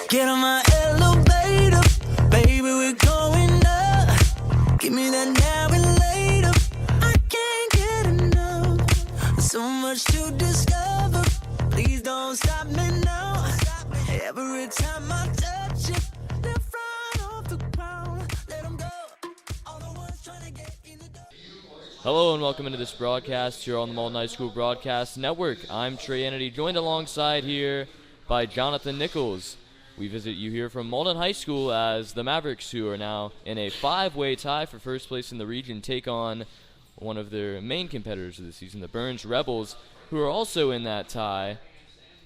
Get on my elevator, baby, we're going up. Give me that now and later. I can't get enough. So much to discover. Please don't stop me now. Every time I touch it, they're right off the ground. Let them go. All the ones trying to get in the door. Hello and welcome into this broadcast here on the Mauldin High School Broadcast Network. I'm Trey Ennedy, joined alongside here by Jonathan Nichols. We visit you here from Mauldin High School as the Mavericks, who are now in a 5-way tie for first place in the region, take on one of their main competitors of the season, the Byrnes Rebels, who are also in that tie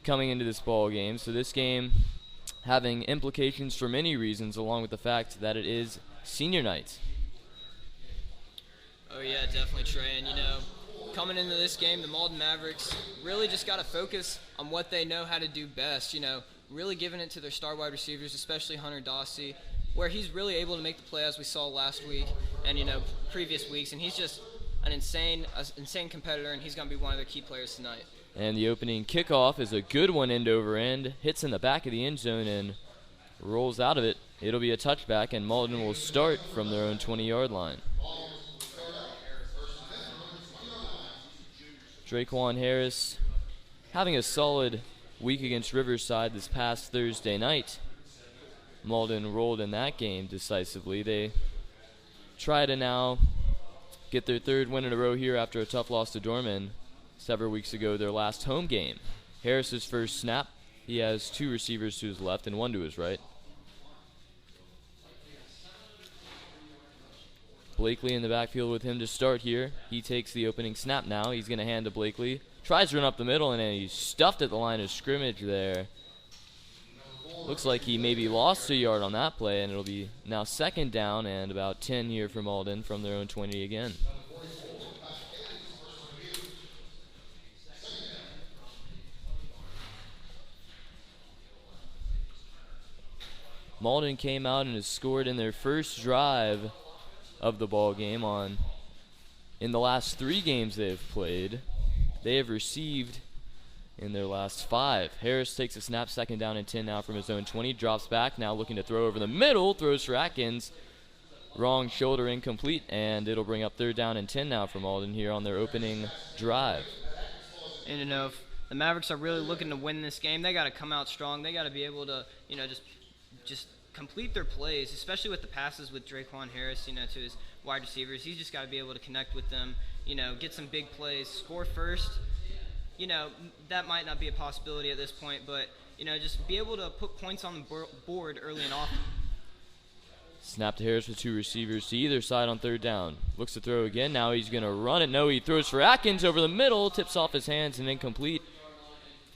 coming into this ball game. So this game having implications for many reasons, along with the fact that it is senior night. Oh yeah, definitely, Trey. And coming into this game, the Mauldin Mavericks really just got to focus on what they know how to do best. Really giving it to their star wide receivers, especially Hunter Dossie, where he's really able to make the play as we saw last week and previous weeks. And he's just an insane competitor, and he's going to be one of their key players tonight. And the opening kickoff is a good one, end over end, hits in the back of the end zone and rolls out of it. It'll be a touchback, and Mauldin will start from their own 20-yard line. Draquan Harris having a solid week against Riverside this past Thursday night. Mauldin rolled in that game decisively. They try to now get their third win in a row here after a tough loss to Dorman several weeks ago, their last home game. Harris's first snap, he has two receivers to his left and one to his right. Blakely in the backfield with him to start here. He takes the opening snap now. He's going to hand to Blakely. Tries to run up the middle, and he's stuffed at the line of scrimmage there. Looks like he maybe lost a yard on that play, and it'll be now second down and about 10 here for Mauldin from their own 20 again. Mauldin came out and has scored in their first drive of the ball game. In the last 3 games they've played, they have received in their last 5. Harris takes a snap, second down and 10 now from his own 20, drops back, now looking to throw over the middle, throws for Atkins, wrong shoulder, incomplete, and it'll bring up third down and 10 now for Mauldin here on their opening drive. And if the Mavericks are really looking to win this game, they got to come out strong. They got to be able to, just complete their plays, especially with the passes with Draquan Harris, to his wide receivers. He's just got to be able to connect with them, get some big plays, score first. That might not be a possibility at this point, but, just be able to put points on the board early and often. Snap to Harris with 2 receivers to either side on third down. Looks to throw again. Now he's going to run it. No, he throws for Atkins over the middle, tips off his hands and incomplete.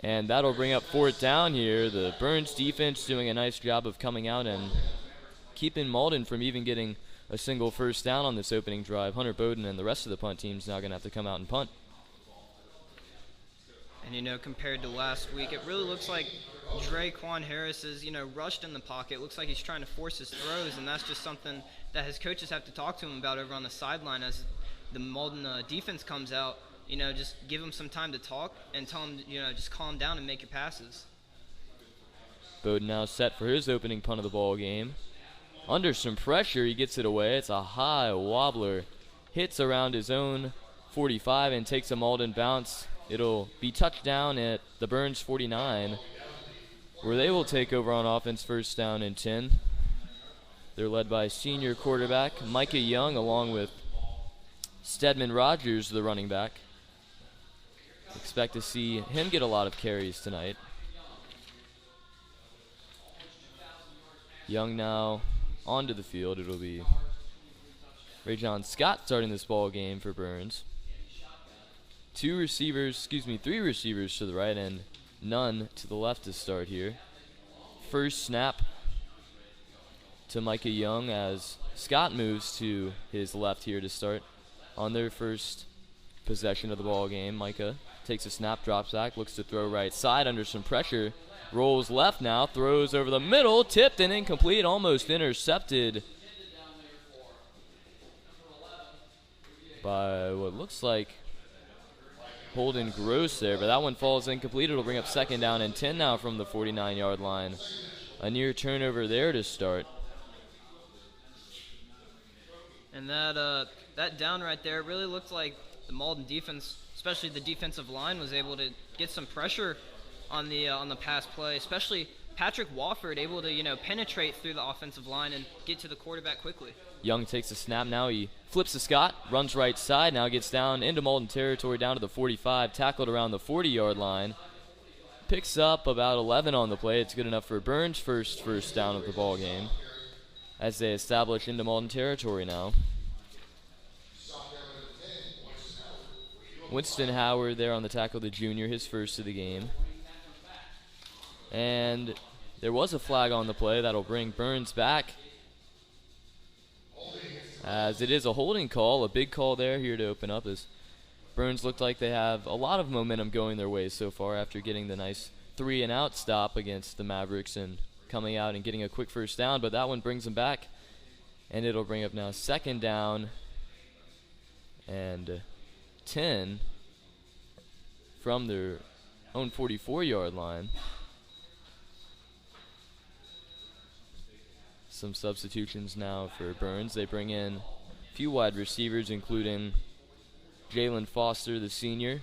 And that'll bring up fourth down here. The Byrnes defense doing a nice job of coming out and keeping Mauldin from even getting a single first down on this opening drive. Hunter Bowden and the rest of the punt team's now going to have to come out and punt. And, compared to last week, it really looks like Draquan Harris is, rushed in the pocket. It looks like he's trying to force his throws, and that's just something that his coaches have to talk to him about over on the sideline as the Mauldin defense comes out. Just give him some time to talk and tell him, just calm down and make your passes. Bowden now set for his opening punt of the ball game. Under some pressure, he gets it away. It's a high wobbler. Hits around his own 45 and takes a Mauldin bounce. It'll be touchdown at the Byrnes 49, where they will take over on offense first down and 10. They're led by senior quarterback Micah Young along with Stedman Rogers, the running back. Expect to see him get a lot of carries tonight. Young now onto the field. It'll be Rayjon Scott starting this ball game for Byrnes. 3 receivers to the right and none to the left to start here. First snap to Micah Young as Scott moves to his left here to start on their first possession of the ball game. Micah takes a snap, drops back, looks to throw right side under some pressure, rolls left now, throws over the middle, tipped and incomplete, almost intercepted by what looks like Holden Gross there, but that one falls incomplete. It'll bring up 2nd down and 10 now from the 49-yard line. A near turnover there to start. And that down right there really looked like the Mauldin defense, especially the defensive line, was able to get some pressure on the pass play, especially Patrick Wofford able to, penetrate through the offensive line and get to the quarterback quickly. Young takes a snap now. He flips to Scott, runs right side, now gets down into Mauldin territory, down to the 45, tackled around the 40-yard line. Picks up about 11 on the play. It's good enough for Byrnes' first down of the ball game as they establish into Mauldin territory now. Winston Howard there on the tackle, the junior, his first of the game. And there was a flag on the play that'll bring Byrnes back, as it is a holding call, a big call there here to open up, as Byrnes looked like they have a lot of momentum going their way so far after getting the nice 3-and-out stop against the Mavericks and coming out and getting a quick first down, but that one brings them back, and it'll bring up now 2nd down and 10 from their own 44-yard line. Some substitutions now for Byrnes. They bring in a few wide receivers, including Jalen Foster, the senior,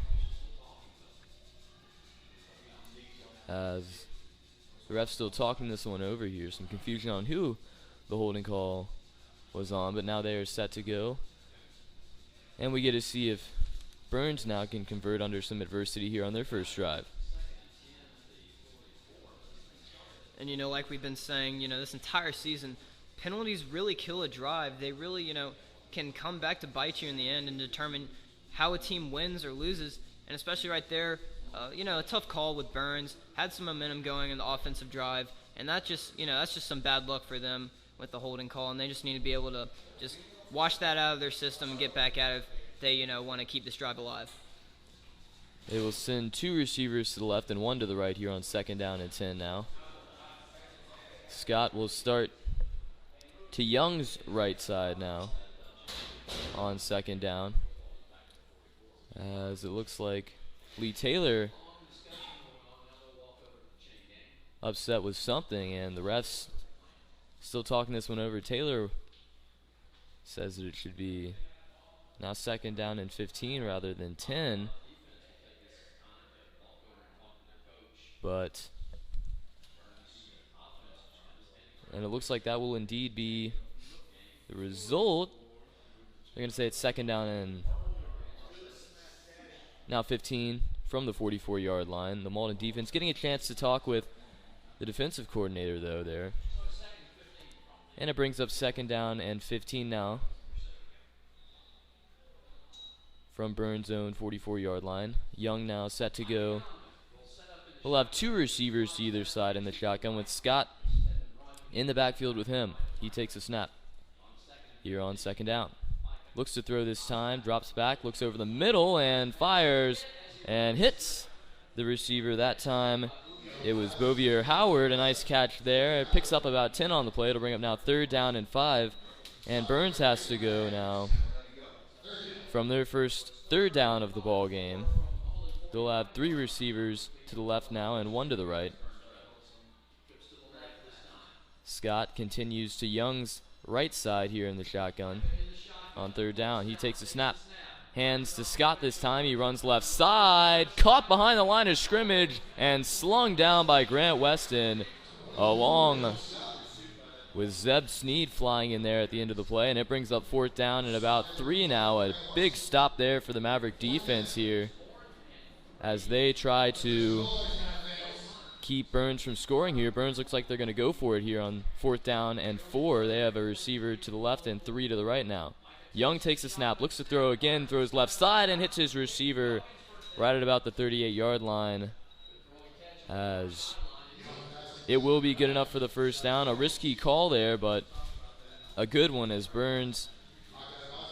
as the ref's still talking this one over here. Some confusion on who the holding call was on, but now they are set to go. And we get to see if Byrnes now can convert under some adversity here on their first drive. And, like we've been saying, this entire season, penalties really kill a drive. They really, can come back to bite you in the end and determine how a team wins or loses. And especially right there, a tough call with Byrnes. Had some momentum going in the offensive drive. And that's just some bad luck for them with the holding call. And they just need to be able to just wash that out of their system and get back at it if they, want to keep this drive alive. They will send 2 receivers to the left and 1 to the right here on 2nd down and 10 now. Scott will start to Young's right side now on 2nd down, as it looks like Lee Taylor upset with something, and the refs still talking this one over. Taylor says that it should be now 2nd down and 15 rather than 10, and it looks like that will indeed be the result. They're going to say it's 2nd down and now 15 from the 44-yard line. The Mauldin defense getting a chance to talk with the defensive coordinator, though, there. And it brings up 2nd down and 15 now from Byrnes' own 44-yard line. Young now set to go. We'll have 2 receivers to either side in the shotgun with Scott in the backfield with him. He takes a snap here on 2nd down. Looks to throw this time, drops back, looks over the middle, and fires, and hits the receiver that time. It was Bovier Howard, a nice catch there. It picks up about 10 on the play. It'll bring up now 3rd down and 5, and Byrnes has to go now from their first 3rd down of the ball game. They'll have 3 receivers to the left now and 1 to the right. Scott continues to Young's right side here in the shotgun on 3rd down. He takes a snap, hands to Scott this time. He runs left side, caught behind the line of scrimmage, and slung down by Grant Weston, along with Zeb Sneed flying in there at the end of the play. And it brings up 4th down and about 3 now. A big stop there for the Maverick defense here as they try to keep Byrnes from scoring here. Byrnes looks like they're going to go for it here on 4th down and 4. They have a receiver to the left and 3 to the right now. Young takes a snap, looks to throw again, throws left side and hits his receiver right at about the 38-yard line, as it will be good enough for the first down. A risky call there, but a good one as Byrnes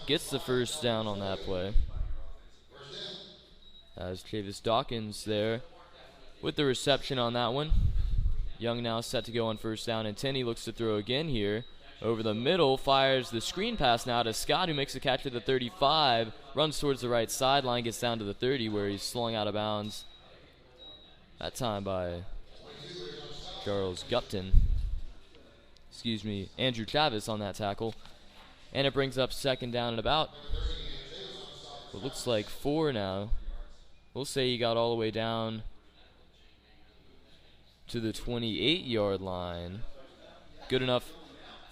gets the first down on that play. As Chavis Dawkins there with the reception on that one. Young now set to go on 1st down and 10. He looks to throw again here. over the middle, fires the screen pass now to Scott, who makes a catch at the 35, runs towards the right sideline, gets down to the 30 where he's slung out of bounds. That time by Charles Gupton. Andrew Chavis on that tackle. And it brings up second down and about, it looks like 4 now. We'll say he got all the way down to the 28-yard line. Good enough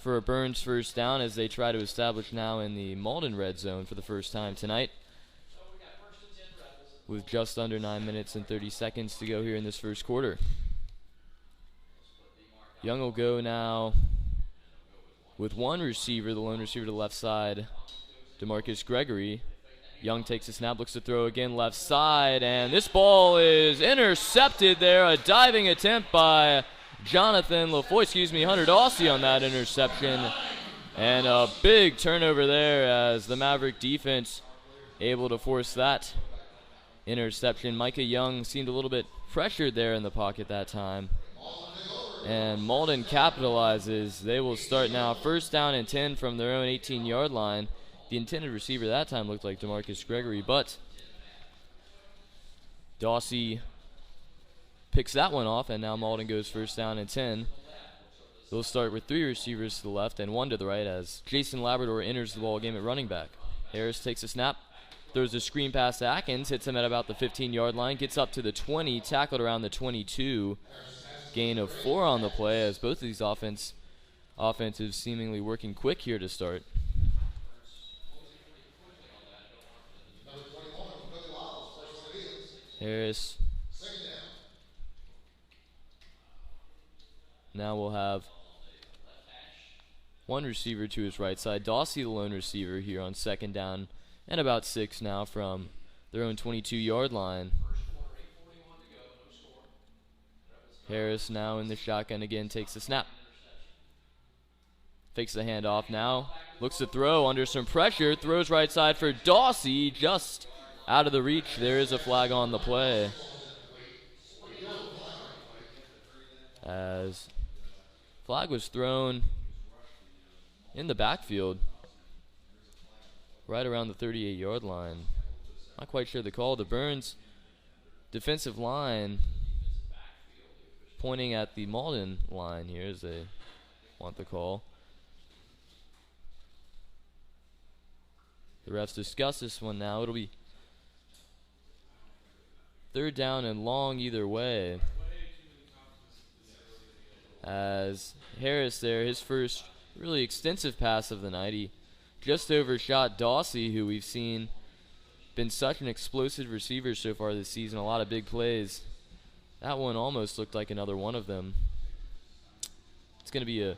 for a Byrnes first down as they try to establish now in the Mauldin red zone for the first time tonight, with just under 9 minutes and 30 seconds to go here in this first quarter. Young will go now with one receiver, the lone receiver to the left side, DeMarcus Gregory. Young takes a snap, looks to throw again left side, and this ball is intercepted there. A diving attempt by Jonathan LaFoy, Hunter Dawsey on that interception. And a big turnover there as the Maverick defense able to force that interception. Micah Young seemed a little bit pressured there in the pocket that time. And Mauldin capitalizes. They will start now first down and 10 from their own 18-yard line. The intended receiver that time looked like DeMarcus Gregory, but Dawsey picks that one off, and now Mauldin goes first down and 10. They'll start with 3 receivers to the left and 1 to the right as Jason Labrador enters the ball game at running back. Harris takes a snap, throws a screen pass to Atkins, hits him at about the 15-yard line, gets up to the 20, tackled around the 22. Gain of 4 on the play as both of these offensives seemingly working quick here to start. Harris. Now we'll have one receiver to his right side. Dawsey, the lone receiver, here on second down and about 6 now from their own 22-yard line. Harris now in the shotgun again, takes the snap. Fakes the handoff now. Looks to throw under some pressure. Throws right side for Dawsey, just out of the reach. There is a flag on the play, as flag was thrown in the backfield right around the 38-yard line. Not quite sure the call. The Byrnes defensive line pointing at the Mauldin line here as they want the call. The refs discuss this one now. It'll be third down and long either way, as Harris there, his first really extensive pass of the night, he just overshot Dawsey, who we've seen been such an explosive receiver so far this season, a lot of big plays. That one almost looked like another one of them. It's going to be a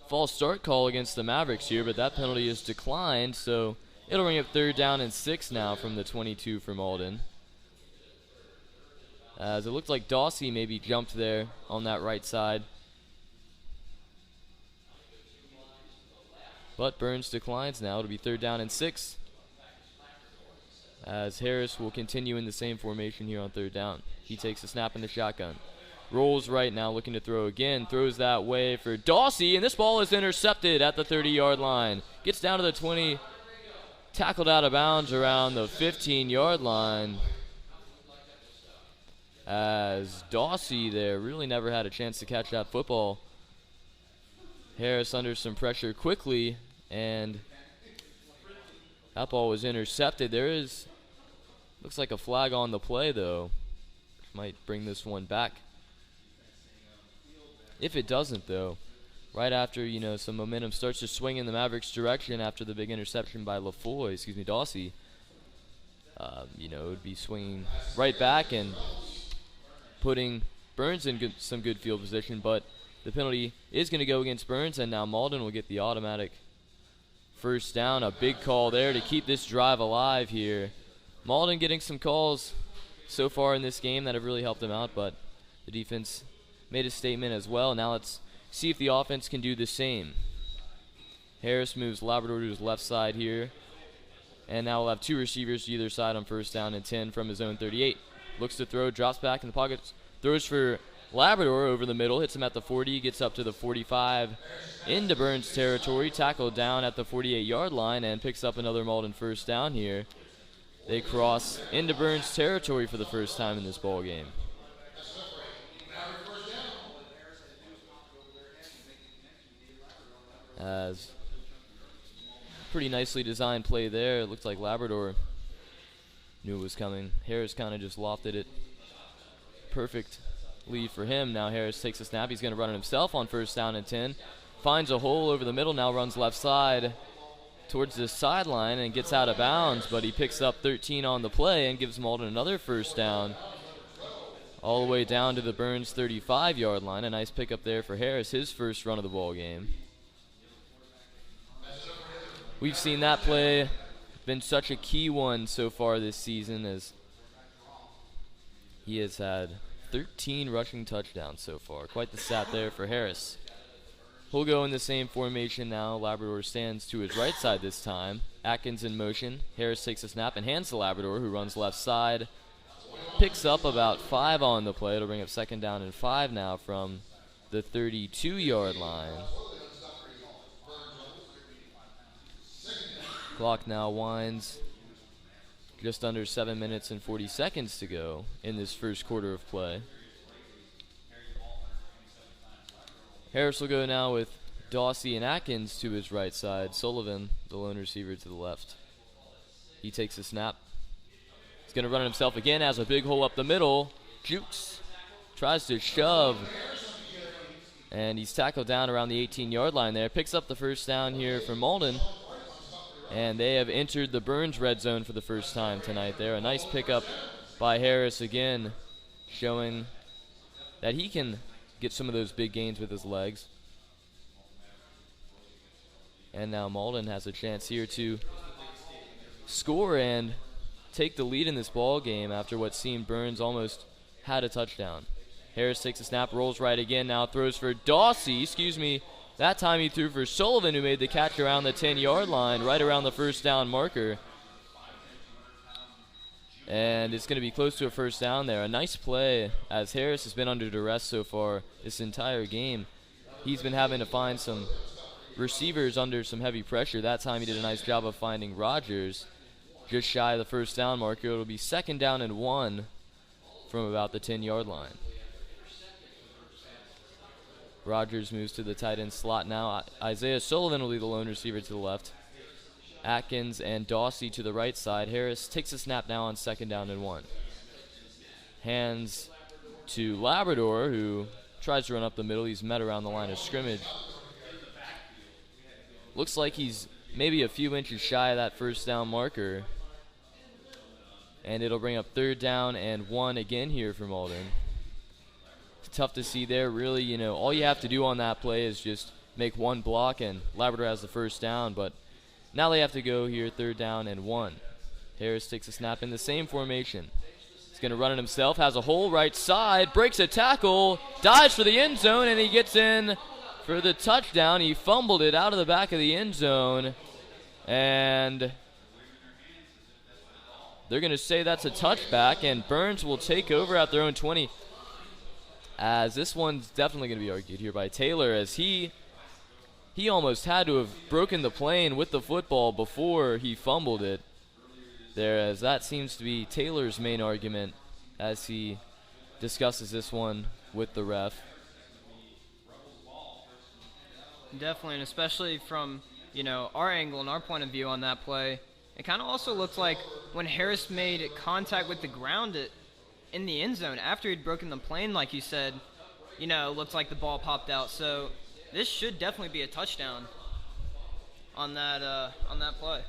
false start call against the Mavericks here, but that penalty is declined, so it'll bring up third down and 6 now from the 22 for Mauldin. As it looked like Dawsey maybe jumped there on that right side, but Byrnes declines now. It'll be third down and 6, as Harris will continue in the same formation here on third down. He takes a snap in the shotgun. Rolls right now, looking to throw again. Throws that way for Dawsey, and this ball is intercepted at the 30-yard line. Gets down to the 20, tackled out of bounds around the 15-yard line, as Dawsey there really never had a chance to catch that football. Harris under some pressure quickly, and that ball was intercepted. There is, looks like a flag on the play though. Might bring this one back. If it doesn't though, right after, some momentum starts to swing in the Mavericks' direction after the big interception by Dawsey, it would be swinging right back and putting Byrnes in some good field position, but the penalty is going to go against Byrnes, and now Mauldin will get the automatic first down. A big call there to keep this drive alive here. Mauldin getting some calls so far in this game that have really helped them out, but the defense made a statement as well. Now let's see if the offense can do the same. Harris moves Labrador to his left side here, and now we'll have 2 receivers to either side on first down and 10 from his own 38. Looks to throw, drops back in the pocket, throws for Labrador over the middle, hits him at the 40, gets up to the 45 into Byrnes territory, tackled down at the 48-yard line, and picks up another Mauldin first down here. They cross into Byrnes territory for the first time in this ball game. As pretty nicely designed play there. It looked like Labrador knew it was coming. Harris kind of just lofted it. Perfect lead for him. Now Harris takes a snap. He's going to run it himself on first down and 10. Finds a hole over the middle. Now runs left side towards the sideline and gets out of bounds, but he picks up 13 on the play and gives Mauldin another first down all the way down to the Byrnes 35-yard line. A nice pickup there for Harris, his first run of the ball game. We've seen that play been such a key one so far this season, as he has had 13 rushing touchdowns so far. Quite the stat there for Harris. He'll go in the same formation now. Labrador stands to his right side this time. Atkins in motion. Harris takes a snap and hands to Labrador, who runs left side. Picks up about 5 on the play. It'll bring up second down and 5 now from the 32-yard line. Clock now winds. Just under 7 minutes and 40 seconds to go in this first quarter of play. Harris will go now with Dawsey and Atkins to his right side. Sullivan, the lone receiver, to the left. He takes a snap. He's going to run it himself again. Has a big hole up the middle. Jukes. Tries to shove. And he's tackled down around the 18-yard line there. Picks up the first down here for Mauldin. And they have entered the Byrnes red zone for the first time tonight there. A nice pickup by Harris again, showing that he can get some of those big gains with his legs. And now Mauldin has a chance here to score and take the lead in this ball game after what seemed Byrnes almost had a touchdown. Harris takes a snap, rolls right again, now throws for Dawsey, That time he threw for Sullivan, who made the catch around the 10-yard line, right around the first down marker. And it's going to be close to a first down there. A nice play, as Harris has been under duress so far this entire game. He's been having to find some receivers under some heavy pressure. That time he did a nice job of finding Rogers just shy of the first down marker. It'll be second down and 1 from about the 10-yard line. Rogers moves to the tight end slot now. Isaiah Sullivan will be the lone receiver to the left. Atkins and Dawsey to the right side. Harris takes a snap now on second down and 1. Hands to Labrador, who tries to run up the middle. He's met around the line of scrimmage. Looks like he's maybe a few inches shy of that first down marker. And it'll bring up third down and 1 again here for Mauldin. Tough to see there. Really, all you have to do on that play is just make one block, and Labrador has the first down. But now they have to go here, third down and 1. Harris takes a snap in the same formation. He's going to run it himself, has a hole right side, breaks a tackle, dives for the end zone, and he gets in for the touchdown. He fumbled it out of the back of the end zone, and they're going to say that's a touchback, and Byrnes will take over at their own 20. As this one's definitely going to be argued here by Taylor, as he almost had to have broken the plane with the football before he fumbled it there, as that seems to be Taylor's main argument as he discusses this one with the ref. Definitely, and especially from our angle and our point of view on that play, it kind of also looked like when Harris made contact with the ground in the end zone after he'd broken the plane, like you said, it looked like the ball popped out. So this should definitely be a touchdown on that play.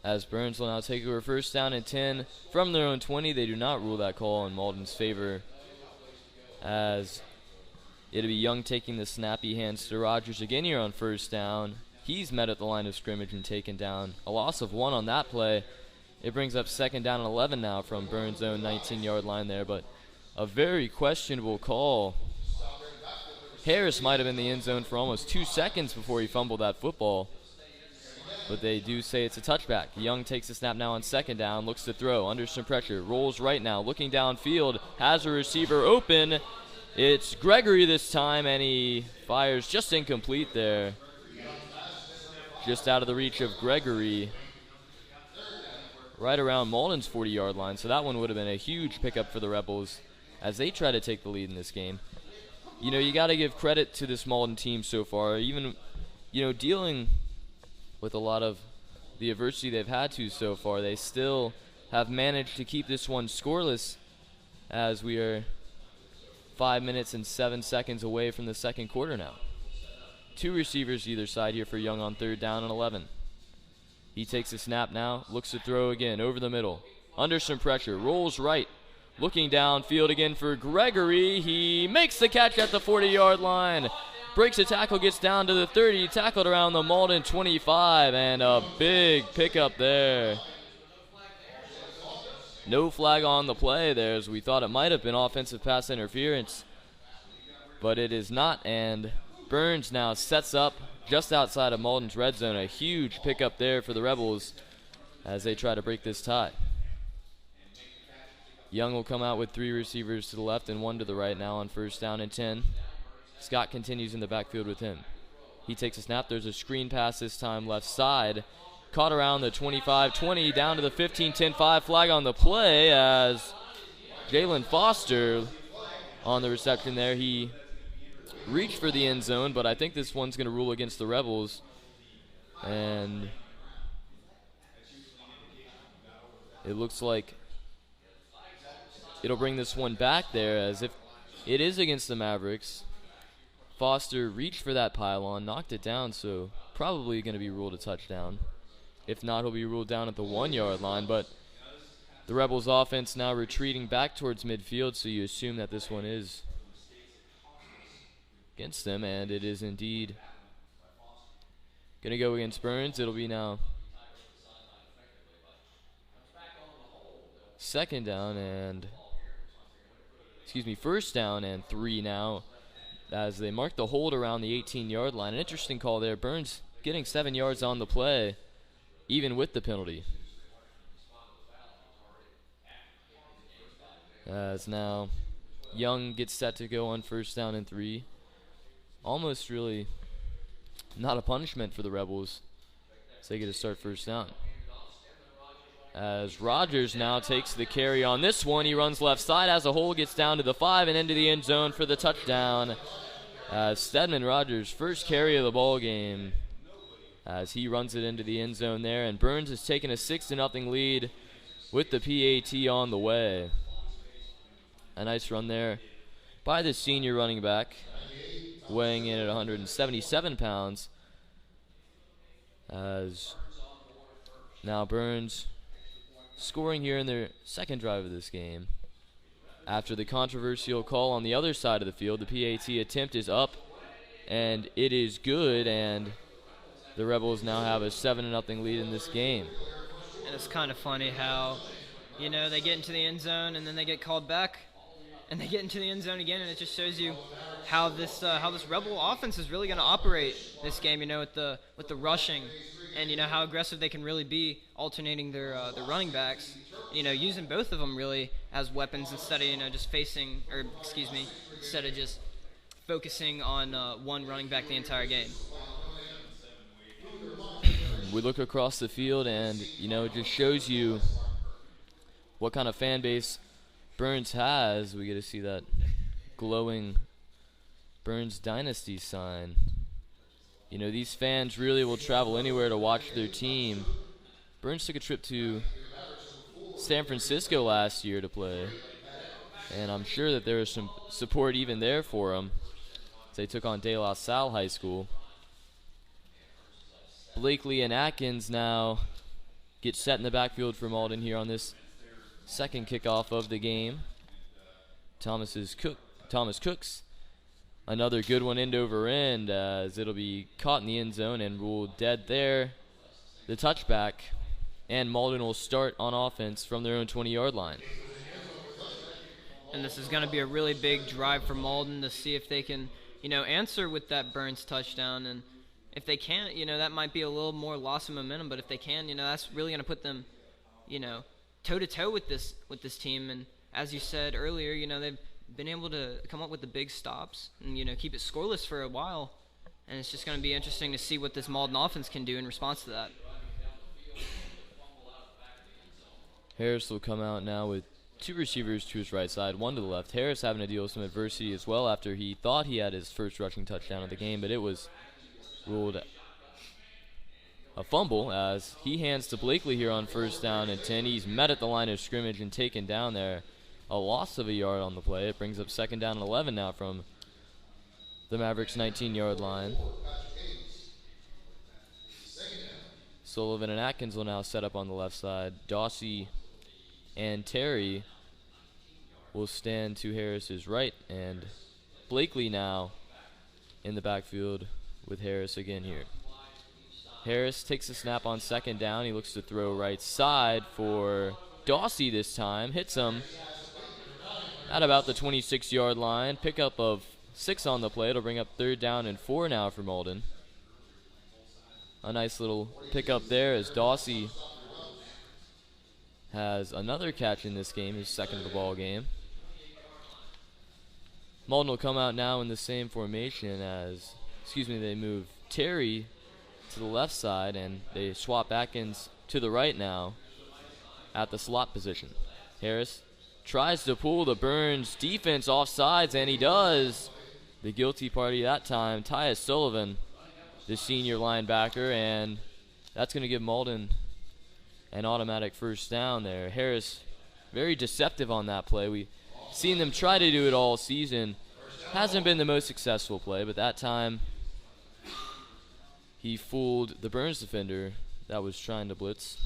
As Byrnes will now take over first down and 10 from their own 20. They do not rule that call in Mauldin's favor, as it'll be Young taking the snap. He hands to Rogers again here on first down. He's met at the line of scrimmage and taken down. A loss of 1 on that play. It brings up second down and 11 now from Byrnes' own 19-yard line there, but a very questionable call. Harris might have been in the end zone for almost 2 seconds before he fumbled that football, but they do say it's a touchback. Young takes a snap now on second down, looks to throw, under some pressure, rolls right now, looking downfield, has a receiver open, It's Gregory this time, and he fires just incomplete there. Just out of the reach of Gregory. Right around Mauldin's 40-yard line. So that one would have been a huge pickup for the Rebels as they try to take the lead in this game. You know, you got to give credit to this Mauldin team so far. Even, you know, dealing with a lot of the adversity they've had to so far, they still have managed to keep this one scoreless as we are 5 minutes and 7 seconds away from the second quarter now. 2 receivers either side here for Young on 3rd down and 11. He takes a snap now, looks to throw again over the middle. Under some pressure, rolls right. Looking downfield again for Gregory. He makes the catch at the 40-yard line. Breaks a tackle, gets down to the 30, tackled around the Mauldin 25, and a big pickup there. No flag on the play there, as we thought it might have been offensive pass interference, but it is not, and Byrnes now sets up just outside of Mauldin's red zone. A huge pickup there for the Rebels as they try to break this tie. Young will come out with 3 receivers to the left and 1 to the right now on 1st down and 10. Scott continues in the backfield with him. He takes a snap. There's a screen pass this time left side. Caught around the 25-20 down to the 15-10-5. Flag on the play as Jalen Foster on the reception there. He reached for the end zone, but I think this one's going to rule against the Rebels. And it looks like it'll bring this one back there, as if it is against the Mavericks. Foster reached for that pylon, knocked it down, so probably going to be ruled a touchdown. If not, he'll be ruled down at the 1-yard line, but the Rebels offense now retreating back towards midfield, so you assume that this one is against them, and it is indeed going to go against Byrnes. It'll be now 1st down and 3 now, as they mark the hold around the 18-yard line. An interesting call there. Byrnes getting 7 yards on the play, even with the penalty. As now Young gets set to go on 1st down and 3. Almost really not a punishment for the Rebels, so they get to start 1st down. As Rogers now takes the carry on this one. He runs left side as a hole, gets down to the 5 and into the end zone for the touchdown. Stedman Rogers' first carry of the ball game as he runs it into the end zone there. And Byrnes has taken a 6-0 lead with the PAT on the way. A nice run there by the senior running back, weighing in at 177 pounds. As now Byrnes scoring here in their second drive of this game. After the controversial call on the other side of the field, the PAT attempt is up, and it is good, and the Rebels now have a 7-0 lead in this game. And it's kind of funny how, you know, they get into the end zone and then they get called back, and they get into the end zone again, and it just shows you how this Rebel offense is really going to operate this game. You know, with the rushing, and you know how aggressive they can really be, alternating their running backs. You know, using both of them really as weapons instead of instead of just focusing on one running back the entire game. We look across the field, and you know, it just shows you what kind of fan base Byrnes has. We get to see that glowing Byrnes Dynasty sign. You know, these fans really will travel anywhere to watch their team. Byrnes took a trip to San Francisco last year to play, and I'm sure that there was some support even there for them as they took on De La Salle High School. Blakely and Atkins now get set in the backfield for Mauldin here on this second kickoff of the game. Thomas Cooks, another good one end over end, as it'll be caught in the end zone and ruled dead there. The touchback, and Mauldin will start on offense from their own 20-yard line. And this is going to be a really big drive for Mauldin to see if they can, you know, answer with that Byrnes touchdown. And if they can't, you know, that might be a little more loss of momentum. But if they can, you know, that's really going to put them, you know, toe-to-toe with this team. And as you said earlier, you know, been able to come up with the big stops and, keep it scoreless for a while. And it's just going to be interesting to see what this Mauldin offense can do in response to that. Harris will come out now with 2 receivers to his right side, 1 to the left. Harris having to deal with some adversity as well after he thought he had his first rushing touchdown of the game, but it was ruled a fumble as he hands to Blakely here on 1st down and 10. He's met at the line of scrimmage and taken down there. A loss of a yard on the play. It brings up 2nd down and 11 now from the Mavericks' 19-yard line. Sullivan and Atkins will now set up on the left side. Dawsey and Terry will stand to Harris's right, and Blakely now in the backfield with Harris again here. Harris takes a snap on 2nd down. He looks to throw right side for Dawsey this time. Hits him at about the 26-yard line. Pickup of 6 on the play. It'll bring up 3rd down and 4 now for Mauldin. A nice little pickup there as Dawsey has another catch in this game, his 2nd of the ball game. Mauldin will come out now in the same formation as, they move Terry to the left side, and they swap Atkins to the right now at the slot position. Harris tries to pull the Byrnes defense off sides, and he does. The guilty party that time, Tyus Sullivan, the senior linebacker, and that's going to give Mauldin an automatic 1st down there. Harris very deceptive on that play. We've seen them try to do it all season. Hasn't been the most successful play, but that time he fooled the Byrnes defender that was trying to blitz.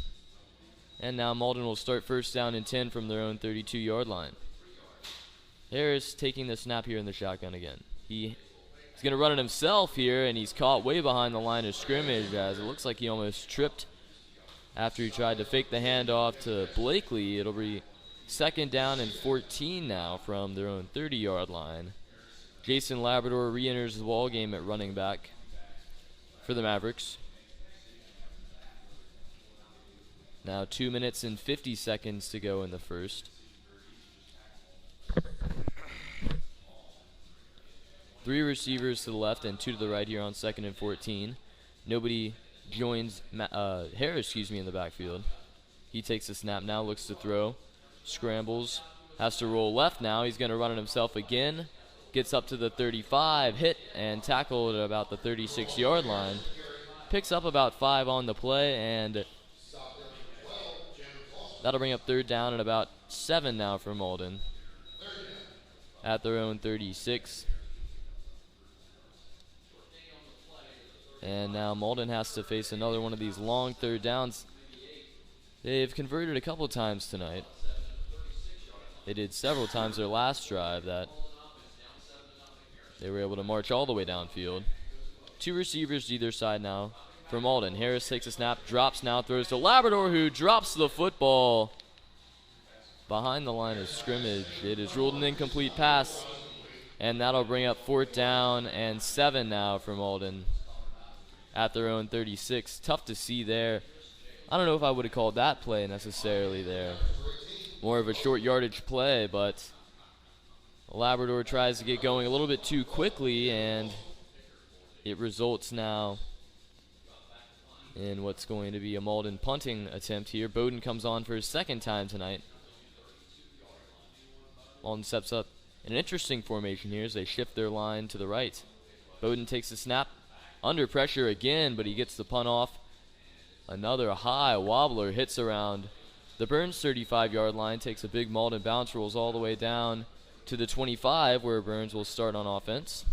And now Mauldin will start 1st down and 10 from their own 32-yard line. Harris taking the snap here in the shotgun again. He's going to run it himself here, and he's caught way behind the line of scrimmage as it looks like he almost tripped after he tried to fake the handoff to Blakely. It'll be 2nd down and 14 now from their own 30-yard line. Jason Labrador re-enters the ball game at running back for the Mavericks. Now 2 minutes and 50 seconds to go in the first. 3 receivers to the left and 2 to the right here on 2nd and 14. Nobody joins Harris, in the backfield. He takes the snap now, looks to throw, scrambles, has to roll left now. He's going to run it himself again. Gets up to the 35, hit and tackled at about the 36-yard line. Picks up about 5 on the play, and that'll bring up 3rd down and about 7 now for Mauldin at their own 36. And now Mauldin has to face another one of these long 3rd downs. They've converted a couple times tonight. They did several times their last drive that they were able to march all the way downfield. 2 receivers to either side now for Mauldin. Harris takes a snap, drops now, throws to Labrador, who drops the football behind the line of scrimmage. It is ruled an incomplete pass, and that'll bring up 4th down and 7 now for Mauldin at their own 36. Tough to see there. I don't know if I would have called that play necessarily there. More of a short yardage play, but Labrador tries to get going a little bit too quickly, and it results now in what's going to be a Mauldin punting attempt here. Bowden comes on for his 2nd time tonight. Mauldin steps up in an interesting formation here as they shift their line to the right. Bowden takes the snap, under pressure again, but he gets the punt off. Another high wobbler hits around the Byrnes 35-yard line, takes a big Mauldin bounce, rolls all the way down to the 25, where Byrnes will start on offense.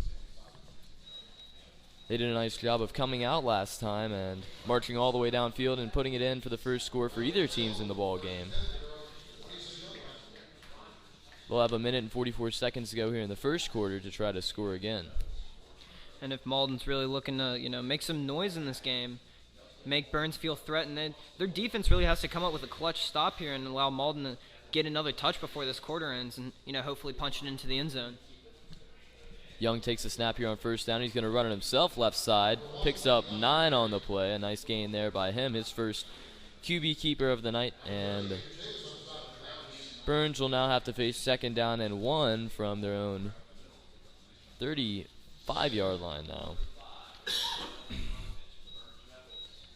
They did a nice job of coming out last time and marching all the way downfield and putting it in for the first score for either teams in the ball game. They'll have 1 minute and 44 seconds to go here in the first quarter to try to score again. And if Mauldin's really looking to, make some noise in this game, make Byrnes feel threatened, then their defense really has to come up with a clutch stop here and allow Mauldin to get another touch before this quarter ends and, hopefully punch it into the end zone. Young takes a snap here on 1st down. He's going to run it himself left side. Picks up 9 on the play. A nice gain there by him. His first QB keeper of the night. And Byrnes will now have to face 2nd down and 1 from their own 35-yard line now.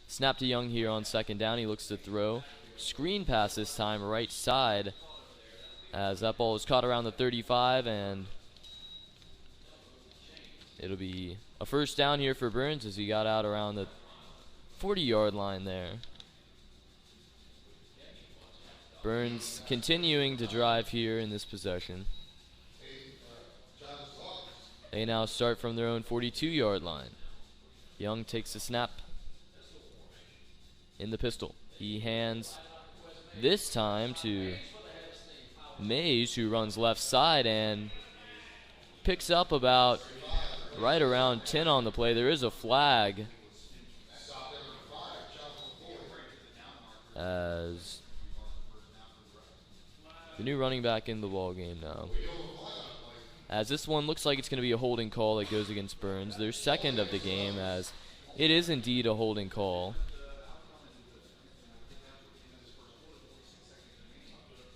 Snap to Young here on 2nd down. He looks to throw. Screen pass this time, right side, as that ball is caught around the 35, and it'll be a 1st down here for Byrnes as he got out around the 40-yard line there. Byrnes continuing to drive here in this possession. They now start from their own 42-yard line. Young takes the snap in the pistol. He hands this time to Mays, who runs left side and picks up about right around 10 on the play. There is a flag as the new running back in the ball game now. As this one looks like it's going to be a holding call that goes against Byrnes. Their 2nd of the game, as it is indeed a holding call.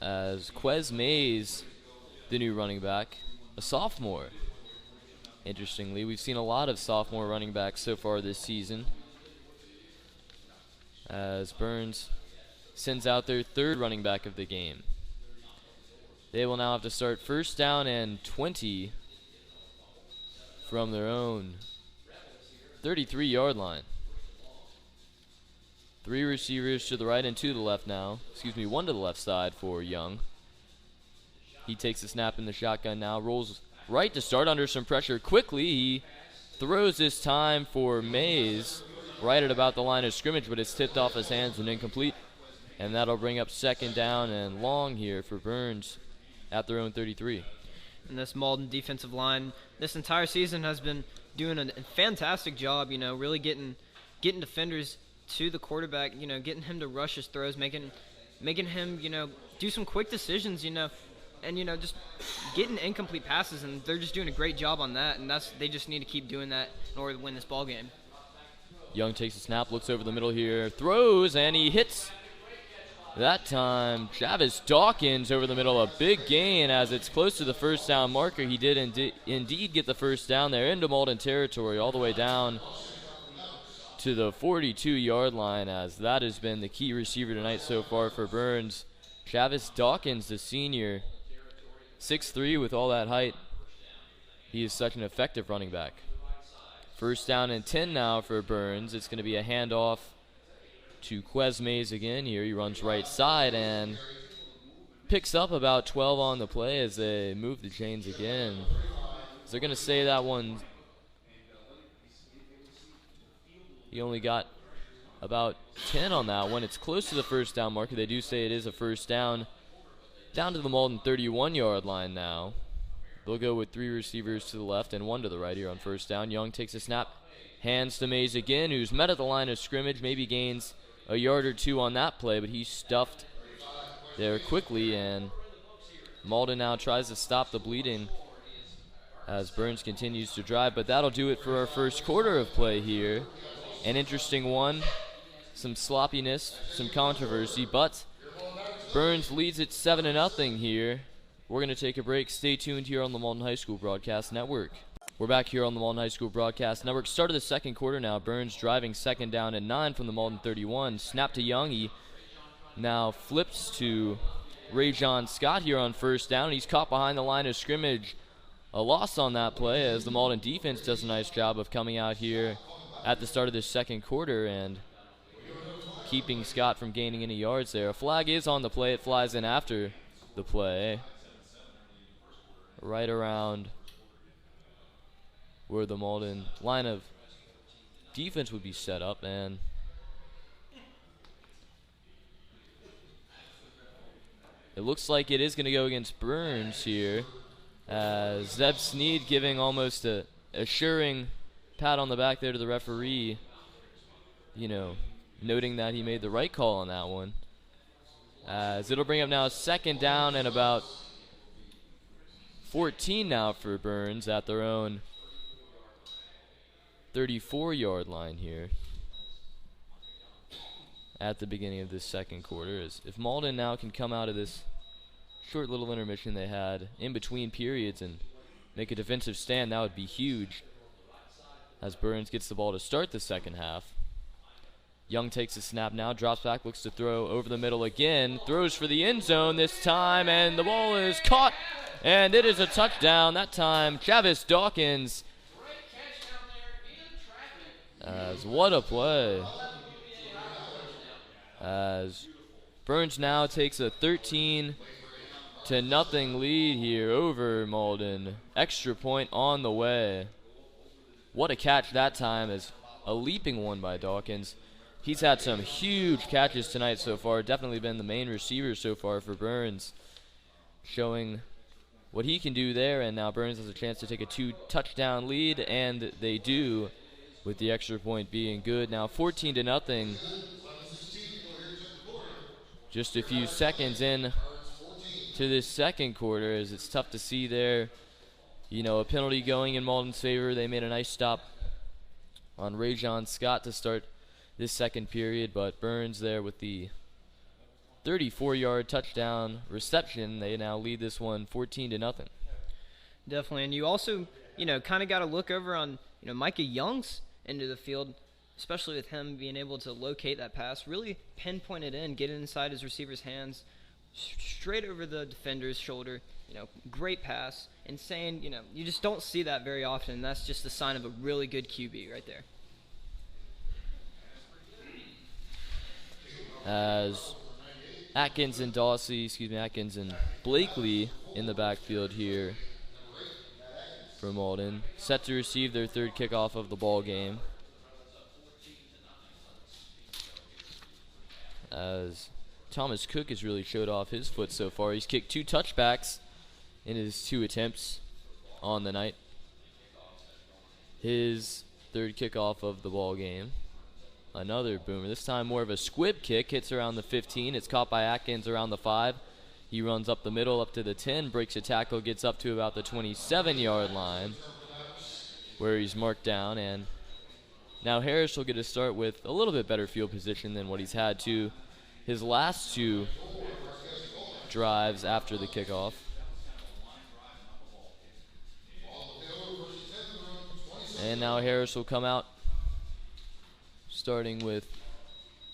As Quez Mays, the new running back, a sophomore. Interestingly, we've seen a lot of sophomore running backs so far this season. As Byrnes sends out their 3rd running back of the game. They will now have to start 1st down and 20 from their own 33-yard line. 3 receivers to the right and 2 to the left now. 1 to the left side for Young. He takes the snap in the shotgun now. Rolls right to start under some pressure. Quickly, he throws this time for Mays right at about the line of scrimmage, but it's tipped off his hands and incomplete. And that'll bring up 2nd down and long here for Byrnes at their own 33. And this Mauldin defensive line this entire season has been doing a fantastic job, really getting defenders to the quarterback, getting him to rush his throws, making him, do some quick decisions, and, just getting incomplete passes, and they're just doing a great job on that, and they just need to keep doing that in order to win this ball game. Young takes a snap, looks over the middle here, throws, and he hits. That time, Travis Dawkins over the middle, a big gain as it's close to the 1st down marker. He did indeed get the 1st down there into Mauldin territory, all the way down to the 42-yard line, as that has been the key receiver tonight so far for Byrnes. Travis Dawkins, the senior, 6'3" with all that height. He is such an effective running back. 1st down and 10 now for Byrnes. It's going to be a handoff to Quez Mays again here. He runs right side and picks up about 12 on the play as they move the chains again. So they're going to say that one, he only got about 10 on that one. It's close to the 1st down marker. They do say it is a 1st down. Down to the Mauldin 31-yard line now. They'll go with 3 receivers to the left and 1 to the right here on 1st down. Young takes a snap, hands to Mays again, who's met at the line of scrimmage, maybe gains a yard or 2 on that play, but he's stuffed there quickly, and Mauldin now tries to stop the bleeding as Byrnes continues to drive, but that'll do it for our 1st quarter of play here. An interesting one, some sloppiness, some controversy, but Byrnes leads it 7-0 here. We're going to take a break. Stay tuned here on the Mauldin High School Broadcast Network. We're back here on the Mauldin High School Broadcast Network. Start of the 2nd quarter now. Byrnes driving 2nd down and 9 from the Mauldin 31. Snap to Young. He now flips to Rajon Scott here on 1st down. He's caught behind the line of scrimmage. A loss on that play as the Mauldin defense does a nice job of coming out here at the start of this 2nd quarter and keeping Scott from gaining any yards there. A flag is on the play. It flies in after the play, right around where the Mauldin line of defense would be set up, and it looks like it is going to go against Byrnes here, as Zeb Sneed giving almost a assuring pat on the back there to the referee, noting that he made the right call on that one. As it'll bring up now 2nd down and about 14 now for Byrnes at their own 34-yard line here at the beginning of this 2nd quarter. As if Mauldin now can come out of this short little intermission they had in between periods and make a defensive stand, that would be huge. As Byrnes gets the ball to start the second half. Young takes a snap now, drops back, looks to throw over the middle again, throws for the end zone this time, and the ball is caught, and it is a touchdown. That time, Travis Dawkins. As what a play. As Byrnes now takes a 13-0 lead here over Mauldin. Extra point on the way. What a catch that time, as a leaping one by Dawkins. He's had some huge catches tonight so far. Definitely been the main receiver so far for Byrnes, showing what he can do there. And now Byrnes has a chance to take a 2-touchdown lead, and they do, with the extra point being good. Now 14-0. Just a few seconds in to this second quarter, as it's tough to see there. You know, a penalty going in Mauldin's favor. They made a nice stop on Rajon Scott to start this second period, but Byrnes there with the 34-yard touchdown reception. They now lead this one 14-0. Definitely, and you also, kind of got to look over on, Micah Young's into the field, especially with him being able to locate that pass, really pinpoint it in, get it inside his receiver's hands, straight over the defender's shoulder. Great pass. Insane, you just don't see that very often, and that's just a sign of a really good QB right there. As Atkins and Blakely in the backfield here for Mauldin, set to receive their third kickoff of the ball game. As Thomas Cook has really showed off his foot so far. He's kicked 2 touchbacks in his 2 attempts on the night. His third kickoff of the ball game. Another boomer, this time more of a squib kick, hits around the 15. It's caught by Atkins around the 5. He runs up the middle up to the 10, breaks a tackle, gets up to about the 27-yard line where he's marked down. And now Harris will get a start with a little bit better field position than what he's had to his last 2 drives after the kickoff. And now Harris will come out starting with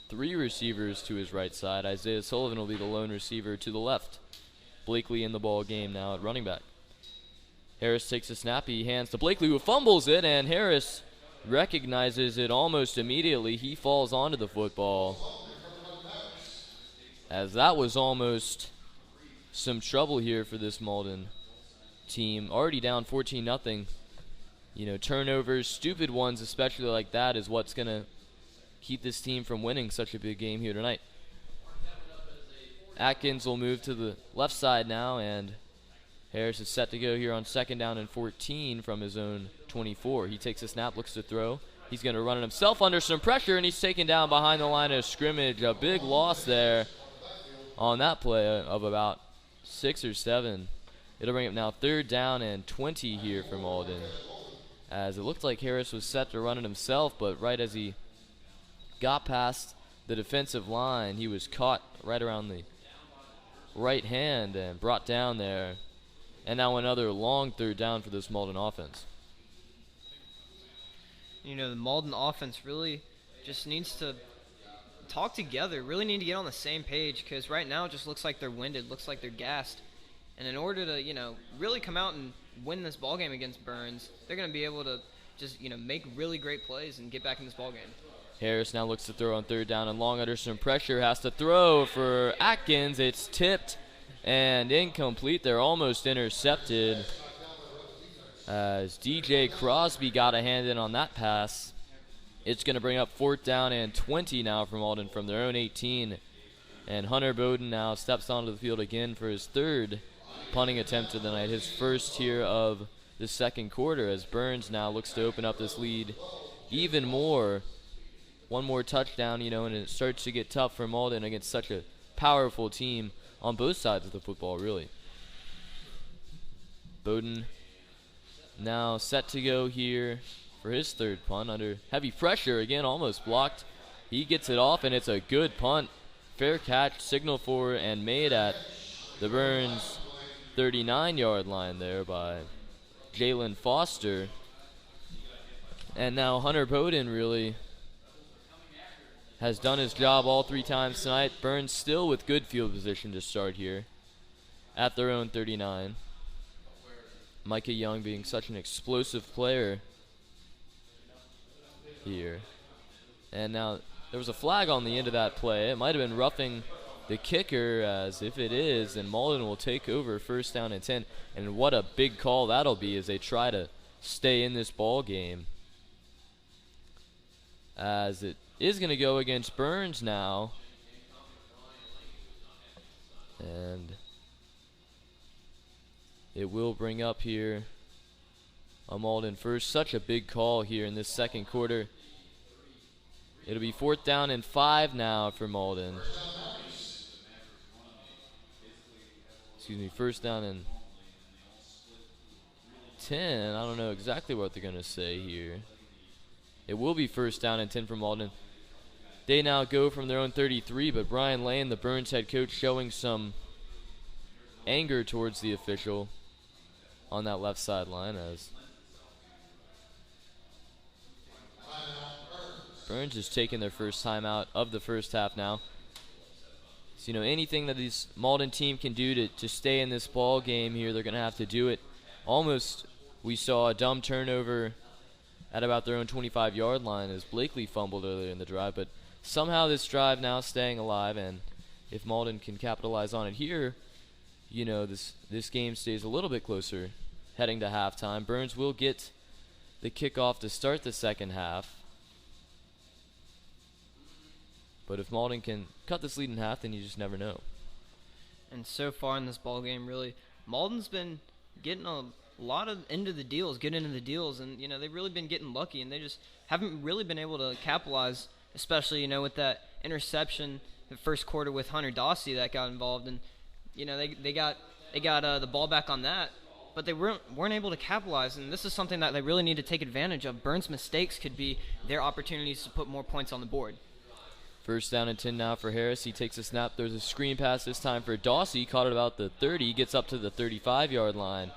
3 receivers to his right side. Isaiah Sullivan will be the lone receiver to the left. Blakely in the ball game now at running back. Harris takes a snap. He hands to Blakely, who fumbles it, and Harris recognizes it almost immediately. He falls onto the football, as that was almost some trouble here for this Mauldin team. Already down 14-0. Turnovers, stupid ones especially like that, is what's going to keep this team from winning such a big game here tonight. Atkins will move to the left side now, and Harris is set to go here on 2nd down and 14 from his own 24. He takes a snap, looks to throw. He's going to run it himself under some pressure, and he's taken down behind the line of scrimmage. A big loss there on that play of about 6 or 7. It'll bring up now 3rd down and 20 here for Mauldin, as it looked like Harris was set to run it himself, but right as he got past the defensive line, he was caught right around the right hand and brought down there. And now another long 3rd down for this Mauldin offense. The Mauldin offense really just needs to talk together, really need to get on the same page, because right now it just looks like they're winded, looks like they're gassed. And in order to, really come out and win this ball game against Byrnes, they're going to be able to just, make really great plays and get back in this ball game. Harris now looks to throw on 3rd down and long under some pressure. Has to throw for Atkins. It's tipped and incomplete. They're almost intercepted, as DJ Crosby got a hand in on that pass. It's going to bring up 4th down and 20 now from Mauldin from their own 18. And Hunter Bowden now steps onto the field again for his 3rd punting attempt of the night, his first here of the second quarter, as Byrnes now looks to open up this lead even more. One more touchdown, and it starts to get tough for Mauldin against such a powerful team on both sides of the football, really. Bowden now set to go here for his 3rd punt under heavy pressure. Again, almost blocked. He gets it off, and it's a good punt. Fair catch, signal for, and made at the Byrnes 39-yard line there by Jalen Foster. And now Hunter Bowden really has done his job all 3 times tonight. Byrnes still with good field position to start here at their own 39. Micah Young being such an explosive player here. And now there was a flag on the end of that play. It might have been roughing the kicker, as if it is, and Mauldin will take over first down and 10. And what a big call that'll be as they try to stay in this ball game, as it is going to go against Byrnes now. And it will bring up here a Mauldin first. Such a big call here in this second quarter. It'll be 4th down and 5 now for Mauldin. Excuse me, 1st down and 10. I don't know exactly what they're going to say here. It will be 1st down and 10 for Mauldin. They now go from their own 33, but Brian Lane, the Byrnes head coach, showing some anger towards the official on that left sideline, as Byrnes is taking their first timeout of the first half now. So, anything that this Mauldin team can do to stay in this ball game here, they're going to have to do it. Almost, we saw a dumb turnover at about their own 25-yard line as Blakely fumbled earlier in the drive, but somehow this drive now staying alive, and if Mauldin can capitalize on it here, this game stays a little bit closer heading to halftime. Byrnes will get the kickoff to start the second half. But if Mauldin can cut this lead in half, then you just never know. And so far in this ball game, really, Mauldin's been getting a lot of into the deals, and they've really been getting lucky, and they just haven't really been able to capitalize, especially with that interception the first quarter with Hunter Dossie that got involved, and they got the ball back on that, but they weren't able to capitalize, and this is something that they really need to take advantage of. Byrnes' mistakes could be their opportunities to put more points on the board. 1st down and 10 now for Harris. He takes a snap. There's a screen pass this time for Dossie. Caught it about the 30. Gets up to the 35-yard line.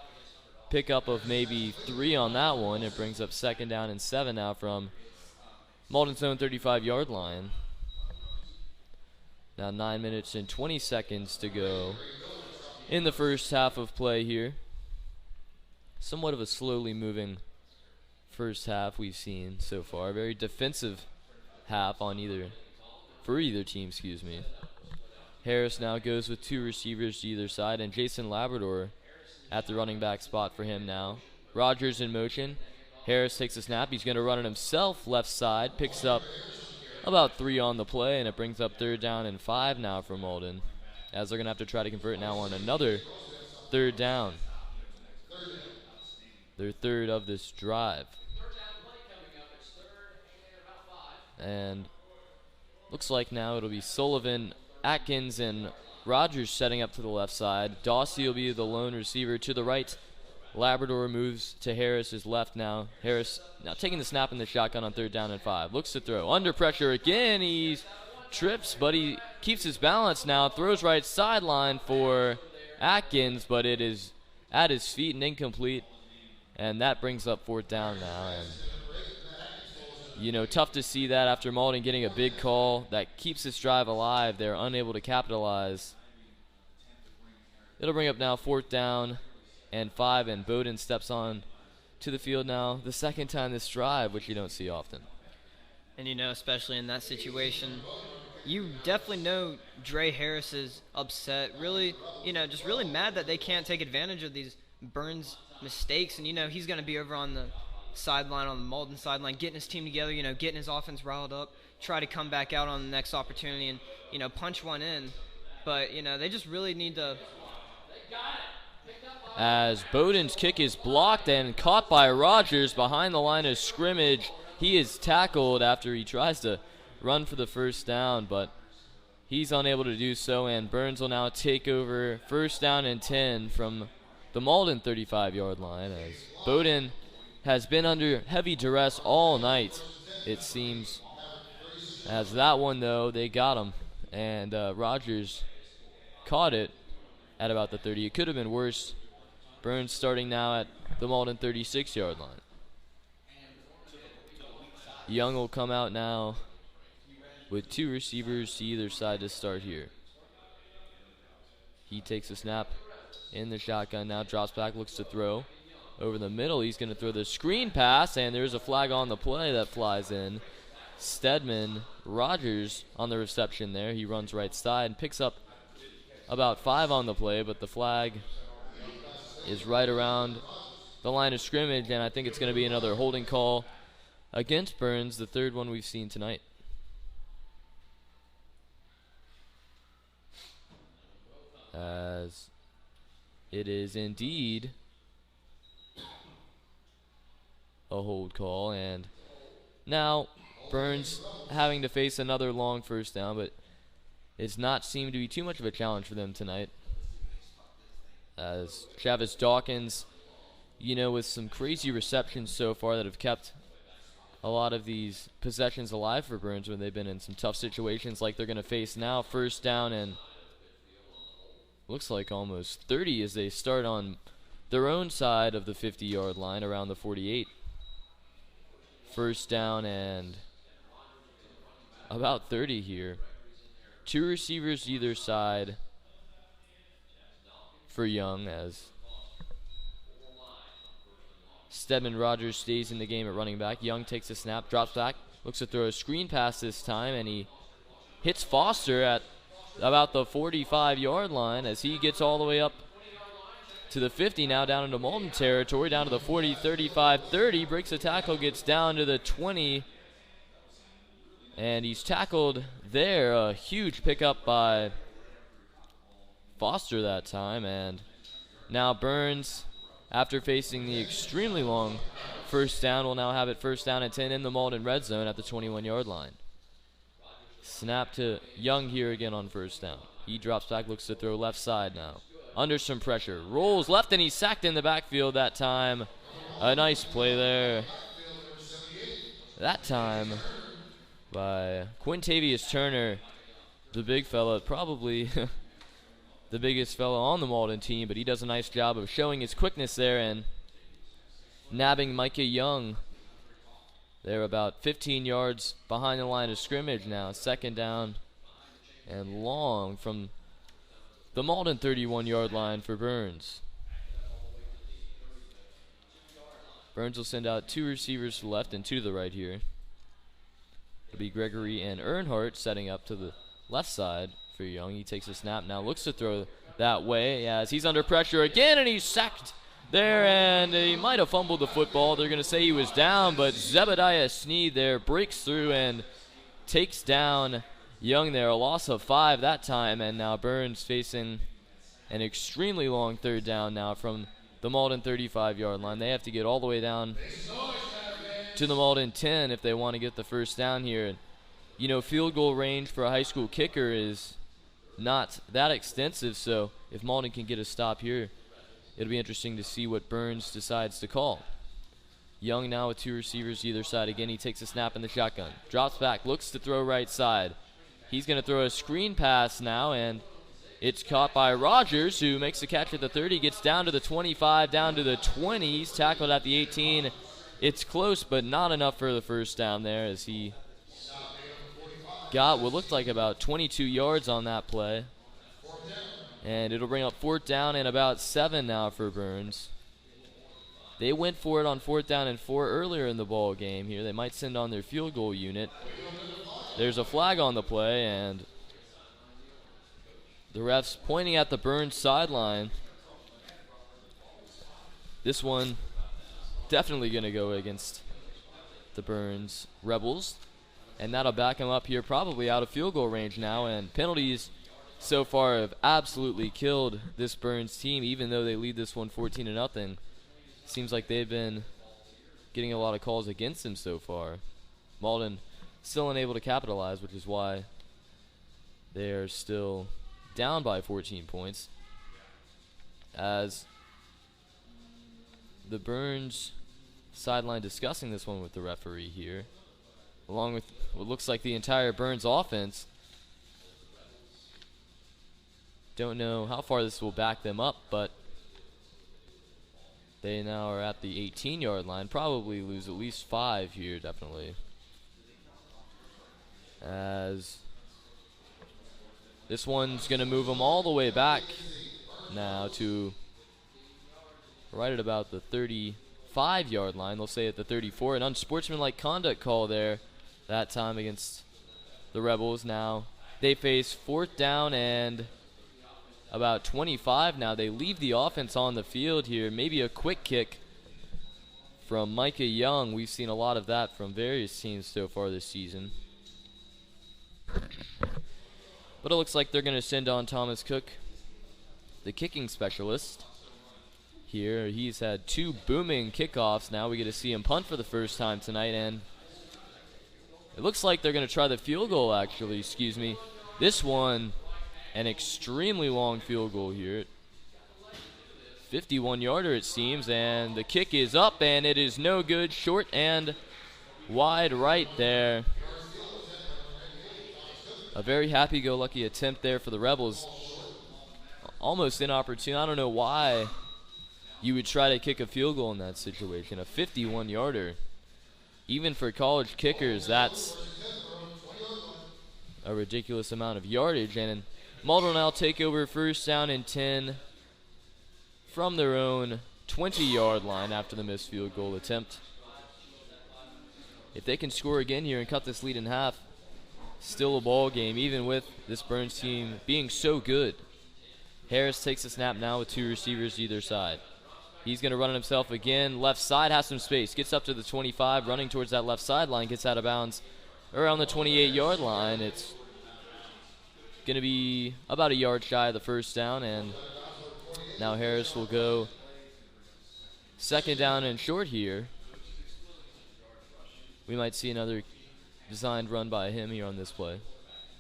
Pickup of maybe 3 on that one. It brings up 2nd down and 7 now from Mauldin's own 35-yard line. Now 9 minutes and 20 seconds to go in the first half of play here. Somewhat of a slowly moving first half we've seen so far. Very defensive half for either team, excuse me. Harris now goes with 2 receivers to either side, and Jason Labrador at the running back spot for him now. Rogers in motion. Harris takes a snap. He's going to run it himself left side. Picks up about 3 on the play, and it brings up 3rd down and 5 now for Mauldin, as they're going to have to try to convert now on another 3rd down. Their 3rd of this drive. And looks like now it'll be Sullivan, Atkins, and Rogers setting up to the left side. Dossie will be the lone receiver to the right. Labrador moves to Harris's left now. Harris now taking the snap in the shotgun on 3rd down and 5. Looks to throw. Under pressure again. He trips, but he keeps his balance now. Throws right sideline for Atkins, but it is at his feet and incomplete. And that brings up 4th down now. And tough to see that after Mauldin getting a big call that keeps this drive alive. They're unable to capitalize. It'll bring up now 4th down and 5, and Bowden steps on to the field now the 2nd time this drive, which you don't see often. And especially in that situation, you definitely know Dre Harris is upset, really, just really mad that they can't take advantage of these Byrnes mistakes, and he's going to be over on the sideline, on the Mauldin sideline, getting his team together, getting his offense riled up, try to come back out on the next opportunity and, punch one in. But, they just really need to. As Bowden's kick is blocked and caught by Rogers behind the line of scrimmage. He is tackled after he tries to run for the 1st down, but he's unable to do so, and Byrnes will now take over 1st down and 10 from the Mauldin 35-yard line, as Bowden has been under heavy duress all night, it seems. As that one, though, they got him, and Rogers caught it at about the 30. It could have been worse. Byrnes starting now at the Mauldin 36-yard line. Young will come out now with 2 receivers to either side to start here. He takes a snap in the shotgun now, drops back, looks to throw. Over the middle, he's going to throw the screen pass, and there's a flag on the play that flies in. Stedman Rogers on the reception there. He runs right side and picks up about 5 on the play, but the flag is right around the line of scrimmage, and I think it's going to be another holding call against Byrnes, the 3rd one we've seen tonight. As it is indeed a hold call, and now Byrnes having to face another long first down, but it's not seemed to be too much of a challenge for them tonight. As Travis Dawkins, with some crazy receptions so far that have kept a lot of these possessions alive for Byrnes when they've been in some tough situations like they're going to face now. First down and looks like almost 30 as they start on their own side of the 50-yard line around the 48. First down and about 30 here. 2 receivers either side for Young as Stedman Rogers stays in the game at running back. Young takes a snap, drops back, looks to throw a screen pass this time, and he hits Foster at about the 45-yard line as he gets all the way up to the 50, now down into Mauldin territory, down to the 40, 35, 30, breaks a tackle, gets down to the 20, and he's tackled there. A huge pickup by Foster that time, and now Byrnes, after facing the extremely long first down, will now have it first down and 10 in the Mauldin red zone at the 21-yard line. Snap to Young here again on first down. He drops back, looks to throw left side now. Under some pressure, rolls left, and he's sacked in the backfield that time. A nice play there. That time by Quintavious Turner, the big fella, probably the biggest fella on the Mauldin team, but he does a nice job of showing his quickness there and nabbing Micah Young. They're about 15 yards behind the line of scrimmage now. Second down and long from the Mauldin 31-yard line for Byrnes. Byrnes will send out 2 receivers to the left and 2 to the right here. It'll be Gregory and Earnhardt setting up to the left side for Young. He takes a snap now, looks to throw that way as he's under pressure again, and he's sacked there, and he might have fumbled the football. They're going to say he was down, but Zebediah Sneed there breaks through and takes down Young there. A loss of 5 that time, and now Byrnes facing an extremely long third down now from the Mauldin 35-yard line. They have to get all the way down to the Mauldin 10 if they want to get the first down here. Field goal range for a high school kicker is not that extensive, so if Mauldin can get a stop here, it'll be interesting to see what Byrnes decides to call. Young now with 2 receivers either side. Again, he takes a snap in the shotgun. Drops back, looks to throw right side. He's going to throw a screen pass now, and it's caught by Rogers, who makes the catch at the 30, gets down to the 25, down to the 20. He's tackled at the 18. It's close, but not enough for the first down there as he got what looked like about 22 yards on that play. And it'll bring up 4th down and about 7 now for Byrnes. They went for it on 4th down and 4 earlier in the ball game here. They might send on their field goal unit. There's a flag on the play, and the refs pointing at the Byrnes sideline. This one definitely going to go against the Byrnes Rebels, and that'll back them up here probably out of field goal range now, and penalties so far have absolutely killed this Byrnes team, even though they lead this one 14-0. Seems like they've been getting a lot of calls against them so far. Mauldin still unable to capitalize, which is why they're still down by 14 points. As the Byrnes sideline discussing this one with the referee here, along with what looks like the entire Byrnes offense. Don't know how far this will back them up, but they now are at the 18-yard line. Probably lose at least 5 here, definitely. As this one's going to move them all the way back now to right at about the 35-yard line. They'll say at the 34. An unsportsmanlike conduct call there that time against the Rebels. Now they face 4th down and about 25 now. They leave the offense on the field here. Maybe a quick kick from Micah Young. We've seen a lot of that from various teams so far this season. But it looks like they're going to send on Thomas Cook, the kicking specialist. Here, he's had 2 booming kickoffs. Now we get to see him punt for the first time tonight, and it looks like they're going to try the field goal, actually. Excuse me. This one, an extremely long field goal here. 51-yarder, it seems, and the kick is up, and it is no good. Short and wide right there. A very happy-go-lucky attempt there for the Rebels. Almost inopportune. I don't know why you would try to kick a field goal in that situation. A 51-yarder. Even for college kickers, that's a ridiculous amount of yardage. And Mauldin now take over first down and 10 from their own 20-yard line after the missed field goal attempt. If they can score again here and cut this lead in half, still a ball game, even with this Byrnes team being so good. Harris takes the snap now with 2 receivers either side. He's going to run it himself again. Left side has some space. Gets up to the 25, running towards that left sideline. Gets out of bounds around the 28-yard line. It's going to be about a yard shy of the first down, and now Harris will go second down and short here. We might see another designed run by him here on this play.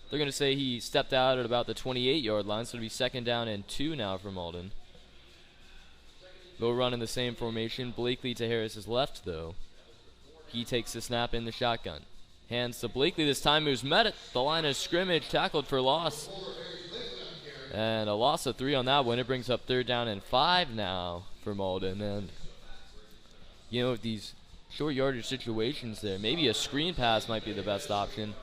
They're going to say he stepped out at about the 28-yard line, so it'll be second down and 2 now for Mauldin. They'll run in the same formation. Blakely to Harris's left, though. He takes the snap in the shotgun. Hands to Blakely this time, who's met at the line of scrimmage, tackled for loss. And a loss of 3 on that one. It brings up 3rd down and 5 now for Mauldin. And, you know, these short yardage situations there, maybe a screen pass might be the best option,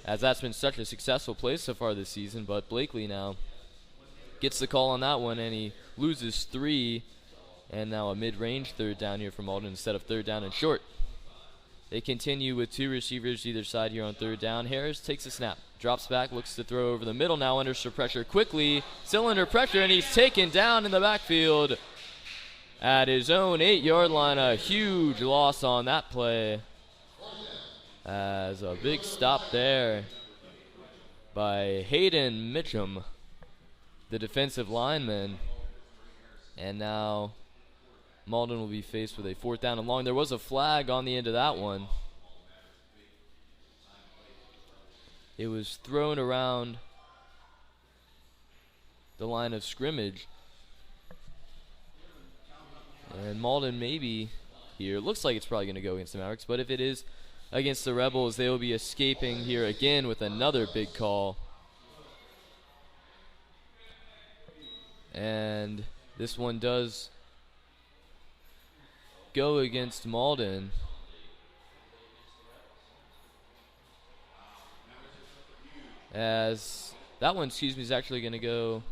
as that's been such a successful play so far this season. But Blakely now gets the call on that one, and he loses 3. And now a mid-range 3rd down here for Mauldin instead of 3rd down and short. They continue with 2 receivers either side here on 3rd down. Harris takes a snap, drops back, looks to throw over the middle, now under some pressure quickly. Still under pressure, and he's taken down in the backfield at his own 8-yard line. A huge loss on that play, as a big stop there by Hayden Mitchum, the defensive lineman. And now Mauldin will be faced with a 4th down and long. There was a flag on the end of that one. It was thrown around the line of scrimmage. And Mauldin maybe here. Looks like it's probably going to go against the Mavericks, but if it is against the Rebels, they will be escaping here again with another big call. And this one does go against Mauldin. As that one, is actually going to go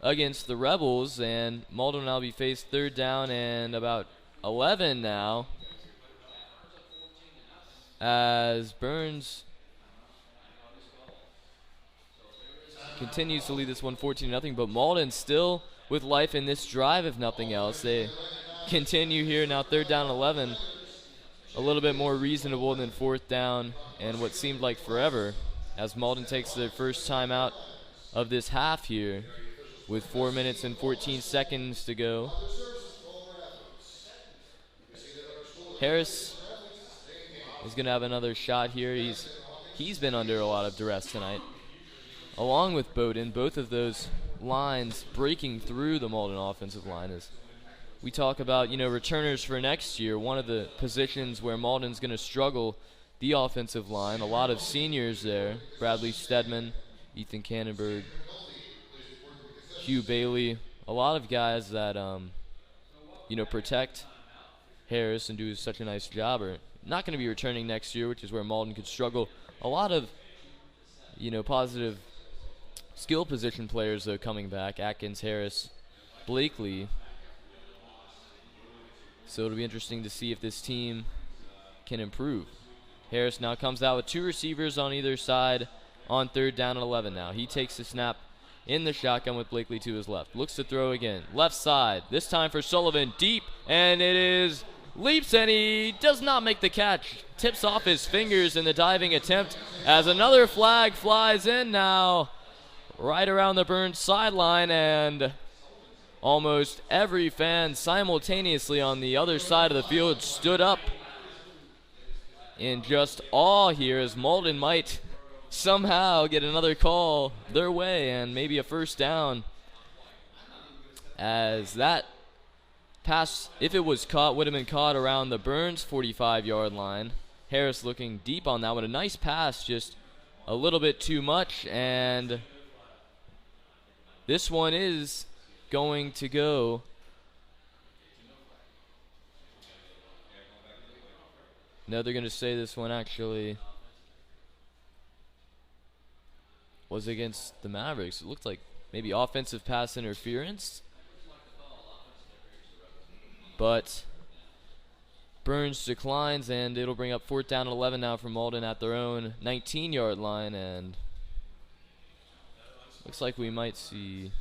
against the Rebels, and Mauldin will now be faced 3rd down and about 11 now, as Byrnes continues to lead this one 14-0, but Mauldin still with life in this drive, if nothing else. They continue here now, 3rd down 11, a little bit more reasonable than 4th down and what seemed like forever, as Mauldin takes their first time out of this half here with 4 minutes and 14 seconds to go. Harris is going to have another shot here. He's been under a lot of duress tonight, along with Bowden. Both of those lines breaking through the Mauldin offensive line. As we talk about, returners for next year, one of the positions where Mauldin's going to struggle, the offensive line. A lot of seniors there. Bradley Stedman, Ethan Cannonberg, Hugh Bailey, a lot of guys that, protect Harris and do such a nice job are not going to be returning next year, which is where Mauldin could struggle. A lot of, positive skill position players, though, coming back. Atkins, Harris, Blakely. So it'll be interesting to see if this team can improve. Harris now comes out with 2 receivers on either side on 3rd down and 11 now. He takes the snap in the shotgun with Blakely to his left. Looks to throw again. Left side. This time for Sullivan. Deep. And it is leaps, and he does not make the catch. Tips off his fingers in the diving attempt as another flag flies in now right around the Byrnes sideline, and almost every fan simultaneously on the other side of the field stood up in just awe here as Mauldin might somehow get another call their way and maybe a first down, as that pass, if it was caught, would have been caught around the Byrnes 45-yard line. Harris looking deep on that one. A nice pass, just a little bit too much, and this one is going to go no, they're going to say this one actually was against the Mavericks. It looked like maybe offensive pass interference, but Byrnes declines, and it'll bring up 4th down and 11 now for Mauldin at their own 19-yard line, and looks like we might see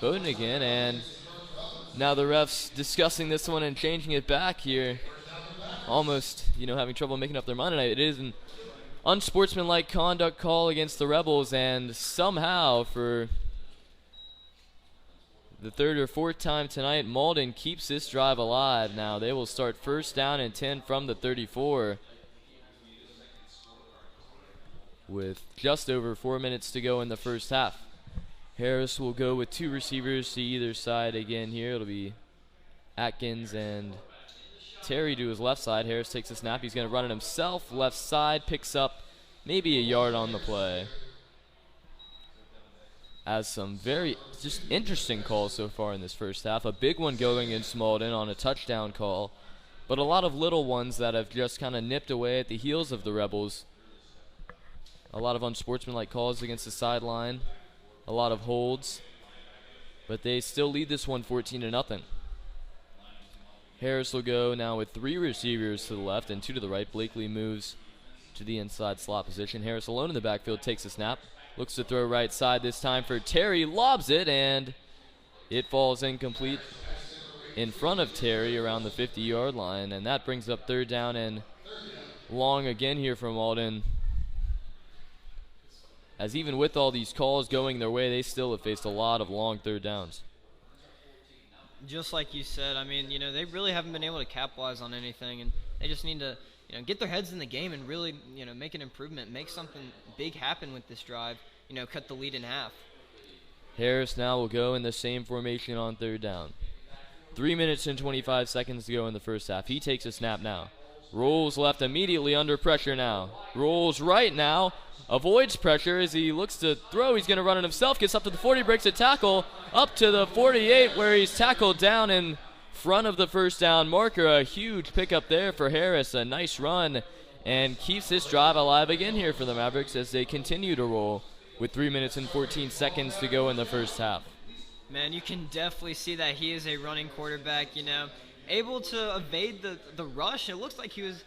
Bowden again, and now the refs discussing this one and changing it back here, almost having trouble making up their mind tonight. It is an unsportsmanlike conduct call against the Rebels, and somehow for the 3rd or 4th time tonight, Mauldin keeps this drive alive. Now they will start 1st down and 10 from the 34 with just over 4 minutes to go in the first half. Harris will go with 2 receivers to either side again here. It'll be Atkins and Terry to his left side. Harris takes a snap. He's going to run it himself. Left side, picks up maybe a yard on the play. As some very just interesting calls so far in this first half. A big one going against Mauldin on a touchdown call, but a lot of little ones that have just kind of nipped away at the heels of the Rebels. A lot of unsportsmanlike calls against the sideline. A lot of holds, but they still lead this one 14-0. Harris will go now with 3 receivers to the left and 2 to the right. Blakely moves to the inside slot position. Harris alone in the backfield takes a snap. Looks to throw right side this time for Terry. Lobs it, and it falls incomplete in front of Terry around the 50-yard line, and that brings up 3rd down and long again here from Mauldin. As even with all these calls going their way, they still have faced a lot of long 3rd downs. Just like you said, I mean, they really haven't been able to capitalize on anything, and they just need to, get their heads in the game and really, make an improvement, make something big happen with this drive, cut the lead in half. Harris now will go in the same formation on 3rd down. 3 minutes and 25 seconds to go in the first half. He takes a snap now. Rolls left immediately under pressure now. Rolls right now. Avoids pressure as he looks to throw. He's going to run it himself. Gets up to the 40, breaks a tackle. Up to the 48 where he's tackled down in front of the first down marker. A huge pickup there for Harris. A nice run and keeps this drive alive again here for the Mavericks as they continue to roll with 3 minutes and 14 seconds to go in the first half. Man, you can definitely see that he is a running quarterback, able to evade the rush. It looks like he was,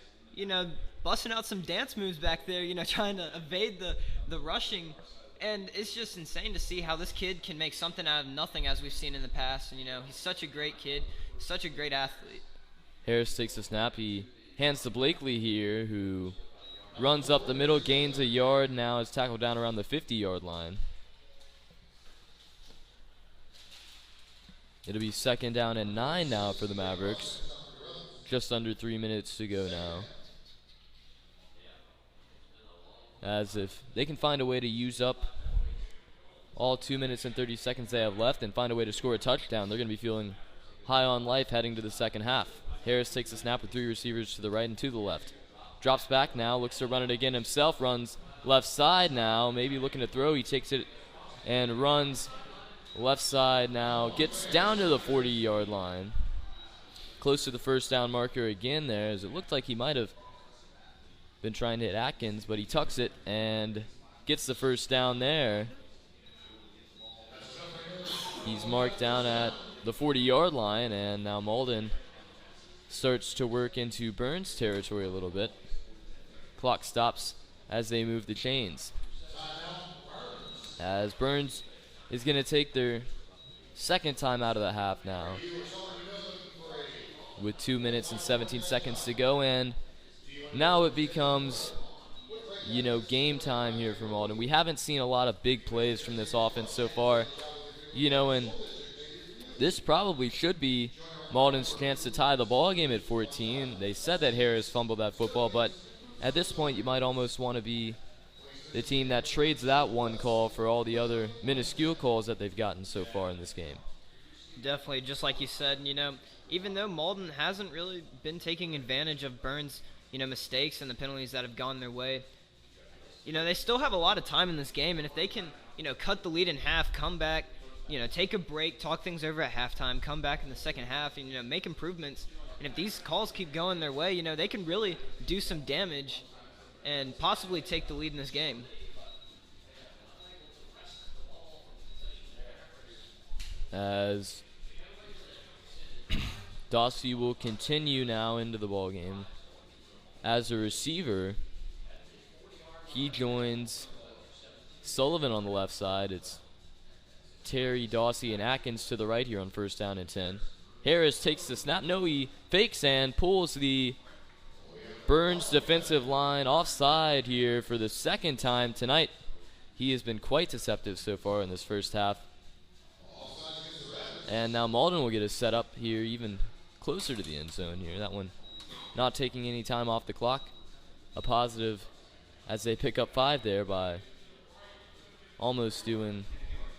busting out some dance moves back there, trying to evade the rushing. And it's just insane to see how this kid can make something out of nothing, as we've seen in the past. And, he's such a great kid, such a great athlete. Harris takes a snap. He hands to Blakely here, who runs up the middle, gains a yard, now is tackled down around the 50-yard line. It'll be 2nd down and 9 now for the Mavericks. Just under 3 minutes to go now. As if they can find a way to use up all 2 minutes and 30 seconds they have left and find a way to score a touchdown, they're going to be feeling high on life heading to the second half. Harris takes a snap with 3 receivers to the right and to the left. Drops back now, looks to run it again himself, runs left side now, maybe looking to throw. He takes it and runs Left side now gets down to the 40-yard line. Close to the first down marker again there, as it looked like he might have been trying to hit Atkins, but he tucks it and gets the first down there. He's marked down at the 40-yard line, and now Mauldin starts to work into Byrnes territory a little bit. Clock stops as they move the chains. As Byrnes is going to take their second time out of the half now, with 2 minutes and 17 seconds to go, and now it becomes, game time here for Mauldin. We haven't seen a lot of big plays from this offense so far, and this probably should be Mauldin's chance to tie the ball game at 14. They said that Harris fumbled that football, but at this point you might almost want to be the team that trades that one call for all the other minuscule calls that they've gotten so far in this game. Definitely, just like you said, even though Mauldin hasn't really been taking advantage of Byrnes' mistakes and the penalties that have gone their way, they still have a lot of time in this game, and if they can, cut the lead in half, come back, take a break, talk things over at halftime, come back in the second half, and, make improvements, and if these calls keep going their way, they can really do some damage and possibly take the lead in this game. As Dossie will continue now into the ball game. As a receiver, he joins Sullivan on the left side. It's Terry, Dossie, and Atkins to the right here on first down and 10. Harris takes the snap. No, he fakes and pulls the Byrnes defensive line offside here for the second time tonight. He has been quite deceptive so far in this first half. And now Mauldin will get a set up here even closer to the end zone here. That one not taking any time off the clock. A positive as they pick up 5 there by almost doing,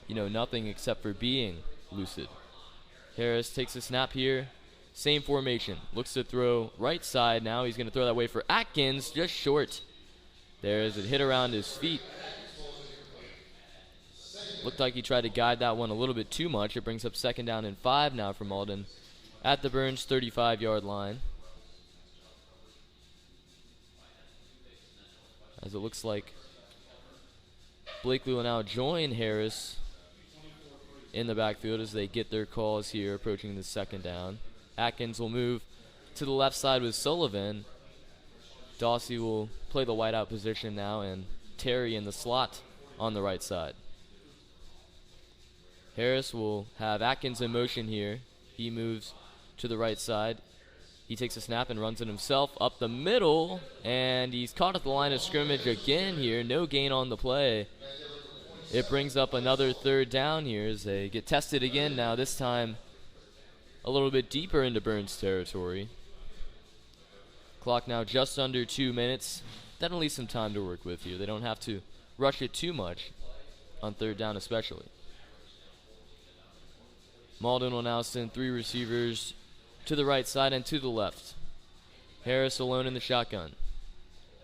nothing except for being lucid. Harris takes a snap here. Same formation. Looks to throw right side now. He's going to throw that way for Atkins, just short. There's a hit around his feet. Looked like he tried to guide that one a little bit too much. It brings up second down and 5 now for Mauldin at the Byrnes 35-yard line. As it looks like Blakely will now join Harris in the backfield as they get their calls here approaching the second down. Atkins will move to the left side with Sullivan. Dossie will play the wideout position now, and Terry in the slot on the right side. Harris will have Atkins in motion here. He moves to the right side. He takes a snap and runs it himself up the middle, and he's caught at the line of scrimmage again here. No gain on the play. It brings up another third down here as they get tested again now, this time a little bit deeper into Byrnes territory. Clock now just under 2 minutes. Definitely some time to work with here. They don't have to rush it too much on third down especially. Mauldin will now send 3 receivers to the right side and to the left. Harris alone in the shotgun.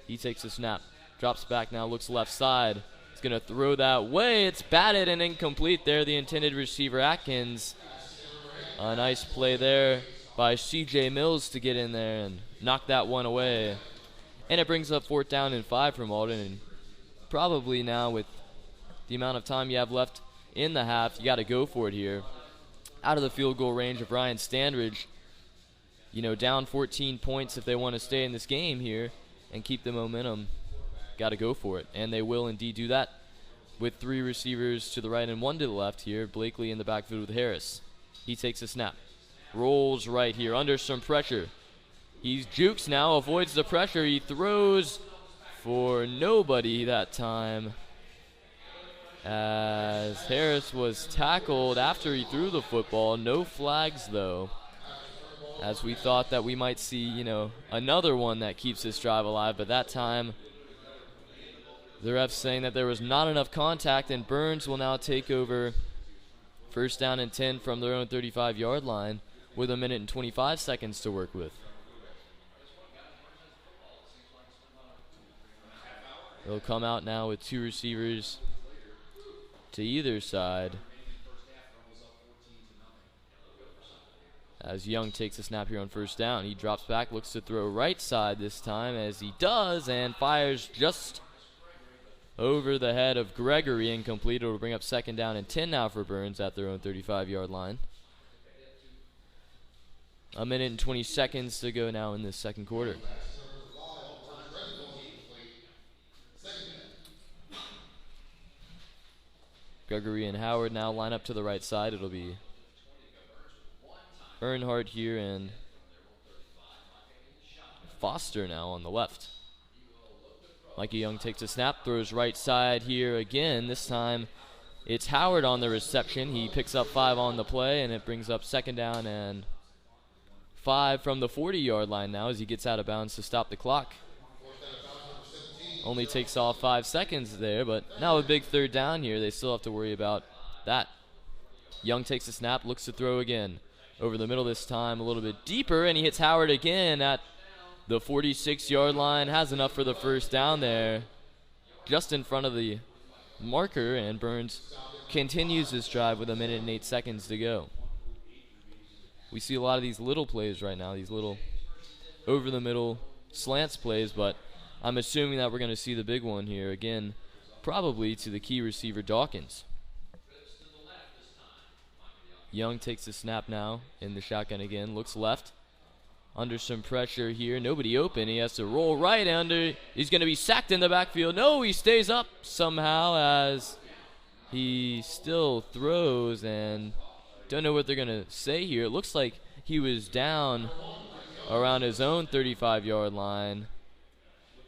He takes a snap. Drops back now, looks left side. He's going to throw that way. It's batted and incomplete there. The intended receiver, Atkins. A nice play there by C.J. Mills to get in there and knock that one away. And it brings up fourth down and 5 for Mauldin. And probably now with the amount of time you have left in the half, you got to go for it here. Out of the field goal range of Ryan Standridge. Down 14 points if they want to stay in this game here and keep the momentum. Got to go for it. And they will indeed do that with 3 receivers to the right and 1 to the left here. Blakely in the backfield with Harris. He takes a snap. Rolls right here under some pressure. He jukes now, avoids the pressure. He throws for nobody that time, as Harris was tackled after he threw the football. No flags, though, as we thought that we might see, another one that keeps this drive alive. But that time, the refs saying that there was not enough contact, and Byrnes will now take over first down and 10 from their own 35-yard line with 1 minute and 25 seconds to work with. They'll come out now with 2 receivers to either side. as Young takes a snap here on first down. He drops back, looks to throw right side this time, as he does, and fires just over the head of Gregory, incomplete. It'll bring up second down and 10 now for Byrnes at their own 35-yard line. A minute and 20 seconds to go now in this second quarter. Gregory and Howard now line up to the right side. It'll be Earnhardt here and Foster now on the left. Mikey Young takes a snap, throws right side here again. This time it's Howard on the reception. He picks up 5 on the play, and it brings up second down and 5 from the 40-yard line now as he gets out of bounds to stop the clock. Only takes off 5 seconds there, but now a big third down here. They still have to worry about that. Young takes a snap, looks to throw again. Over the middle this time, a little bit deeper, and he hits Howard again at the 46-yard line. Has enough for the first down there, just in front of the marker, and Byrnes continues this drive with a minute and 8 seconds to go. We see a lot of these little plays right now, these little over-the-middle slants plays, but I'm assuming that we're going to see the big one here again, probably to the key receiver Dawkins. Young takes the snap now in the shotgun again, looks left. Under some pressure here, nobody open. He has to roll right under. He's going to be sacked in the backfield. No, he stays up somehow as he still throws, and don't know what they're going to say here. It looks like he was down around his own 35-yard line.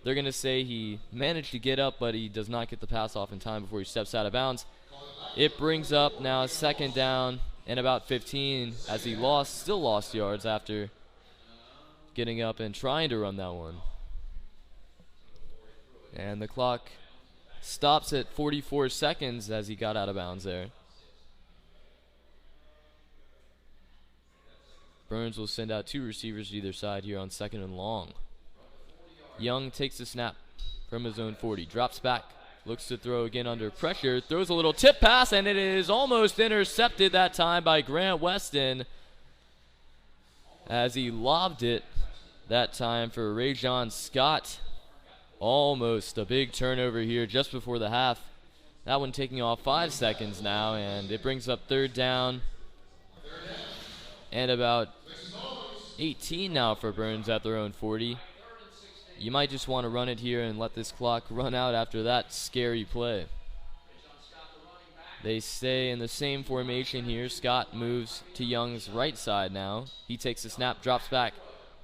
They're going to say he managed to get up, but he does not get the pass off in time before he steps out of bounds. It brings up now second down and about 15 as he still lost yards after getting up and trying to run that one. And the clock stops at 44 seconds as he got out of bounds there. Byrnes will send out 2 receivers to either side here on second and long. Young takes the snap from his own 40, drops back, looks to throw again under pressure, throws a little tip pass, and it is almost intercepted that time by Grant Weston as he lobbed it that time for Rajon Scott. Almost a big turnover here just before the half. That one taking off 5 seconds now, and it brings up third down and about 18 now for Byrnes at their own 40. You might just want to run it here and let this clock run out after that scary play. They stay in the same formation here. Scott moves to Young's right side now. He takes a snap, drops back,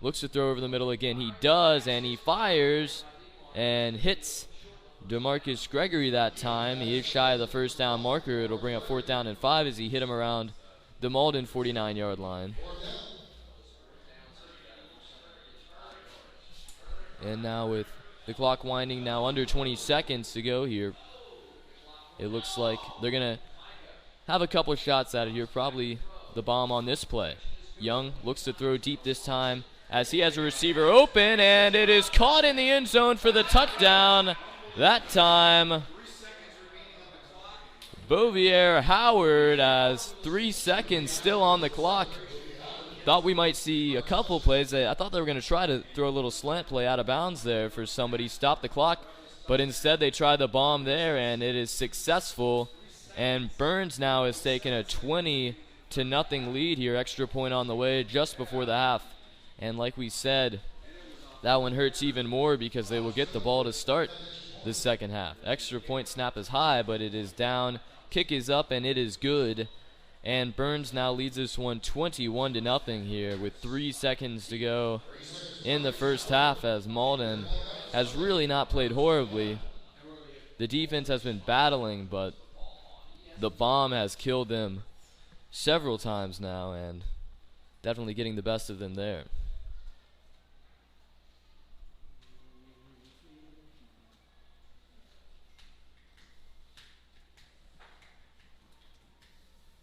looks to throw over the middle again. He does, and he fires and hits DeMarcus Gregory that time. He is shy of the first down marker. It'll bring up 4th down and 5 as he hit him around the Mauldin 49-yard line. And now with the clock winding now under 20 seconds to go here, it looks like they're going to have a couple of shots at it here, probably the bomb on this play. Young looks to throw deep this time as he has a receiver open, and it is caught in the end zone for the touchdown. That time, Bovier Howard as 3 seconds still on the clock. Thought we might see a couple plays. I thought they were going to try to throw a little slant play out of bounds there for somebody, stop the clock, but instead they tried the bomb there, and it is successful. And Byrnes now has taken a 20-0 lead here, extra point on the way just before the half. And like we said, that one hurts even more because they will get the ball to start the second half. Extra point snap is high, but it is down. Kick is up, and it is good. And Byrnes now leads this one 21-0 here with 3 seconds to go in the first half, as Mauldin has really not played horribly. The defense has been battling, but the bomb has killed them several times now, and definitely getting the best of them there.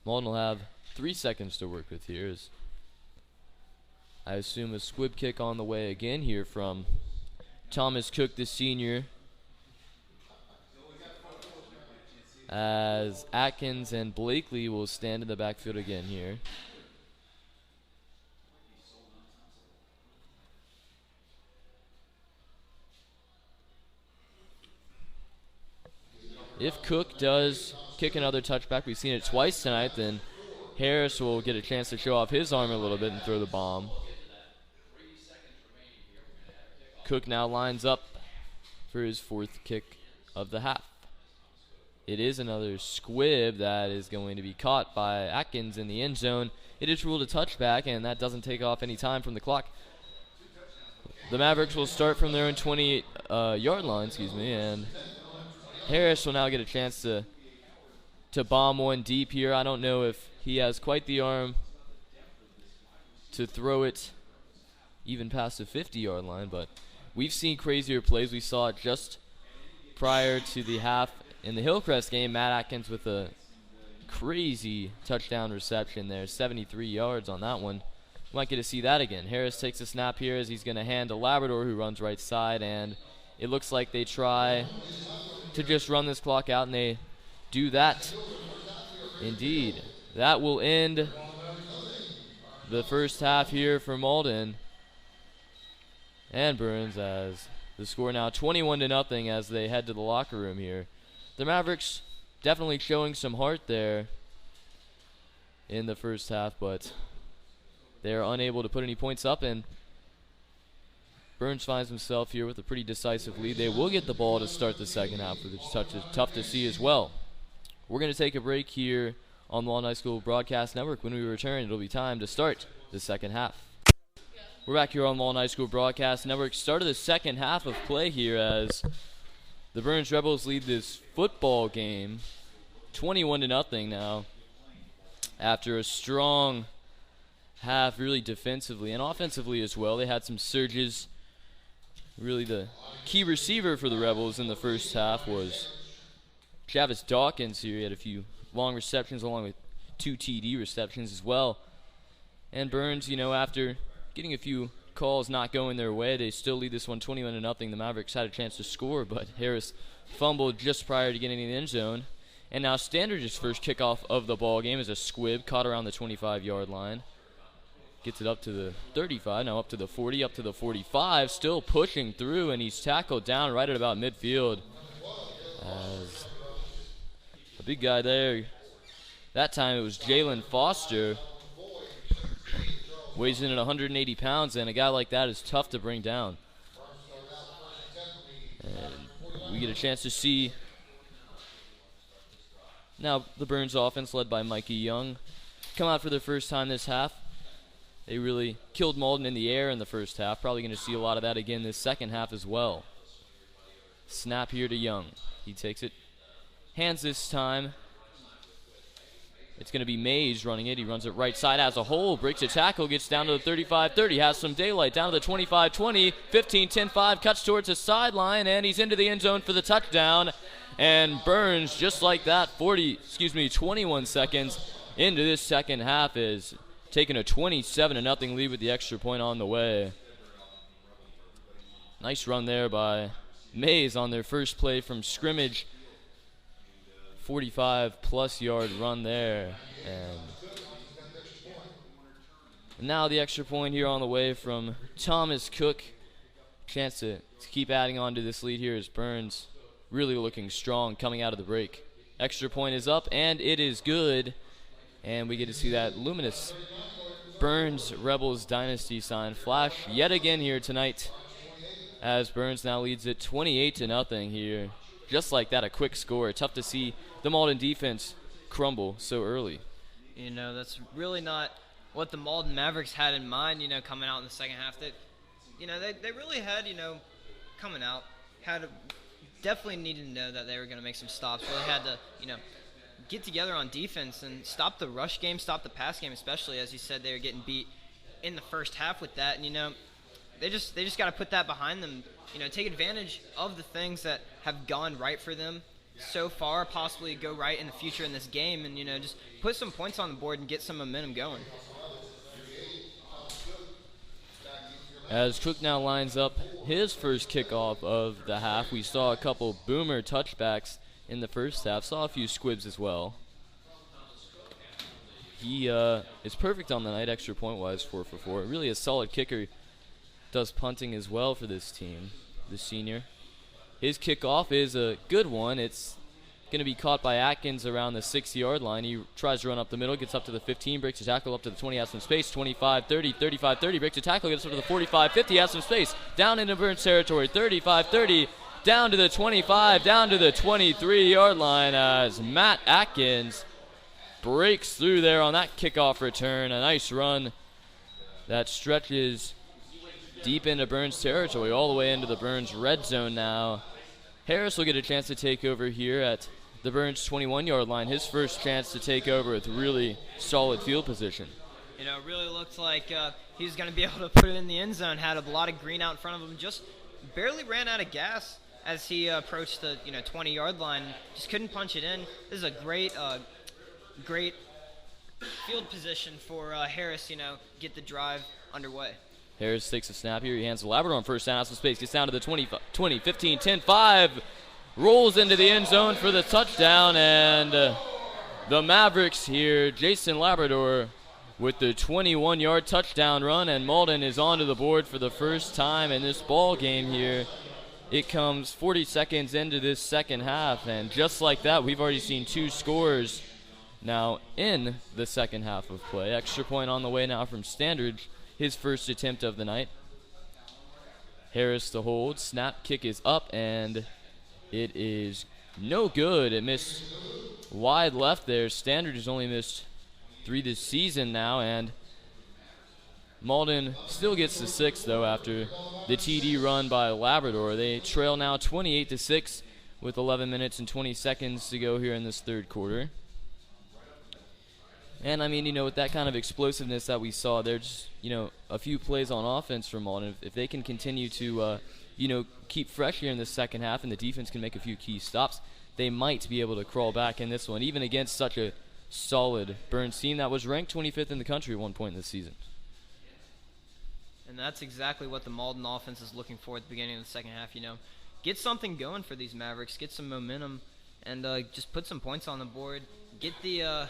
Mauldin will have 3 seconds to work with here. As I assume a squib kick on the way again here from Thomas Cook, the senior. As Atkins and Blakely will stand in the backfield again here. if Cook does kick another touchback, we've seen it twice tonight, then Harris will get a chance to show off his arm a little bit and throw the bomb. Cook now lines up for his 4th kick of the half. It is another squib that is going to be caught by Atkins in the end zone. It is ruled a touchback, and that doesn't take off any time from the clock. The Mavericks will start from their own 28-yard line, and Harris will now get a chance to bomb one deep here. I don't know if he has quite the arm to throw it even past the 50-yard line, but we've seen crazier plays. We saw it just prior to the half in the Hillcrest game. Matt Atkins with a crazy touchdown reception there, 73 yards on that one. Might get to see that again. Harris takes a snap here as he's going to hand to Labrador, who runs right side, and it looks like they try to just run this clock out, and they do that. Indeed. That will end the first half here for Mauldin and Byrnes, as the score now 21-0 as they head to the locker room here. The Mavericks definitely showing some heart there in the first half, but they're unable to put any points up, and Byrnes finds himself here with a pretty decisive lead. They will get the ball to start the second half, which is tough to see as well. We're going to take a break here on the Mauldin High School Broadcast Network. When we return, it'll be time to start the second half. We're back here on the Mauldin High School Broadcast Network. Start of the second half of play here as the Byrnes Rebels lead this football game 21-0 now, after a strong half, really defensively and offensively as well. They had some surges. Really the key receiver for the Rebels in the first half was Travis Dawkins here. He had a few long receptions along with 2 TD receptions as well. And Byrnes, after getting a few calls not going their way, they still lead this one 21-0. The Mavericks had a chance to score, but Harris fumbled just prior to getting in the end zone. And now Standard's first kickoff of the ball game is a squib caught around the 25-yard line. Gets it up to the 35, now up to the 40, up to the 45, still pushing through, and he's tackled down right at about midfield. As a big guy there. That time it was Jalen Foster. Weighs in at 180 pounds, and a guy like that is tough to bring down. And we get a chance to see now the Byrnes offense, led by Mikey Young, come out for the first time this half. They really killed Mauldin in the air in the first half. Probably going to see a lot of that again this second half as well. Snap here to Young. He takes it. Hands this time. It's going to be Mays running it. He runs it right side as a hole. Breaks a tackle. Gets down to the 35-30. Has some daylight. Down to the 25-20. 15-10-5. Cuts towards the sideline. And he's into the end zone for the touchdown. And Byrnes, just like that, 21 seconds into this second half, is taking a 27-0 lead with the extra point on the way. Nice run there by Mays on their first play from scrimmage. 45-plus yard run there. And now the extra point here on the way from Thomas Cook. Chance to keep adding on to this lead here as Byrnes really looking strong coming out of the break. Extra point is up, and it is good. And we get to see that luminous Byrnes Rebels Dynasty sign flash yet again here tonight, as Byrnes now leads it 28-0 here. Just like that, a quick score. Tough to see the Mauldin defense crumble so early. That's really not what the Mauldin Mavericks had in mind, coming out in the second half. That, they really had, coming out, definitely needed to know that they were going to make some stops. Really had to, get together on defense and stop the rush game, stop the pass game, especially as you said they were getting beat in the first half with that. And they just got to put that behind them. Take advantage of the things that have gone right for them so far, possibly go right in the future in this game, and just put some points on the board and get some momentum going. As Cook now lines up his first kickoff of the half, we saw a couple boomer touchbacks in the first half. Saw a few squibs as well. He is perfect on the night, extra point-wise, 4 for 4. Really a solid kicker. Does punting as well for this team, the senior. His kickoff is a good one. It's going to be caught by Atkins around the 6-yard line. He tries to run up the middle, gets up to the 15, breaks a tackle up to the 20, has some space, 25, 30, 35, 30, breaks a tackle, gets up to the 45, 50, has some space, down into Byrnes territory, 35, 30, down to the 25, down to the 23-yard line as Matt Atkins breaks through there on that kickoff return. A nice run that stretches deep into Byrnes territory, all the way into the Byrnes red zone now. Harris will get a chance to take over here at the Byrnes 21-yard line. His first chance to take over with really solid field position. You know, it really looked like he was going to be able to put it in the end zone. Had a lot of green out in front of him. Just barely ran out of gas as he approached the 20-yard line. Just couldn't punch it in. This is a great field position for Harris. Get the drive underway. Harris takes a snap here. He hands to Labrador on first down. Has some space. Gets down to the 20, 15, 10, 5. Rolls into the end zone for the touchdown. And the Mavericks here, Jason Labrador with the 21-yard touchdown run. And Mauldin is onto the board for the first time in this ball game here. It comes 40 seconds into this second half. And just like that, we've already seen 2 scores now in the second half of play. Extra point on the way now from Standridge. His first attempt of the night. Harris to hold. Snap, kick is up, and it is no good. It missed wide left there. Standard has only missed 3 this season now, and Mauldin still gets the 6, though, after the TD run by Labrador. They trail now 28-6 with 11 minutes and 20 seconds to go here in this third quarter. And, I mean, with that kind of explosiveness that we saw, there's, a few plays on offense for Mauldin. If they can continue to, keep fresh here in the second half and the defense can make a few key stops, they might be able to crawl back in this one, even against such a solid Byrnes team that was ranked 25th in the country at one point in the season. And that's exactly what the Mauldin offense is looking for at the beginning of the second half. Get something going for these Mavericks, get some momentum, and just put some points on the board. Get the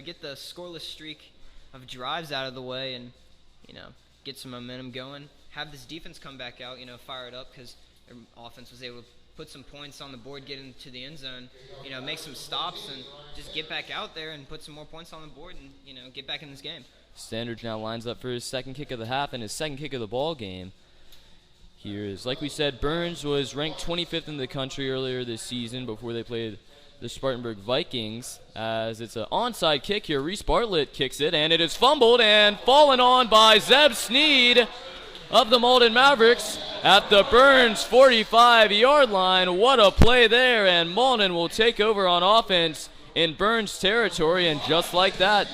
get the scoreless streak of drives out of the way, and get some momentum going. Have this defense come back out, fire it up, because their offense was able to put some points on the board, get into the end zone, make some stops, and just get back out there and put some more points on the board, and get back in this game. Standard now lines up for his second kick of the half and his second kick of the ball game. Here is, like we said, Byrnes was ranked 25th in the country earlier this season before they played the Spartanburg Vikings, as it's an onside kick here. Reese Bartlett kicks it, and it is fumbled and fallen on by Zeb Sneed of the Mauldin Mavericks at the Byrnes 45-yard line. What a play there, and Mauldin will take over on offense in Byrnes territory, and just like that,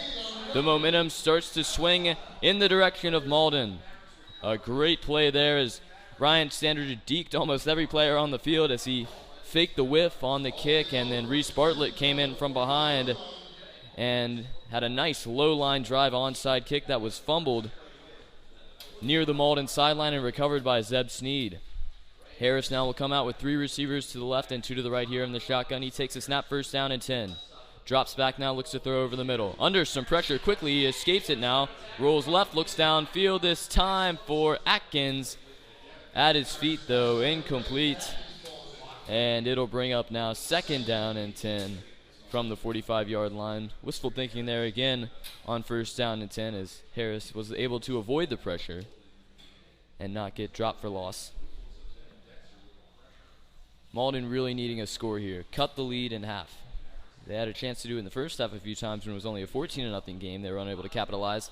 the momentum starts to swing in the direction of Mauldin. A great play there as Ryan Standard deked almost every player on the field as he faked the whiff on the kick, and then Reese Bartlett came in from behind and had a nice low-line drive onside kick that was fumbled near the Mauldin sideline and recovered by Zeb Sneed. Harris now will come out with 3 receivers to the left and 2 to the right here in the shotgun. He takes a snap, first down and 10. Drops back now, looks to throw over the middle. Under some pressure quickly, he escapes it now. Rolls left, looks downfield this time for Atkins. At his feet, though, incomplete. And it'll bring up now second down and 10 from the 45-yard line. Wistful thinking there again on first down and 10 as Harris was able to avoid the pressure and not get dropped for loss. Mauldin really needing a score here. Cut the lead in half. They had a chance to do it in the first half a few times when it was only a 14-0 game. They were unable to capitalize.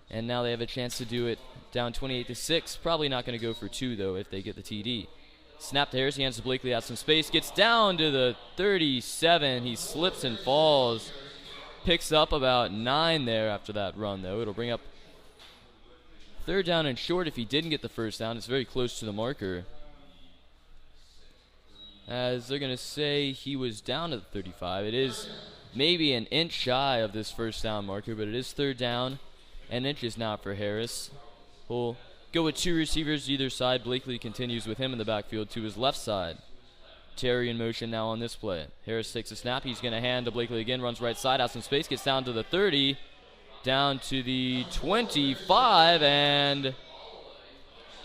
And now they have a chance to do it down 28-6. Probably not going to go for 2, though, if they get the TD. Snap to Harris. He hands to Blakely. Has some space. Gets down to the 37. He slips and falls. Picks up about 9 there after that run, though. It'll bring up third down and short if he didn't get the first down. It's very close to the marker, as they're going to say he was down at the 35. It is maybe an inch shy of this first down marker, but it is third down and inches now for Harris. We'll go with 2 receivers either side. Blakely continues with him in the backfield to his left side. Terry in motion now on this play. Harris takes a snap. He's going to hand to Blakely again. Runs right side. Has some space. Gets down to the 30. Down to the 25. And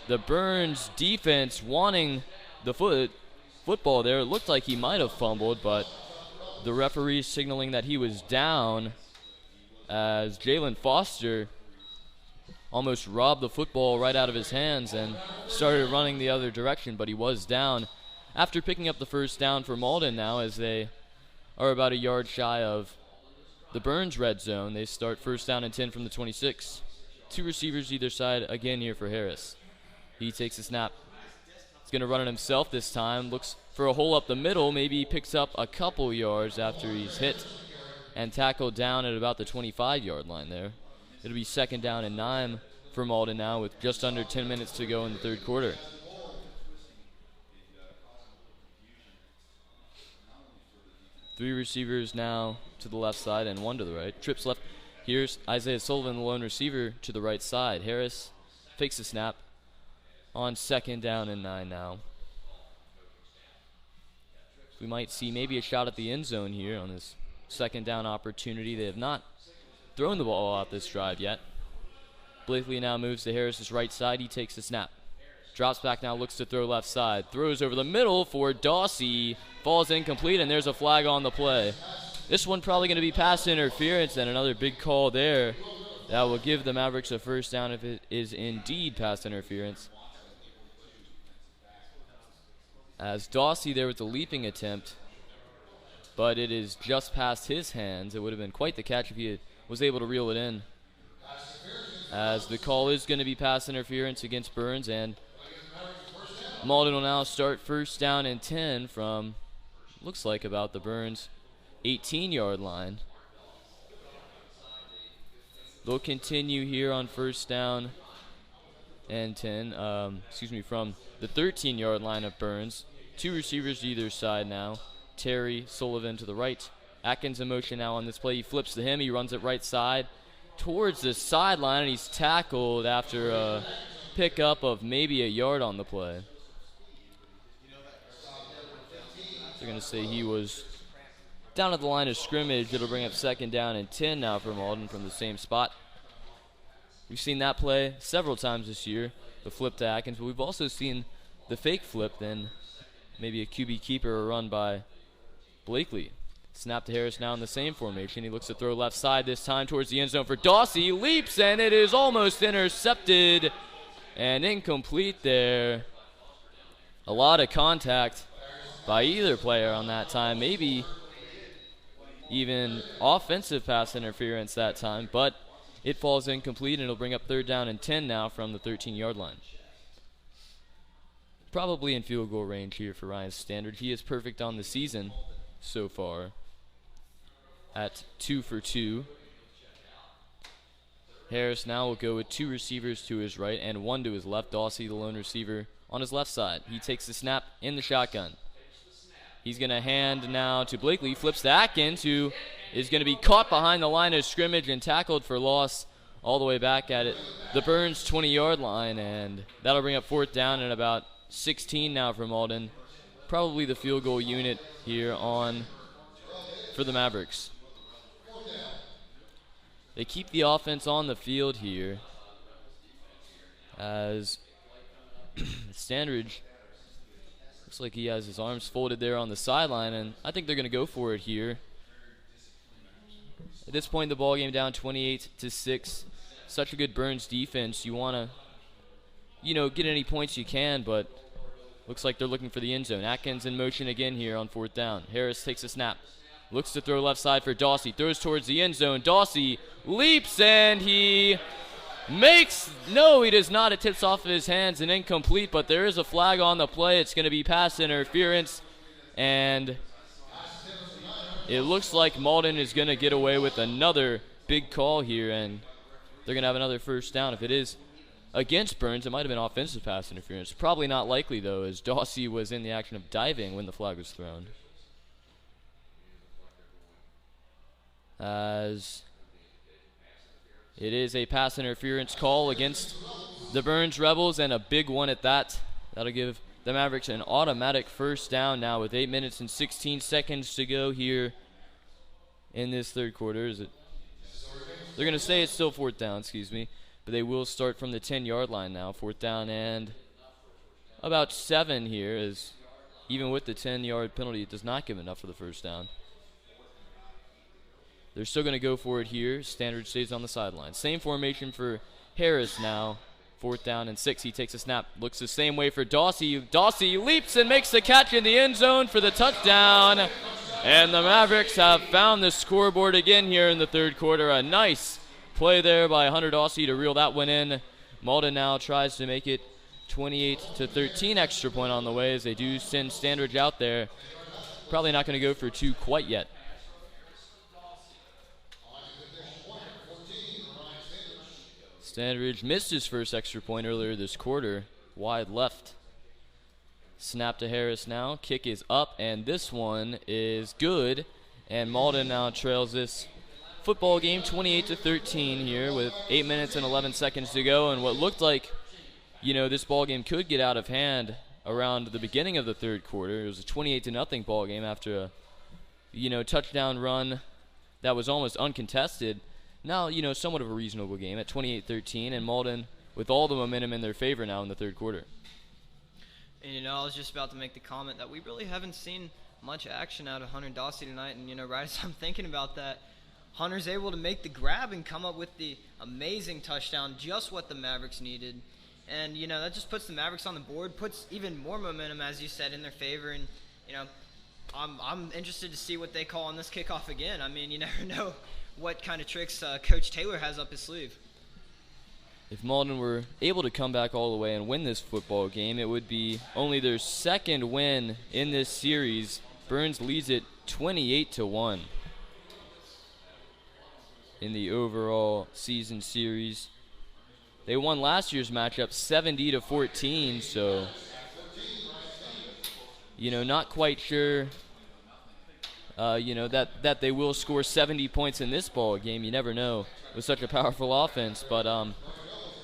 the Byrnes defense wanting the football there. It looked like he might have fumbled, but The referee signaling that he was down as Jalen Foster almost robbed the football right out of his hands and started running the other direction, but he was down. After picking up the first down for Mauldin now, as they are about a yard shy of the Byrnes red zone, they start first down and 10 from the 26. 2 receivers either side again here for Harris. He takes a snap. He's going to run it himself this time. Looks for a hole up the middle. Maybe he picks up a couple yards after he's hit and tackled down at about the 25-yard line there. It'll be second down and 9 for Mauldin now with just under 10 minutes to go in the third quarter. Three receivers now to the left side and 1 to the right. Trips left. Here's Isaiah Sullivan, the lone receiver, to the right side. Harris fakes the snap on second down and 9 now. We might see maybe a shot at the end zone here on this second down opportunity. They have not thrown the ball out this drive yet. Blakely now moves to Harris's right side. He takes the snap. Drops back now, looks to throw left side. Throws over the middle for Dawsey. Falls incomplete, and there's a flag on the play. This one probably going to be pass interference, and another big call there. That will give the Mavericks a first down if it is indeed pass interference. As Dawsey there with the leaping attempt, but it is just past his hands. It would have been quite the catch if he was able to reel it in. As the call is going to be pass interference against Byrnes, and Mauldin will now start first down and 10 from, looks like about the Byrnes 18-yard line. They'll continue here on first down and 10, from the 13-yard line of Byrnes. 2 receivers either side now. Terry, Sullivan to the right. Atkins in motion now on this play. He flips to him. He runs it right side towards the sideline, and he's tackled after a pickup of maybe a yard on the play. They're going to say he was down at the line of scrimmage. It'll bring up second down and 10 now for Mauldin from the same spot. We've seen that play several times this year, the flip to Atkins, but we've also seen the fake flip, then maybe a QB keeper or run by Blakely. Snap to Harris now in the same formation. He looks to throw left side this time towards the end zone for Dawsey. Leaps, and it is almost intercepted and incomplete there. A lot of contact by either player on that time. Maybe even offensive pass interference that time, but it falls incomplete, and it'll bring up third down and 10 now from the 13-yard line. Probably in field goal range here for Ryan Standard. He is perfect on the season so far at 2 for 2. Harris now will go with 2 receivers to his right and 1 to his left. Dawsey, the lone receiver, on his left side. He takes the snap in the shotgun. He's going to hand now to Blakely. Flips to Atkins, who is going to be caught behind the line of scrimmage and tackled for loss all the way back at it. The Byrnes 20-yard line, and that'll bring up fourth down and about 16 now for Mauldin. Probably the field goal unit here on for the Mavericks. They keep the offense on the field here as Standridge looks like he has his arms folded there on the sideline, and I think they're going to go for it here. At this point, the ball game down 28-6. Such a good Byrnes defense. You want to, get any points you can, but looks like they're looking for the end zone. Atkins in motion again here on fourth down. Harris takes a snap. Looks to throw left side for Dawsey. Throws towards the end zone. Dawsey leaps, and he he does not. It tips off of his hands and incomplete, but there is a flag on the play. It's going to be pass interference, and it looks like Mauldin is going to get away with another big call here, and they're going to have another first down. If it is against Byrnes, it might have been offensive pass interference. Probably not likely, though, as Dawsey was in the action of diving when the flag was thrown. As it is a pass interference call against the Byrnes Rebels, and a big one at that. That'll give the Mavericks an automatic first down now with 8 minutes and 16 seconds to go here in this third quarter. They're going to say it's still fourth down, but they will start from the 10-yard line now. Fourth down and about 7 here, as even with the 10-yard penalty, it does not give enough for the first down. They're still going to go for it here. Standard stays on the sideline. Same formation for Harris now. 4th down and 6. He takes a snap. Looks the same way for Dawsey. Dawsey leaps and makes the catch in the end zone for the touchdown. And the Mavericks have found the scoreboard again here in the third quarter. A nice play there by Hunter Dawsey to reel that one in. Mauldin now tries to make it 28-13 extra point on the way as they do send Standridge out there. Probably not going to go for 2 quite yet. Standridge missed his first extra point earlier this quarter. Wide left. Snap to Harris now. Kick is up, and this one is good. And Mauldin now trails this football game 28-13 here with 8 minutes and 11 seconds to go. And what looked like, this ball game could get out of hand around the beginning of the third quarter. It was a 28-0 ball game after a, touchdown run that was almost uncontested. Now, somewhat of a reasonable game at 28-13, and Mauldin with all the momentum in their favor now in the third quarter. And, I was just about to make the comment that we really haven't seen much action out of Hunter Dawsey tonight. And, right as I'm thinking about that, Hunter's able to make the grab and come up with the amazing touchdown, just what the Mavericks needed. And, that just puts the Mavericks on the board, puts even more momentum, as you said, in their favor. And, I'm interested to see what they call on this kickoff again. I mean, you never know what kind of tricks Coach Taylor has up his sleeve. If Mauldin were able to come back all the way and win this football game, it would be only their second win in this series. Byrnes leads it 28-1 in the overall season series. They won last year's matchup 70-14, so not quite sure that they will score 70 points in this ball game. You never know with such a powerful offense, but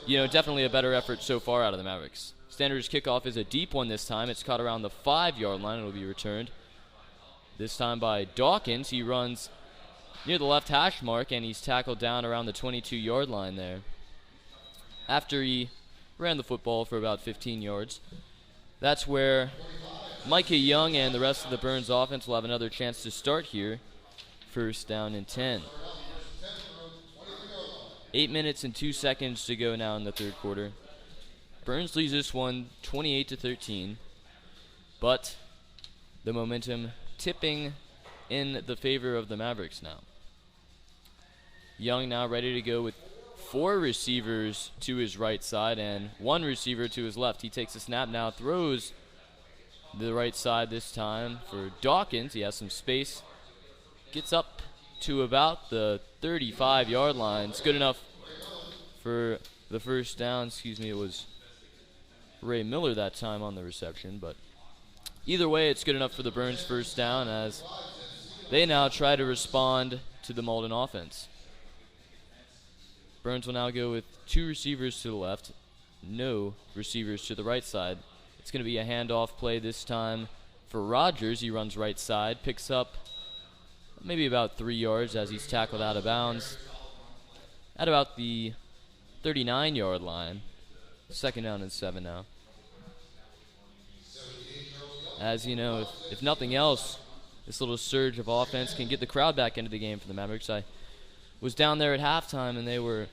definitely a better effort so far out of the Mavericks. Standard's kickoff is a deep one this time. It's caught around the 5-yard line. It'll be returned this time by Dawkins. He runs near the left hash mark, and he's tackled down around the 22-yard line there after he ran the football for about 15 yards. That's where Micah Young and the rest of the Byrnes offense will have another chance to start here. 1st down and 10. 8 minutes and 2 seconds to go now in the third quarter. Byrnes leads this one 28-13, but the momentum tipping in the favor of the Mavericks now. Young now ready to go with 4 receivers to his right side and 1 receiver to his left. He takes a snap now, throws the right side this time for Dawkins. He has some space. Gets up to about the 35-yard line. It's good enough for the 1st down. It was Ray Miller that time on the reception. But either way, it's good enough for the Byrnes 1st down as they now try to respond to the Mauldin offense. Byrnes will now go with 2 receivers to the left, no receivers to the right side. It's going to be a handoff play this time for Rogers. He runs right side, picks up maybe about 3 yards as he's tackled out of bounds at about the 39-yard line. 2nd down and 7 now. As if nothing else, this little surge of offense can get the crowd back into the game for the Mavericks. I was down there at halftime and they were,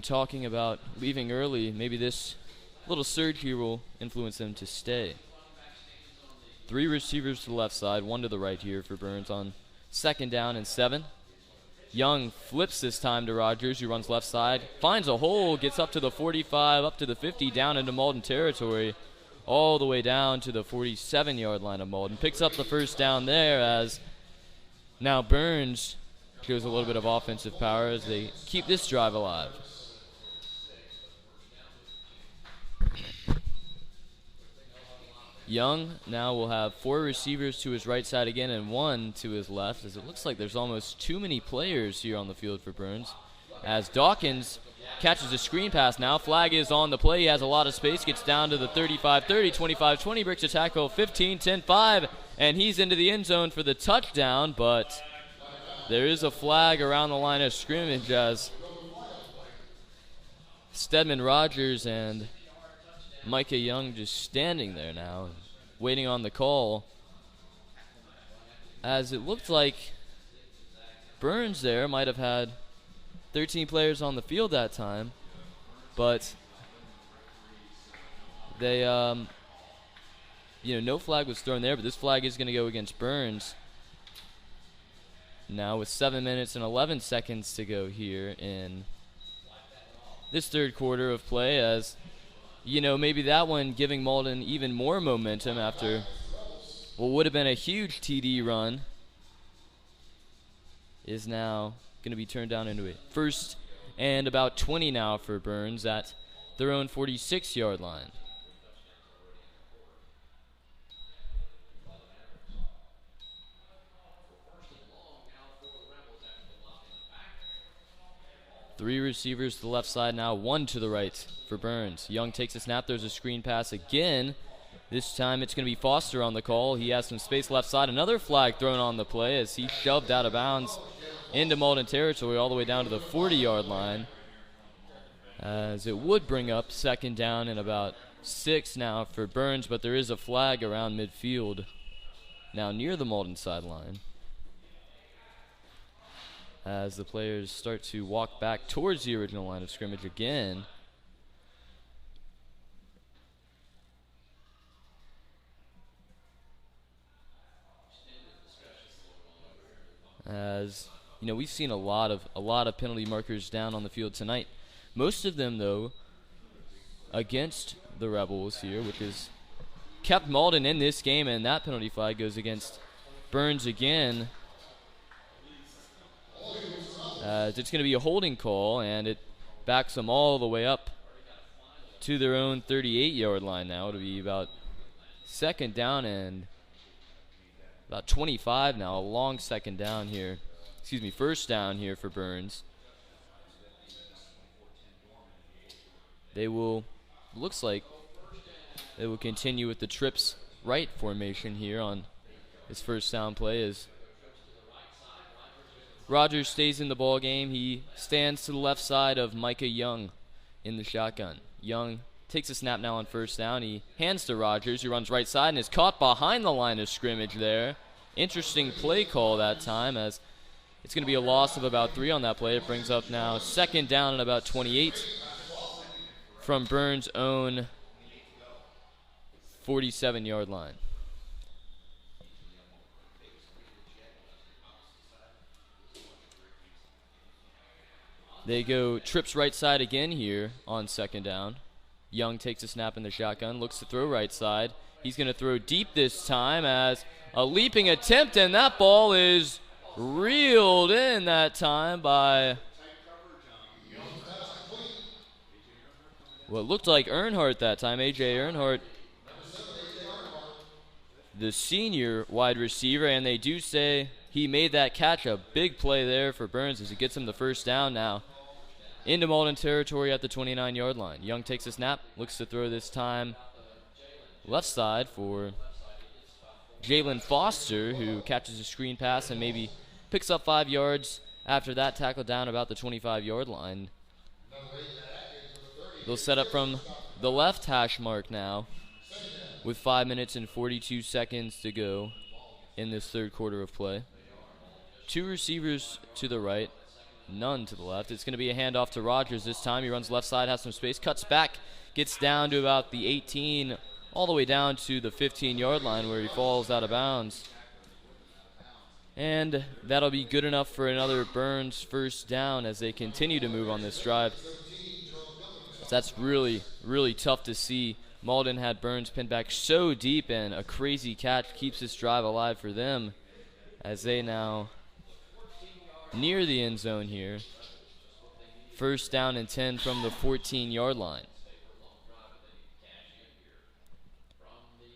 talking about leaving early. Maybe this little surge here will influence them to stay. 3 receivers to the left side, 1 to the right here for Byrnes on 2nd down and 7. Young flips this time to Rogers, who runs left side, finds a hole, gets up to the 45, up to the 50, down into Mauldin territory, all the way down to the 47-yard line of Mauldin. Picks up the 1st down there as now Byrnes shows a little bit of offensive power as they keep this drive alive. Young now will have 4 receivers to his right side again and 1 to his left, as it looks like there's almost too many players here on the field for Byrnes. As Dawkins catches a screen pass now, flag is on the play. He has a lot of space, gets down to the 35-30, 25-20, breaks a tackle, 15, 10-5, and he's into the end zone for the touchdown, but there is a flag around the line of scrimmage as Stedman Rogers and Micah Young just standing there now, waiting on the call, as it looked like Byrnes there might have had 13 players on the field that time, but they, no flag was thrown there, but this flag is going to go against Byrnes. Now with 7 minutes and 11 seconds to go here in this third quarter of play, as maybe that one giving Mauldin even more momentum after what would have been a huge TD run is now going to be turned down into it. First and about 20 now for Byrnes at their own 46-yard line. Three receivers to the left side now, one to the right for Byrnes. Young takes a snap. There's a screen pass again. This time it's going to be Foster on the call. He has some space left side. Another flag thrown on the play as he shoved out of bounds into Mauldin territory all the way down to the 40-yard line, as it would bring up second down and about 6 now for Byrnes, but there is a flag around midfield now near the Mauldin sideline as the players start to walk back towards the original line of scrimmage again. As we've seen a lot of penalty markers down on the field tonight. Most of them, though, against the Rebels here, which has kept Mauldin in this game, and that penalty flag goes against Byrnes again. It's going to be a holding call, and it backs them all the way up to their own 38-yard line now. It'll be about second down and about 25 now, a long second down here. First down here for Byrnes. Looks like they will continue with the trips right formation here on his first down play as Rogers stays in the ball game. He stands to the left side of Micah Young in the shotgun. Young takes a snap now on first down. He hands to Rogers, who runs right side and is caught behind the line of scrimmage there. Interesting play call that time, as it's going to be a loss of about 3 on that play. It brings up now second down and about 28 from Byrnes' own 47-yard line. They go trips right side again here on second down. Young takes a snap in the shotgun, looks to throw right side. He's going to throw deep this time as a leaping attempt, and that ball is reeled in that time by what looked like Earnhardt that time, A.J. Earnhardt, the senior wide receiver, and they do say he made that catch. A big play there for Byrnes as he gets him the first down now into Mauldin territory at the 29-yard line. Young takes a snap, looks to throw this time left side for Jalen Foster, who catches a screen pass and maybe picks up 5 yards after that tackle down about the 25-yard line. They'll set up from the left hash mark now with 5 minutes and 42 seconds to go in this third quarter of play. 2 receivers to the right, none to the left. It's going to be a handoff to Rogers this time. He runs left side, has some space, cuts back, gets down to about the 18, all the way down to the 15-yard line where he falls out of bounds. And that'll be good enough for another Byrnes first down as they continue to move on this drive. That's really, really tough to see. Mauldin had Byrnes pinned back so deep, and a crazy catch keeps this drive alive for them as they now near the end zone here. First down and 10 from the 14-yard line.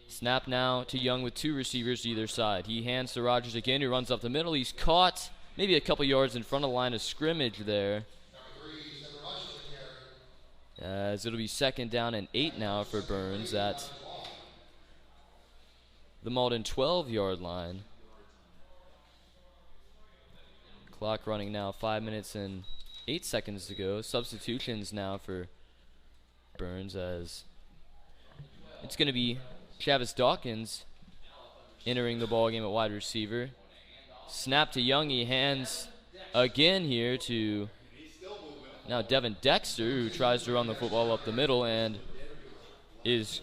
Snap now to Young with 2 receivers to either side. He hands to Rogers again, who runs up the middle. He's caught maybe a couple yards in front of the line of scrimmage there, as it'll be second down and 8 now for Byrnes at the Mauldin 12-yard line. Clock running now, 5 minutes and 8 seconds to go. Substitutions now for Byrnes, as it's going to be Chavis Dawkins entering the ball game at wide receiver. Snap to Young. He hands again here to now Devin Dexter, who tries to run the football up the middle and is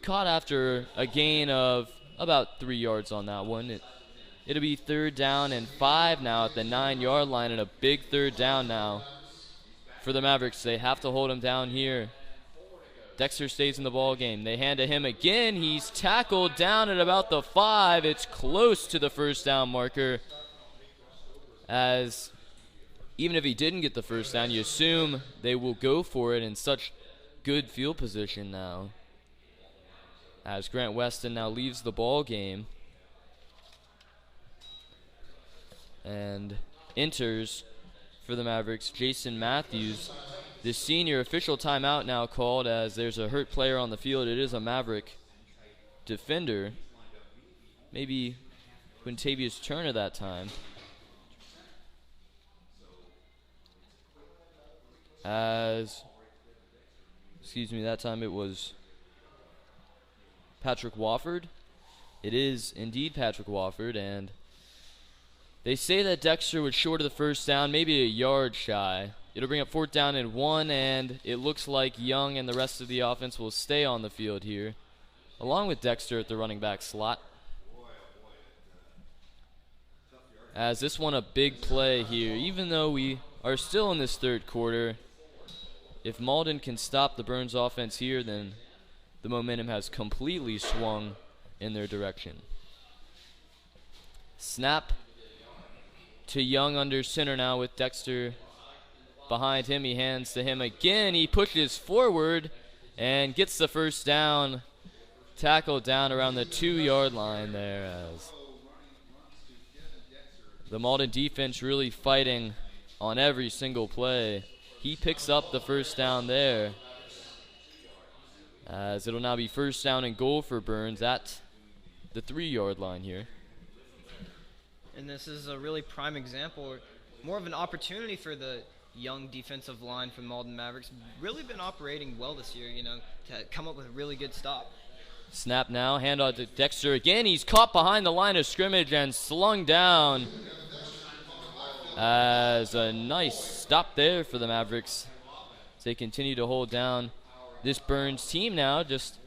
caught after a gain of about 3 yards on that one. It'll be 3rd down and 5 now at the 9-yard line, and a big 3rd down now for the Mavericks. They have to hold him down here. Dexter stays in the ball game. They hand to him again. He's tackled down at about the 5. It's close to the 1st down marker, as even if he didn't get the 1st down, you assume they will go for it in such good field position now, as Grant Weston now leaves the ball game and enters for the Mavericks Jason Matthews. The senior. Official timeout now called, as there's a hurt player on the field. It is a Maverick defender, maybe Quintavious Turner that time, that time it was Patrick Wofford. It is indeed Patrick Wofford, and they say that Dexter was short of the 1st down, maybe a yard shy. It'll bring up 4th down and 1, and it looks like Young and the rest of the offense will stay on the field here, along with Dexter at the running back slot. As this one a big play here, even though we are still in this 3rd quarter. If Mauldin can stop the Byrnes offense here, then the momentum has completely swung in their direction. Snap to Young under center now with Dexter behind him. He hands to him again. He pushes forward and gets the 1st down. Tackled down around the 2-yard line there, as the Mauldin defense really fighting on every single play. He picks up the 1st down there, as it'll now be 1st down and goal for Byrnes at the 3-yard line here. And this is a really prime example, or more of an opportunity for the young defensive line from Mauldin Mavericks. Really been operating well this year, to come up with a really good stop. Snap now, handoff to Dexter again. He's caught behind the line of scrimmage and slung down, as a nice stop there for the Mavericks as they continue to hold down this Byrnes team now. Just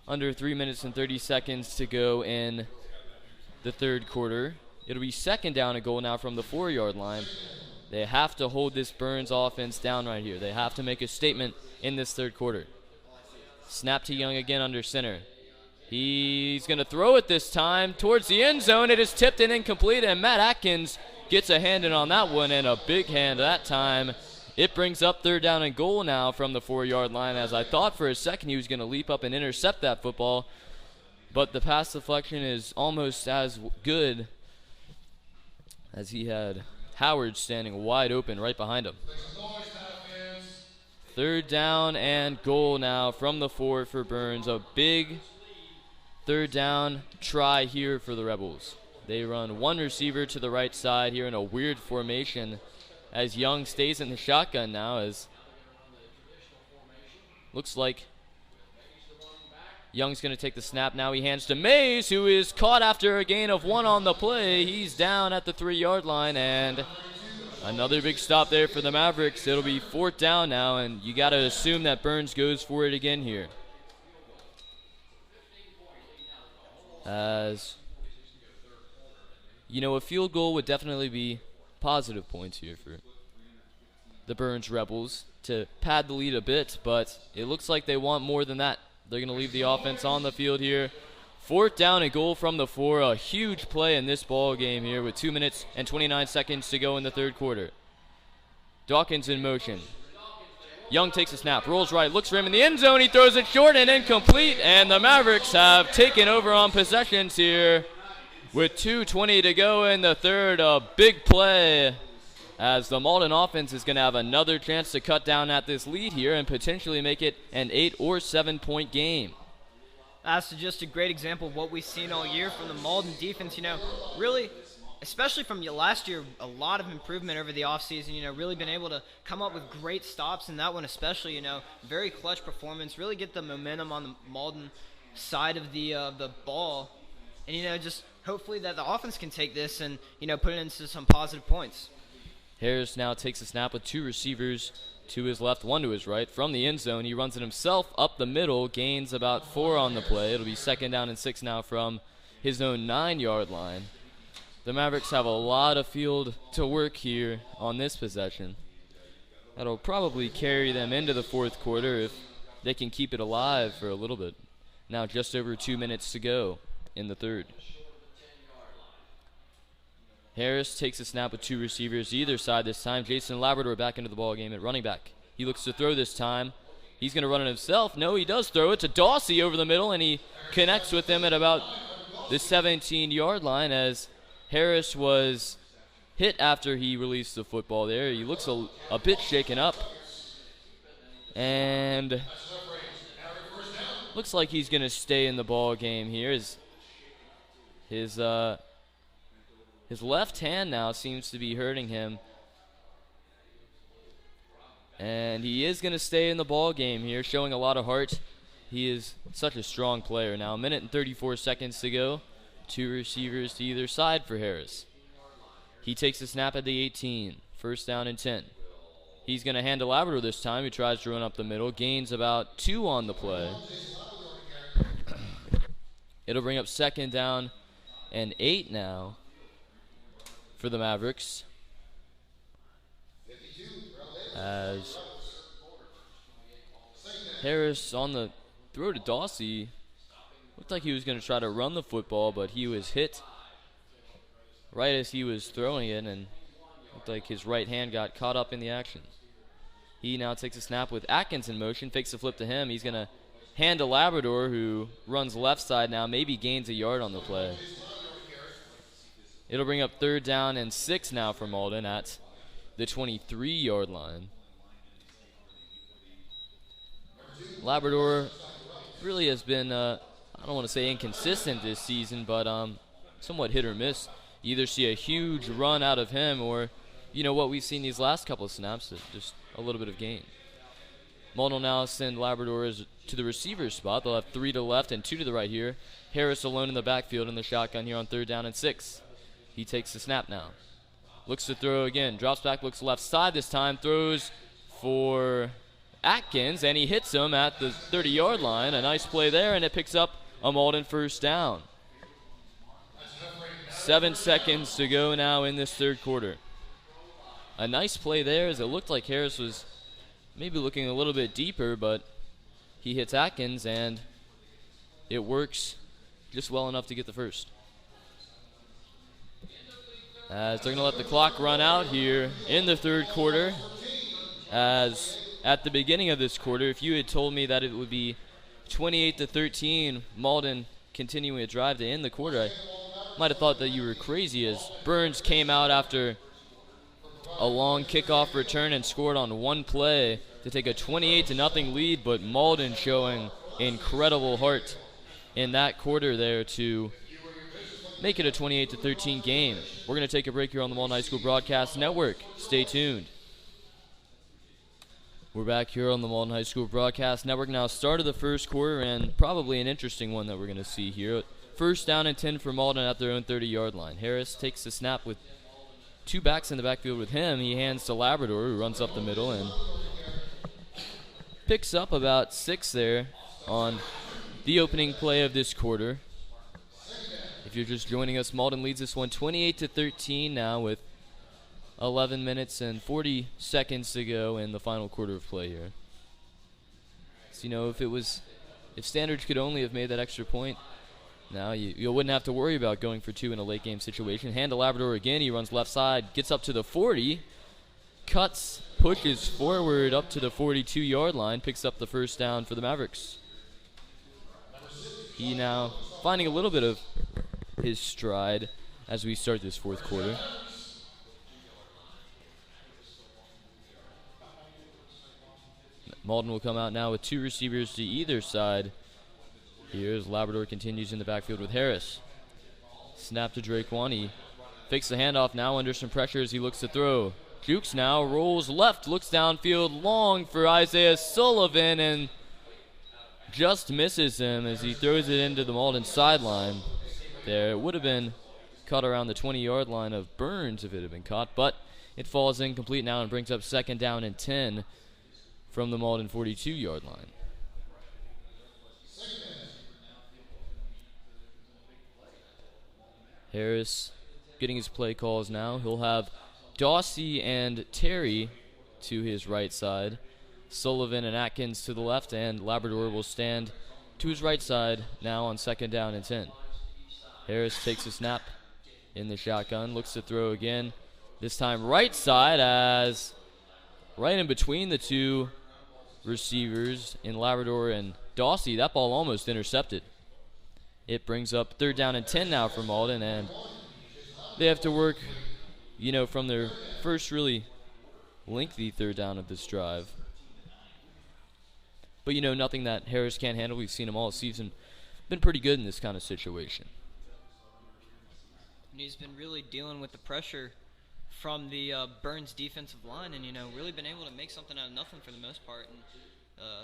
under 3 minutes and 30 seconds to go in the 3rd quarter. It'll be 2nd down and goal now from the 4-yard line. They have to hold this Byrnes offense down right here. They have to make a statement in this 3rd quarter. Snap to Young again under center. He's going to throw it this time towards the end zone. It is tipped and incomplete, and Matt Atkins gets a hand in on that one, and a big hand that time. It brings up 3rd down and goal now from the 4-yard line, as I thought for a second he was going to leap up and intercept that football, but the pass deflection is almost as good, as he had Howard standing wide open right behind him. 3rd down and goal now from the 4 for Byrnes. A big 3rd down try here for the Rebels. They run one receiver to the right side here in a weird formation, as Young stays in the shotgun now, as looks like Young's going to take the snap now. He hands to Mays, who is caught after a gain of 1 on the play. He's down at the 3-yard line, and another big stop there for the Mavericks. It'll be 4th down now, and you got to assume that Byrnes goes for it again here, as a field goal would definitely be positive points here for the Byrnes Rebels to pad the lead a bit, but it looks like they want more than that. They're going to leave the offense on the field here. 4th down and goal from the 4. A huge play in this ball game here with 2 minutes and 29 seconds to go in the 3rd quarter. Dawkins in motion. Young takes a snap, rolls right, looks for him in the end zone. He throws it short and incomplete, and the Mavericks have taken over on possessions here with 2:20 to go in the 3rd. A big play, as the Mauldin offense is going to have another chance to cut down at this lead here and potentially make it an 8 or 7 point game. That's just a great example of what we've seen all year from the Mauldin defense. Really, especially from last year, a lot of improvement over the offseason. Really been able to come up with great stops in that one especially. Very clutch performance. Really get the momentum on the Mauldin side of the ball. And, just hopefully that the offense can take this and, put it into some positive points. Harris now takes a snap with 2 receivers to his left, 1 to his right. From the end zone, he runs it himself up the middle, gains about 4 on the play. It'll be 2nd down and 6 now from his own 9-yard line. The Mavericks have a lot of field to work here on this possession. That'll probably carry them into the 4th quarter if they can keep it alive for a little bit. Now just over 2 minutes to go in the 3rd. Harris takes a snap with 2 receivers either side this time. Jason Labrador back into the ball game at running back. He looks to throw this time. He's going to run it himself. No, he does throw it to Dawsey over the middle, and he connects with him at about the 17-yard line as Harris was hit after he released the football there. He looks a bit shaken up. And looks like he's going to stay in the ball game here. His left hand now seems to be hurting him. And he is going to stay in the ball game here, showing a lot of heart. He is such a strong player. Now, 1 minute and 34 seconds to go. 2 receivers to either side for Harris. He takes a snap at the 18. 1st down and 10. He's going to hand to Labrador this time, who tries to run up the middle. Gains about 2 on the play. It'll bring up 2nd down and 8 now for the Mavericks, as Harris on the throw to Dawsey looked like he was going to try to run the football, but he was hit right as he was throwing it, and looked like his right hand got caught up in the action. He now takes a snap with Atkins in motion, fakes a flip to him. He's going to hand to Labrador, who runs left side now, maybe gains a yard on the play. It'll bring up 3rd down and 6 now for Mauldin at the 23-yard line. Labrador really has been, I don't want to say inconsistent this season, but somewhat hit or miss. You either see a huge run out of him or, what we've seen these last couple of snaps, just a little bit of gain. Mauldin will now send Labrador to the receiver spot. They'll have 3 to the left and 2 to the right here. Harris alone in the backfield in the shotgun here on 3rd down and 6. He takes the snap now. Looks to throw again. Drops back, looks left side this time. Throws for Atkins, and he hits him at the 30-yard line. A nice play there, and it picks up a Mauldin 1st down. 7 seconds to go now in this 3rd quarter. A nice play there, as it looked like Harris was maybe looking a little bit deeper, but he hits Atkins, and it works just well enough to get the 1st. As they're going to let the clock run out here in the 3rd quarter. As at the beginning of this quarter, if you had told me that it would be 28-13, Mauldin continuing a drive to end the quarter, I might have thought that you were crazy, as Byrnes came out after a long kickoff return and scored on 1 play to take a 28-0 lead, but Mauldin showing incredible heart in that quarter there to make it a 28-13 game. We're going to take a break here on the Mauldin High School Broadcast Network. Stay tuned. We're back here on the Mauldin High School Broadcast Network. Now, start of the 1st quarter, and probably an interesting one that we're going to see here. 1st down and 10 for Mauldin at their own 30-yard line. Harris takes the snap with 2 backs in the backfield with him. He hands to Labrador, who runs up the middle and picks up about 6 there on the opening play of this quarter. If you're just joining us, Mauldin leads this one 28-13 now with 11 minutes and 40 seconds to go in the final quarter of play here. So, if Standards could only have made that extra point, now you wouldn't have to worry about going for 2 in a late game situation. Hand to Labrador again. He runs left side, gets up to the 40, cuts, pushes forward up to the 42-yard line, picks up the 1st down for the Mavericks. He now finding a little bit of his stride as we start this 4th quarter. Mauldin will come out now with 2 receivers to either side. Here's Labrador continues in the backfield with Harris. Snap to Draquan. He fakes the handoff now under some pressure as he looks to throw. Jukes now, rolls left, looks downfield, long for Isaiah Sullivan, and just misses him as he throws it into the Mauldin sideline. there. It would have been caught around the 20-yard line of Byrnes if it had been caught, but it falls incomplete now and brings up 2nd down and 10 from the Mauldin 42-yard line. Harris getting his play calls now. He'll have Dawsey and Terry to his right side. Sullivan and Atkins to the left, and Labrador will stand to his right side now on 2nd down and 10. Harris takes a snap in the shotgun, looks to throw again. This time right side, as right in between the two receivers in Labrador and Dawsey, that ball almost intercepted. It brings up 3rd down and 10 now for Mauldin, and they have to work, from their first really lengthy 3rd down of this drive. But, nothing that Harris can't handle. We've seen him all season. Been pretty good in this kind of situation. And he's been really dealing with the pressure from the Byrnes defensive line and, really been able to make something out of nothing for the most part. And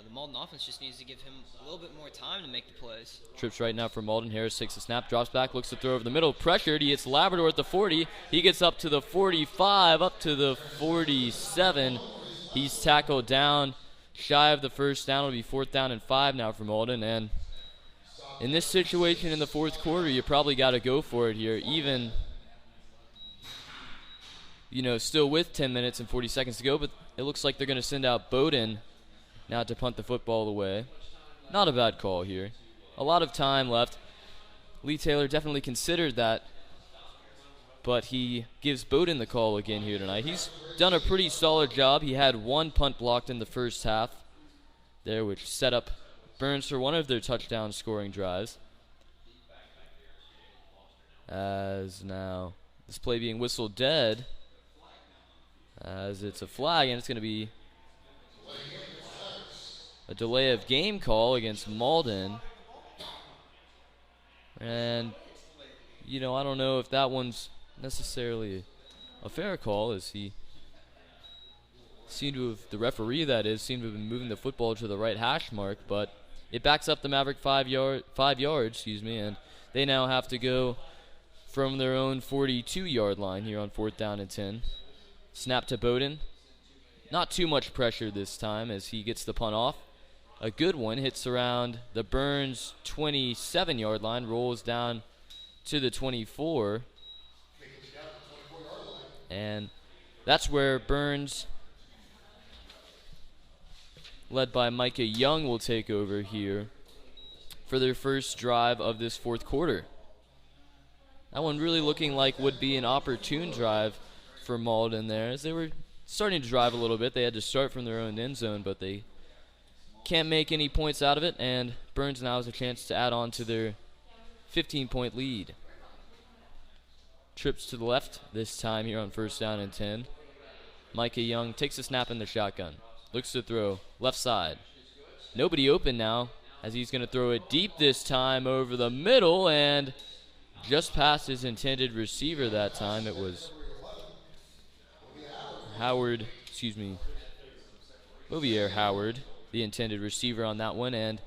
the Mauldin offense just needs to give him a little bit more time to make the plays. Trips right now for Mauldin. Harris takes a snap, drops back, looks to throw over the middle. Pressured. He hits Labrador at the 40. He gets up to the 45, up to the 47. He's tackled down shy of the 1st down. It'll be 4th down and 5 now for Mauldin. And in this situation in the 4th quarter, you probably got to go for it here. Even, still with 10 minutes and 40 seconds to go. But it looks like they're going to send out Bowden now to punt the football away. Not a bad call here. A lot of time left. Lee Taylor definitely considered that, but he gives Bowden the call again here tonight. He's done a pretty solid job. He had 1 punt blocked in the first half there, which set up Byrnes for one of their touchdown scoring drives. As now this play being whistled dead, as it's a flag, and it's going to be a delay of game call against Mauldin. And, I don't know if that one's necessarily a fair call, as he seemed to have, the referee that is, seemed to have been moving the football to the right hash mark, but it backs up the Maverick 5 yards, and they now have to go from their own 42-yard line here on 4th down and 10. Snap to Bowden. Not too much pressure this time as he gets the punt off. A good one, hits around the Byrnes 27-yard line, rolls down to the 24. And that's where Byrnes, led by Micah Young, will take over here for their first drive of this 4th quarter. That one really looking like would be an opportune drive for Mauldin there, as they were starting to drive a little bit. They had to start from their own end zone, but they can't make any points out of it, and Byrnes now has a chance to add on to their 15-point lead. Trips to the left this time here on 1st down and 10. Micah Young takes a snap in the shotgun. Looks to throw left side. Nobody open now, as he's going to throw it deep this time over the middle, and just past his intended receiver that time. It was Movier Howard, the intended receiver on that one, and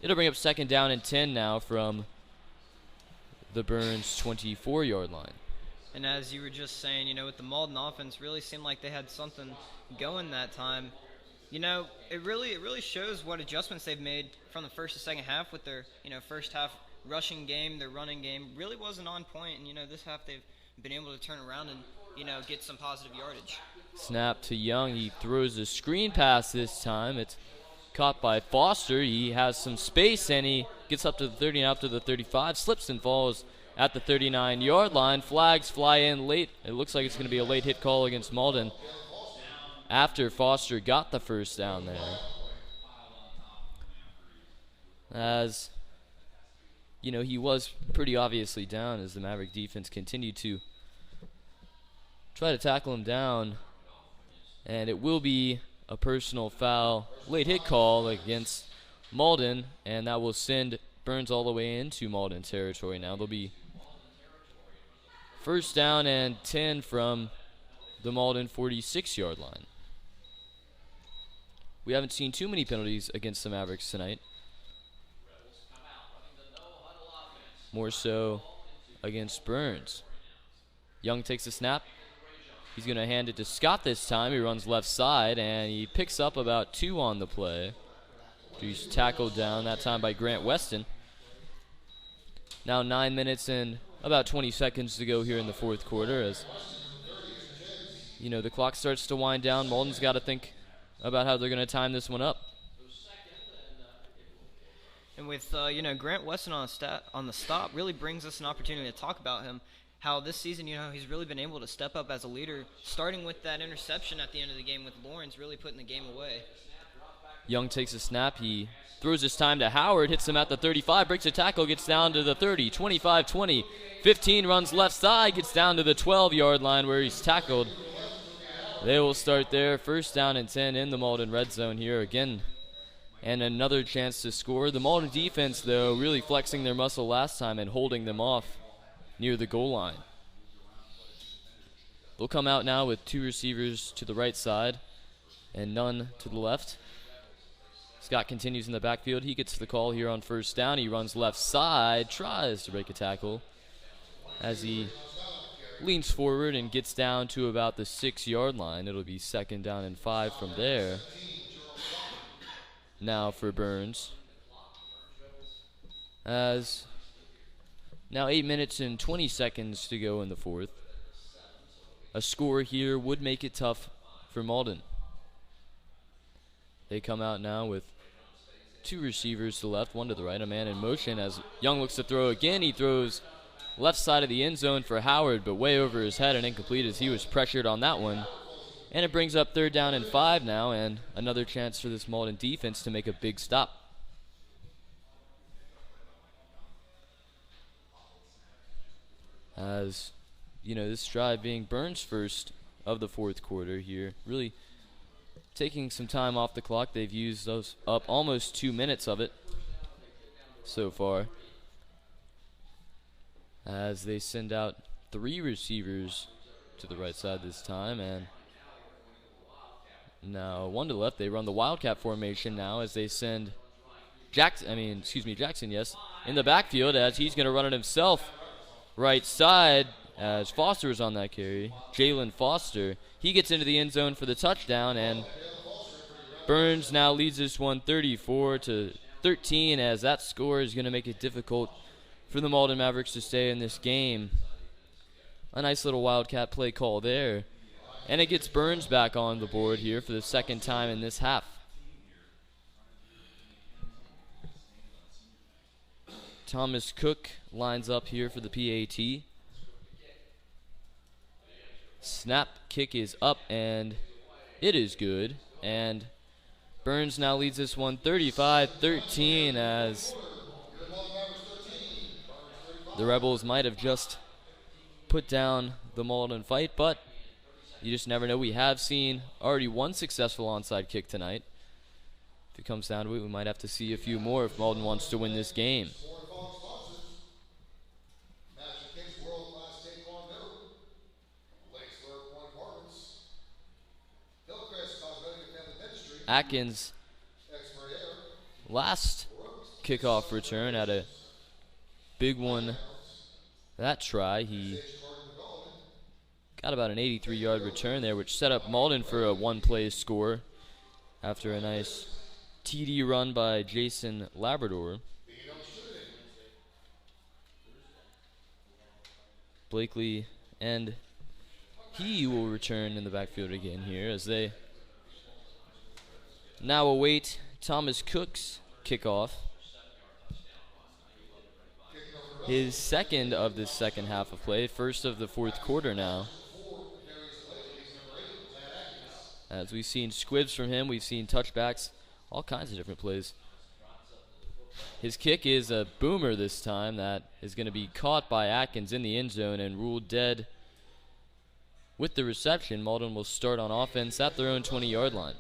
it'll bring up 2nd down and 10 now from the Byrnes 24-yard line. And as you were just saying, with the Mauldin offense, really seemed like they had something going that time. It really shows what adjustments they've made from the first to second half with their, first half rushing game. Their running game really wasn't on point, and, this half they've been able to turn around and, get some positive yardage. Snap to Young. He throws a screen pass this time. It's caught by Foster. He has some space, and he gets up to the 30 and up to the 35. Slips and falls at the 39-yard line. Flags fly in late. It looks like it's going to be a late hit call against Mauldin after Foster got the first down there. As, he was pretty obviously down as the Maverick defense continued to try to tackle him down. And it will be a personal foul late hit call against Mauldin, and that will send Byrnes all the way into Mauldin territory now. They'll be 1st down and 10 from the Mauldin 46-yard line. We haven't seen too many penalties against the Mavericks tonight. More so against Byrnes. Young takes a snap. He's going to hand it to Scott this time. He runs left side, and he picks up about 2 on the play. He's tackled down that time by Grant Weston. Now 9 minutes and about 20 seconds to go here in the fourth quarter as, the clock starts to wind down. Mauldin's got to think about how they're going to time this one up. And with, Grant Weston on the stop really brings us an opportunity to talk about him. How this season, he's really been able to step up as a leader, starting with that interception at the end of the game with Lawrence really putting the game away. Young takes a snap. He throws his time to Howard, hits him at the 35, breaks a tackle, gets down to the 30, 25, 20, 15, runs left side, gets down to the 12-yard line where he's tackled. They will start there. First down and 10 in the Mauldin red zone here again. And another chance to score. The Mauldin defense, though, really flexing their muscle last time and holding them off near the goal line. They'll come out now with 2 receivers to the right side and none to the left. Scott continues in the backfield. He gets the call here on first down. He runs left side, tries to break a tackle as he leans forward and gets down to about the 6-yard line. It'll be second down and 5 from there. Now for Byrnes. As now 8 minutes and 20 seconds to go in the fourth. A score here would make it tough for Mauldin. They come out now with 2 receivers to the left, 1 to the right, a man in motion as Young looks to throw again. He throws left side of the end zone for Howard, but way over his head and incomplete as he was pressured on that one. And it brings up third down and 5 now, and another chance for this Mauldin defense to make a big stop. As, this drive being Byrnes' first of the fourth quarter here, really taking some time off the clock. They've used those up almost 2 minutes of it so far. As they send out 3 receivers to the right side this time, and now 1 to the left. They run the Wildcat formation now as they send Jackson, in the backfield as he's going to run it himself. Right side as Foster is on that carry. Jalen Foster. He gets into the end zone for the touchdown, and Byrnes now leads this one 34-13 as that score is going to make it difficult for the Mauldin Mavericks to stay in this game. A nice little Wildcat play call there. And it gets Byrnes back on the board here for the second time in this half. Thomas Cook lines up here for the PAT. Snap, kick is up, and it is good. And Byrnes now leads this one 35-13 as the Rebels might have just put down the Mauldin fight, but you just never know. We have seen already 1 successful onside kick tonight. If it comes down to it, we might have to see a few more if Mauldin wants to win this game. Atkins, last kickoff return at a big one. That try, he got about an 83-yard return there, which set up Mauldin for a 1-play score after a nice TD run by Jason Labrador. Blakely, and he will return in the backfield again here as they now await Thomas Cook's kickoff. His second of this second half of play, first of the fourth quarter now. As we've seen squibs from him, we've seen touchbacks, all kinds of different plays. His kick is a boomer this time that is going to be caught by Atkins in the end zone and ruled dead with the reception. Mauldin will start on offense at their own 20-yard line.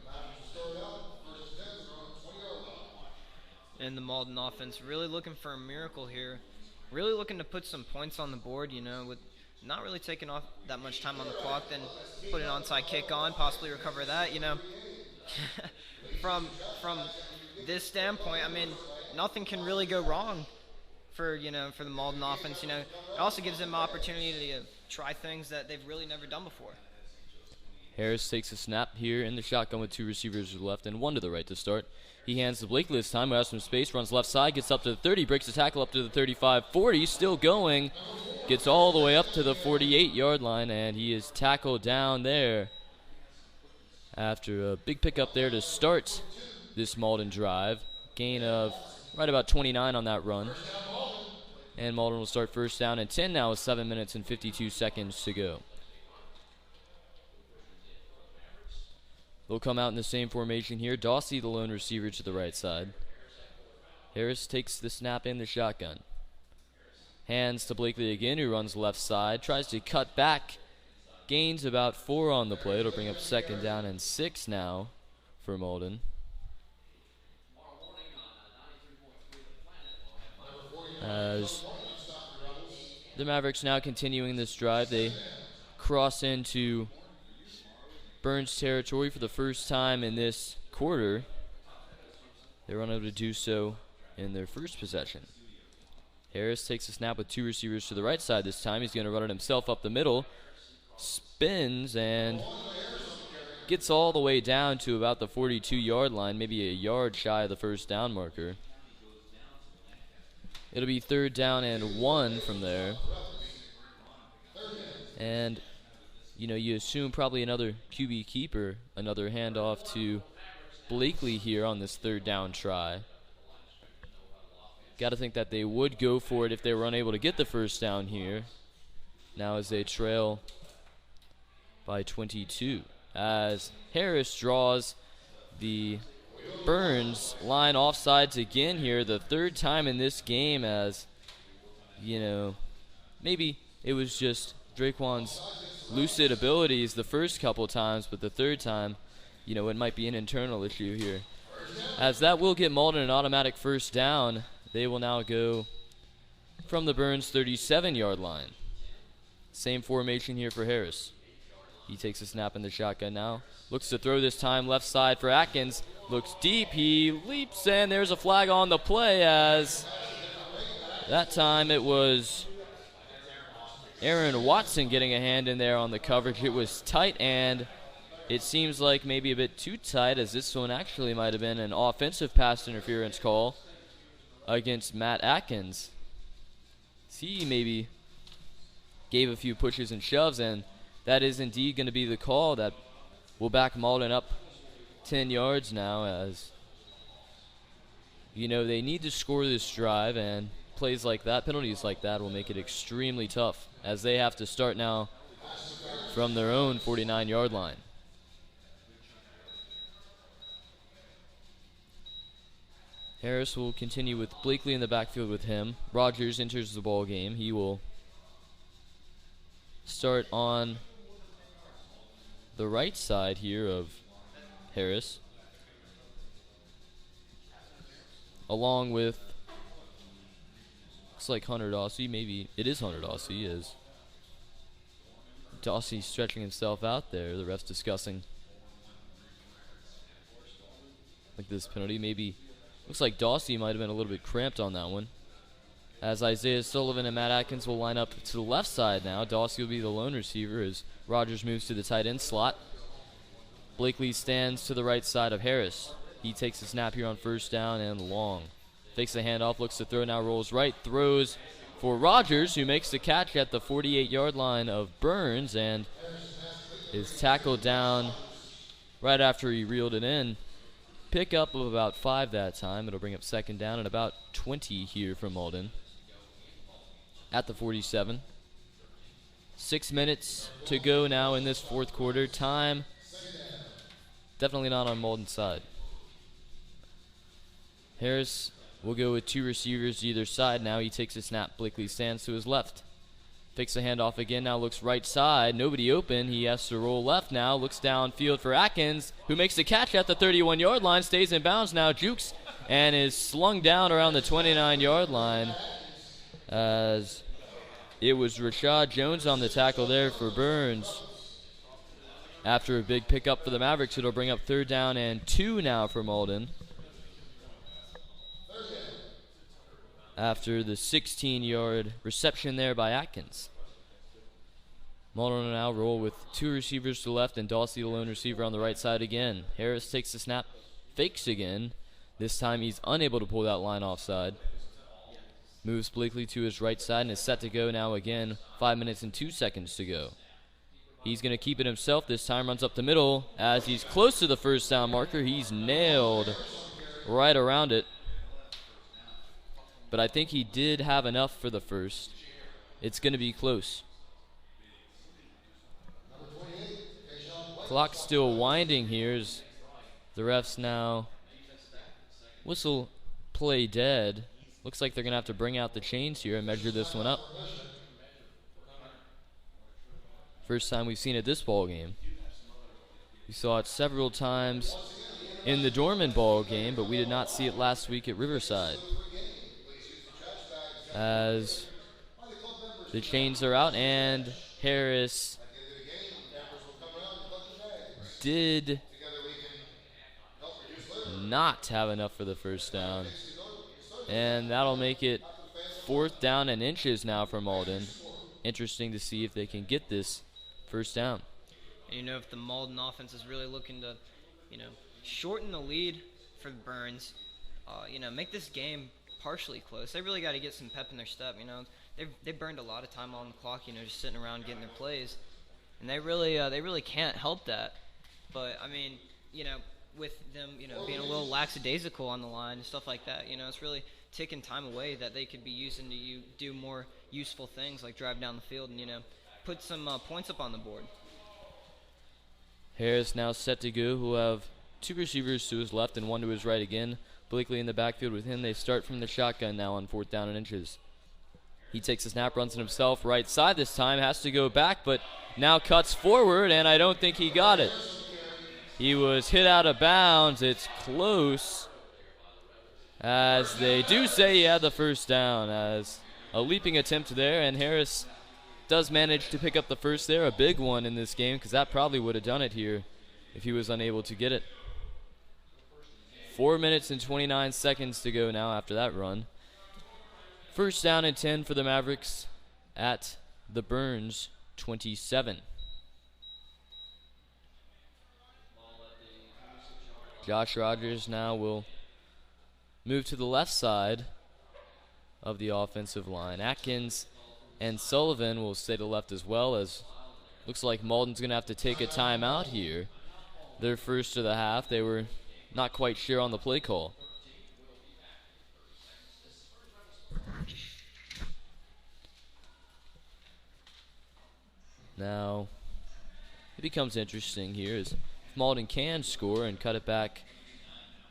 And the Mauldin offense really looking for a miracle here. Really looking to put some points on the board, with not really taking off that much time on the clock, then put an onside kick on, possibly recover that, From this standpoint, nothing can really go wrong for the Mauldin offense. It also gives them an opportunity to try things that they've really never done before. Harris takes a snap here in the shotgun with 2 receivers to the left and 1 to the right to start. He hands to Blakely this time, who has some space, runs left side, gets up to the 30, breaks the tackle up to the 35, 40, still going, gets all the way up to the 48-yard line, and he is tackled down there after a big pickup there to start this Mauldin drive. Gain of right about 29 on that run. And Mauldin will start first down and 10 now with 7 minutes and 52 seconds to go. They'll come out in the same formation here. Dawsey, the lone receiver, to the right side. Harris takes the snap in the shotgun. Hands to Blakely again, who runs left side. Tries to cut back. Gains about 4 on the play. It'll bring up second down and 6 now for Mauldin. As the Mavericks now continuing this drive, they cross into Byrnes territory for the first time in this quarter. They were unable to do so in their first possession. Harris takes a snap with 2 receivers to the right side this time. He's going to run it himself up the middle. Spins and gets all the way down to about the 42-yard line, maybe a yard shy of the first down marker. It'll be 3rd down and 1 from there. And you assume probably another QB keeper, another handoff to Blakely here on this 3rd down try. Got to think that they would go for it if they were unable to get the first down here. Now as they trail by 22. As Harris draws the Byrnes line offsides again here, the 3rd time in this game, as, maybe it was just Draquan's lucid abilities the first couple times, but the 3rd time, it might be an internal issue here. As that will get Mauldin an automatic first down, they will now go from the Byrnes 37-yard line. Same formation here for Harris. He takes a snap in the shotgun now. Looks to throw this time left side for Atkins. Looks deep. He leaps, and there's a flag on the play, as that time it was Aaron Watson getting a hand in there on the coverage. It was tight, and it seems like maybe a bit too tight, as this one actually might have been an offensive pass interference call against Matt Atkins. He maybe gave a few pushes and shoves, and that is indeed going to be the call that will back Mauldin up 10 yards now, as they need to score this drive, and plays like that, penalties like that, will make it extremely tough, as they have to start now from their own 49-yard line. Harris will continue with Blakely in the backfield with him. Rogers enters the ball game. He will start on the right side here of Harris, along with, looks like Hunter Dawsey. Maybe it is Hunter Dawsey, as Dawsey stretching himself out there. The ref's discussing this penalty. Maybe looks like Dawsey might have been a little bit cramped on that one. As Isaiah Sullivan and Matt Atkins will line up to the left side now. Dawsey will be the lone receiver as Rogers moves to the tight end slot. Blakely stands to the right side of Harris. He takes a snap here on first down and long. Fakes the handoff, looks to throw, now rolls right, throws for Rogers, who makes the catch at the 48-yard line of Byrnes and is tackled down right after he reeled it in. Pick up of about 5 that time. It'll bring up second down and about 20 here from Mauldin at the 47. 6 minutes to go now in this 4th quarter. Time definitely not on Mauldin's side. Harris will go with 2 receivers either side now. He takes a snap. Blakely stands to his left. Takes the handoff again, now looks right side. Nobody open. He has to roll left now. Looks downfield for Atkins, who makes the catch at the 31-yard line. Stays in bounds now. Jukes and is slung down around the 29-yard line, as it was Rashad Jones on the tackle there for Byrnes. After a big pickup for the Mavericks, it'll bring up 3rd down and 2 now for Mauldin. after the 16-yard reception there by Atkins. Mauldin will now roll with two receivers to the left and Dawsey the lone receiver on the right side again. Harris takes the snap, fakes again. This time he's unable to pull that line offside. Moves Blakely to his right side and is set to go now again. 5 minutes and 2 seconds to go. He's going to keep it himself. This time runs up the middle. As he's close to the first down marker, he's nailed right around it. But I think he did have enough for the first. It's going to be close. Clock still winding here as the refs now whistle play dead. Looks like they're going to have to bring out the chains here and measure this one up. First time we've seen it this ball game. We saw it several times in the Dorman ball game, but we did not see it last week at Riverside. As the chains are out and Harris did not have enough for the first down. And that'll make it 4th down and inches now for Mauldin. Interesting to see if they can get this first down. And if the Mauldin offense is really looking to, shorten the lead for Byrnes, make this game partially close. They really got to get some pep in their step. They've burned a lot of time on the clock, just sitting around getting their plays, and they really can't help that. But with them, being a little lackadaisical on the line and stuff like that, it's really taking time away that they could be using to do more useful things like drive down the field and put some points up on the board. Harris now set to go. Who'll have two receivers to his left and one to his right again. Blakely in the backfield with him. They start from the shotgun now on 4th down and inches. He takes the snap, runs it himself. Right side this time. Has to go back, but now cuts forward, and I don't think he got it. He was hit out of bounds. It's close. As they do say he had the first down. As a leaping attempt there, and Harris does manage to pick up the first there. A big one in this game, because that probably would have done it here if he was unable to get it. 4 minutes and 29 seconds to go now after that run. First down and 10 for the Mavericks at the Byrnes 27. Josh Rogers now will move to the left side of the offensive line. Atkins and Sullivan will stay to the left as well, as looks like Mauldin's going to have to take a timeout here. Their first of the half. They were not quite sure on the play call. Now, it becomes interesting here as if Mauldin can score and cut it back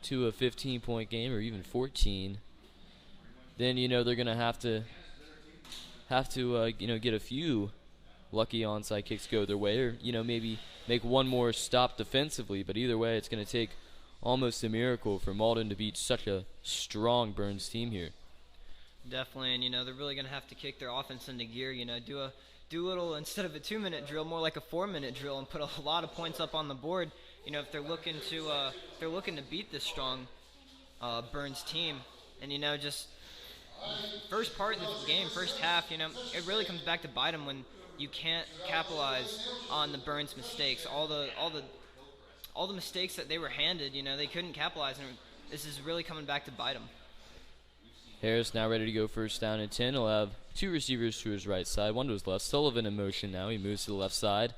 to a 15-point game or even 14, then they're going to have to get a few lucky onside kicks go their way, or maybe make one more stop defensively. But either way, it's going to take almost a miracle for Mauldin to beat such a strong Byrnes team here. Definitely, and they're really going to have to kick their offense into gear. Do a little, instead of a 2-minute drill, more like a 4-minute drill, and put a lot of points up on the board. If they're looking to beat this strong Byrnes team, and just first part of the game, first half, it really comes back to bite them when you can't capitalize on the Byrnes mistakes. All the mistakes that they were handed, they couldn't capitalize, and this is really coming back to bite them. Harris now ready to go first down and 10. He'll have two receivers to his right side, one to his left. Sullivan in motion now. He moves to the left side.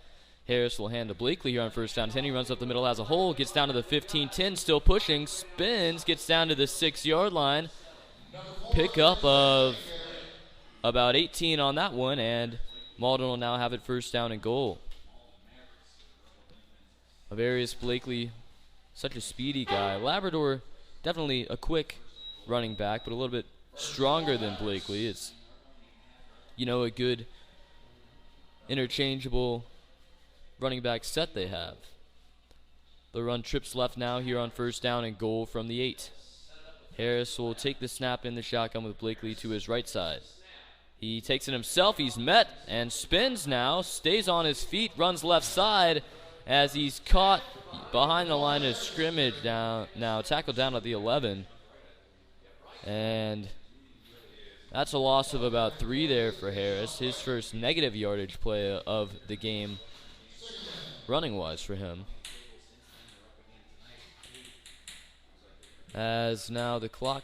Harris will hand to Blakely here on first down and 10. He runs up the middle, has a hole, gets down to the 15-10, still pushing, spins, gets down to the 6-yard line. Pick up of about 18 on that one, and Mauldin will now have it first down and goal. Avarius Blakely, such a speedy guy. Labrador, definitely a quick running back, but a little bit stronger than Blakely. It's, a good interchangeable running back set they have. The run trips left now here on first down and goal from the 8. Harris will take the snap in the shotgun with Blakely to his right side. He takes it himself. He's met and spins now, stays on his feet, runs left side as he's caught behind the line of scrimmage now tackled down at the 11. And That's a loss of about 3 there for Harris. His first negative yardage play of the game, running-wise for him. As now the clock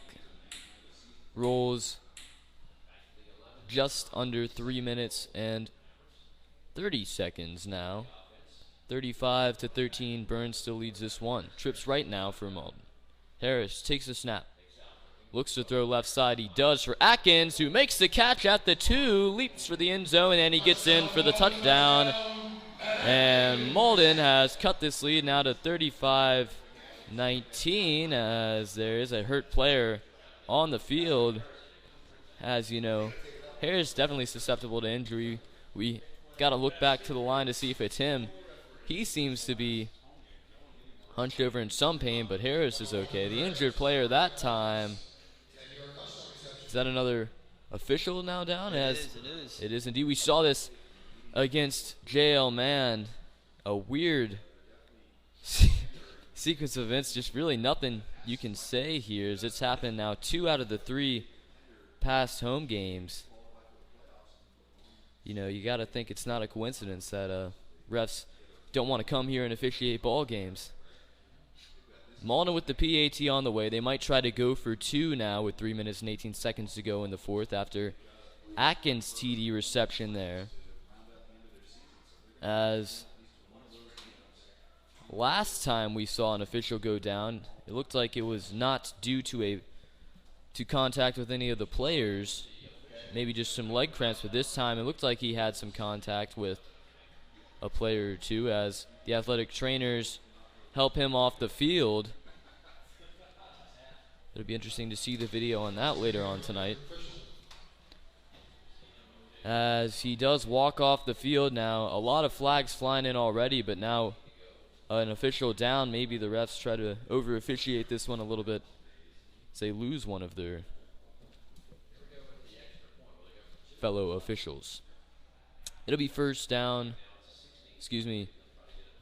rolls just under 3 minutes and 30 seconds now. 35-13, Byrnes still leads this one. Trips right now for Mauldin. Harris takes a snap. Looks to throw left side. He does for Atkins, who makes the catch at the 2, leaps for the end zone, and he gets in for the touchdown. And Mauldin has cut this lead now to 35-19, as there is a hurt player on the field. As you know, Harris definitely susceptible to injury. We got to look back to the line to see if it's him. He seems to be hunched over in some pain, but Harris is okay. The injured player that time, is that another official now down? It is. It is indeed. We saw this against JL Man. A weird sequence of events. Just really nothing you can say here, as it's happened now 2 out of the 3 past home games. You know, you got to think it's not a coincidence that refs don't want to come here and officiate ball games. Mauldin with the PAT on the way. They might try to go for 2 now with 3 minutes and 18 seconds to go in the 4th after Atkins' TD reception there. As last time we saw an official go down, it looked like it was not due to contact with any of the players, maybe just some leg cramps, but this time it looked like he had some contact with a player or two, as the athletic trainers help him off the field. It'll be interesting to see the video on that later on tonight, as he does walk off the field now. A lot of flags flying in already, but now an official down. Maybe the refs try to over officiate this one a little bit, as they lose one of their fellow officials. It'll be first down. The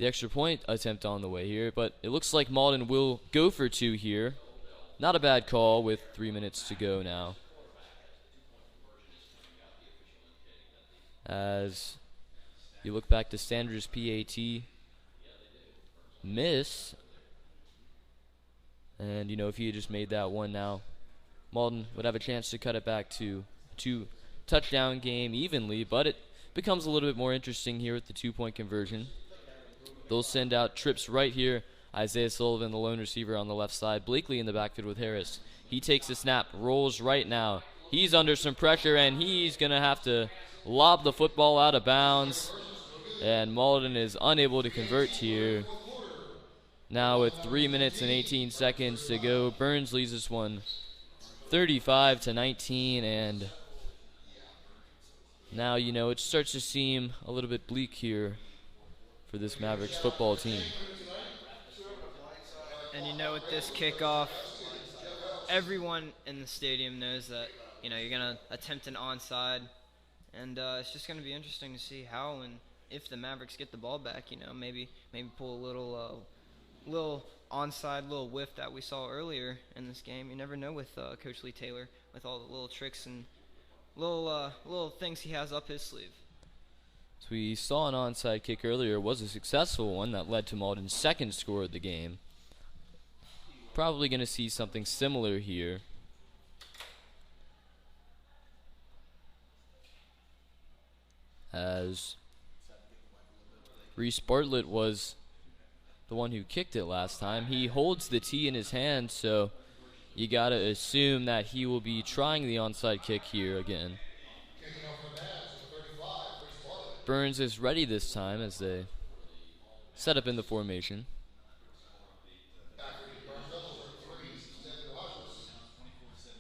extra point attempt on the way here, but it looks like Mauldin will go for 2 here. Not a bad call with 3 minutes to go now. As you look back to Sanders' PAT miss, and you know, if he had just made that one now, Mauldin would have a chance to cut it back to 2-touchdown game evenly, but it becomes a little bit more interesting here with the 2-point conversion. They'll send out trips right here. Isaiah Sullivan, the lone receiver on the left side. Blakely in the backfield with Harris. He takes the snap, rolls right now. He's under some pressure, and he's going to have to lob the football out of bounds. And Mauldin is unable to convert here. Now with 3 minutes and 18 seconds to go, Byrnes leads this one 35-19, and now, you know, it starts to seem a little bit bleak here for this Mavericks football team. And you know, with this kickoff, everyone in the stadium knows that, you know, you're going to attempt an onside. And it's just going to be interesting to see how and if the Mavericks get the ball back, you know, maybe pull a little onside, little whiff that we saw earlier in this game. You never know with Coach Lee Taylor, with all the little tricks and little things he has up his sleeve. So we saw an onside kick earlier. It was a successful one that led to Mauldin's second score of the game. Probably going to see something similar here. As Reese Bartlett was the one who kicked it last time. He holds the tee in his hand, so you got to assume that he will be trying the onside kick here again. Byrnes is ready this time as they set up in the formation.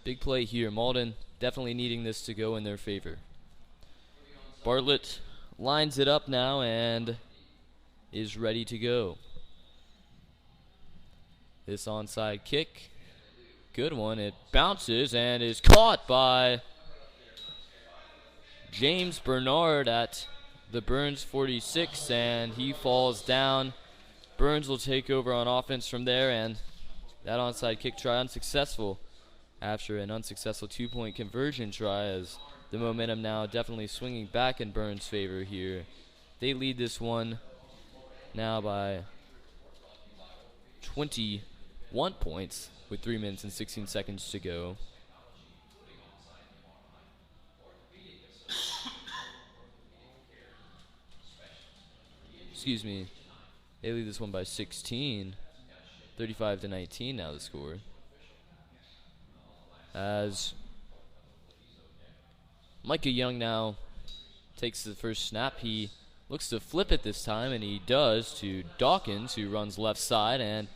Big play here. Mauldin definitely needing this to go in their favor. Bartlett lines it up now and is ready to go. This onside kick, good one. It bounces and is caught by James Bernard at the Byrnes 46, and he falls down. Byrnes will take over on offense from there, and that onside kick try unsuccessful. after an unsuccessful 2-point conversion try, as the momentum now definitely swinging back in Byrnes' favor here. They lead this one now by 21 points with 3 minutes and 16 seconds to go. Excuse me. They lead this one by 16. 35-19 now the score. As Micah Young now takes the first snap. He looks to flip it this time, and he does to Dawkins, who runs left side and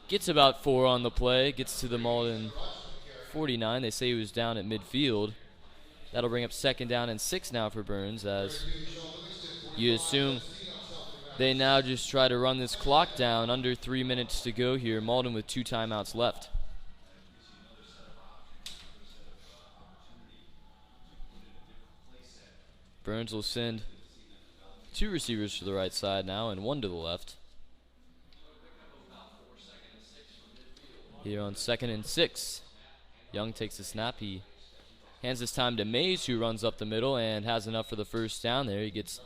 gets about 4 on the play. Gets to the Mauldin 49. They say he was down at midfield. That'll bring up 2nd down and 6 now for Byrnes, as you assume they now just try to run this clock down. Under 3 minutes to go here. Mauldin with 2 timeouts left. Byrnes will send 2 receivers to the right side now and 1 to the left. Here on 2nd and 6. Young takes the snap. He hands this time to Mays, who runs up the middle and has enough for the first down there. He gets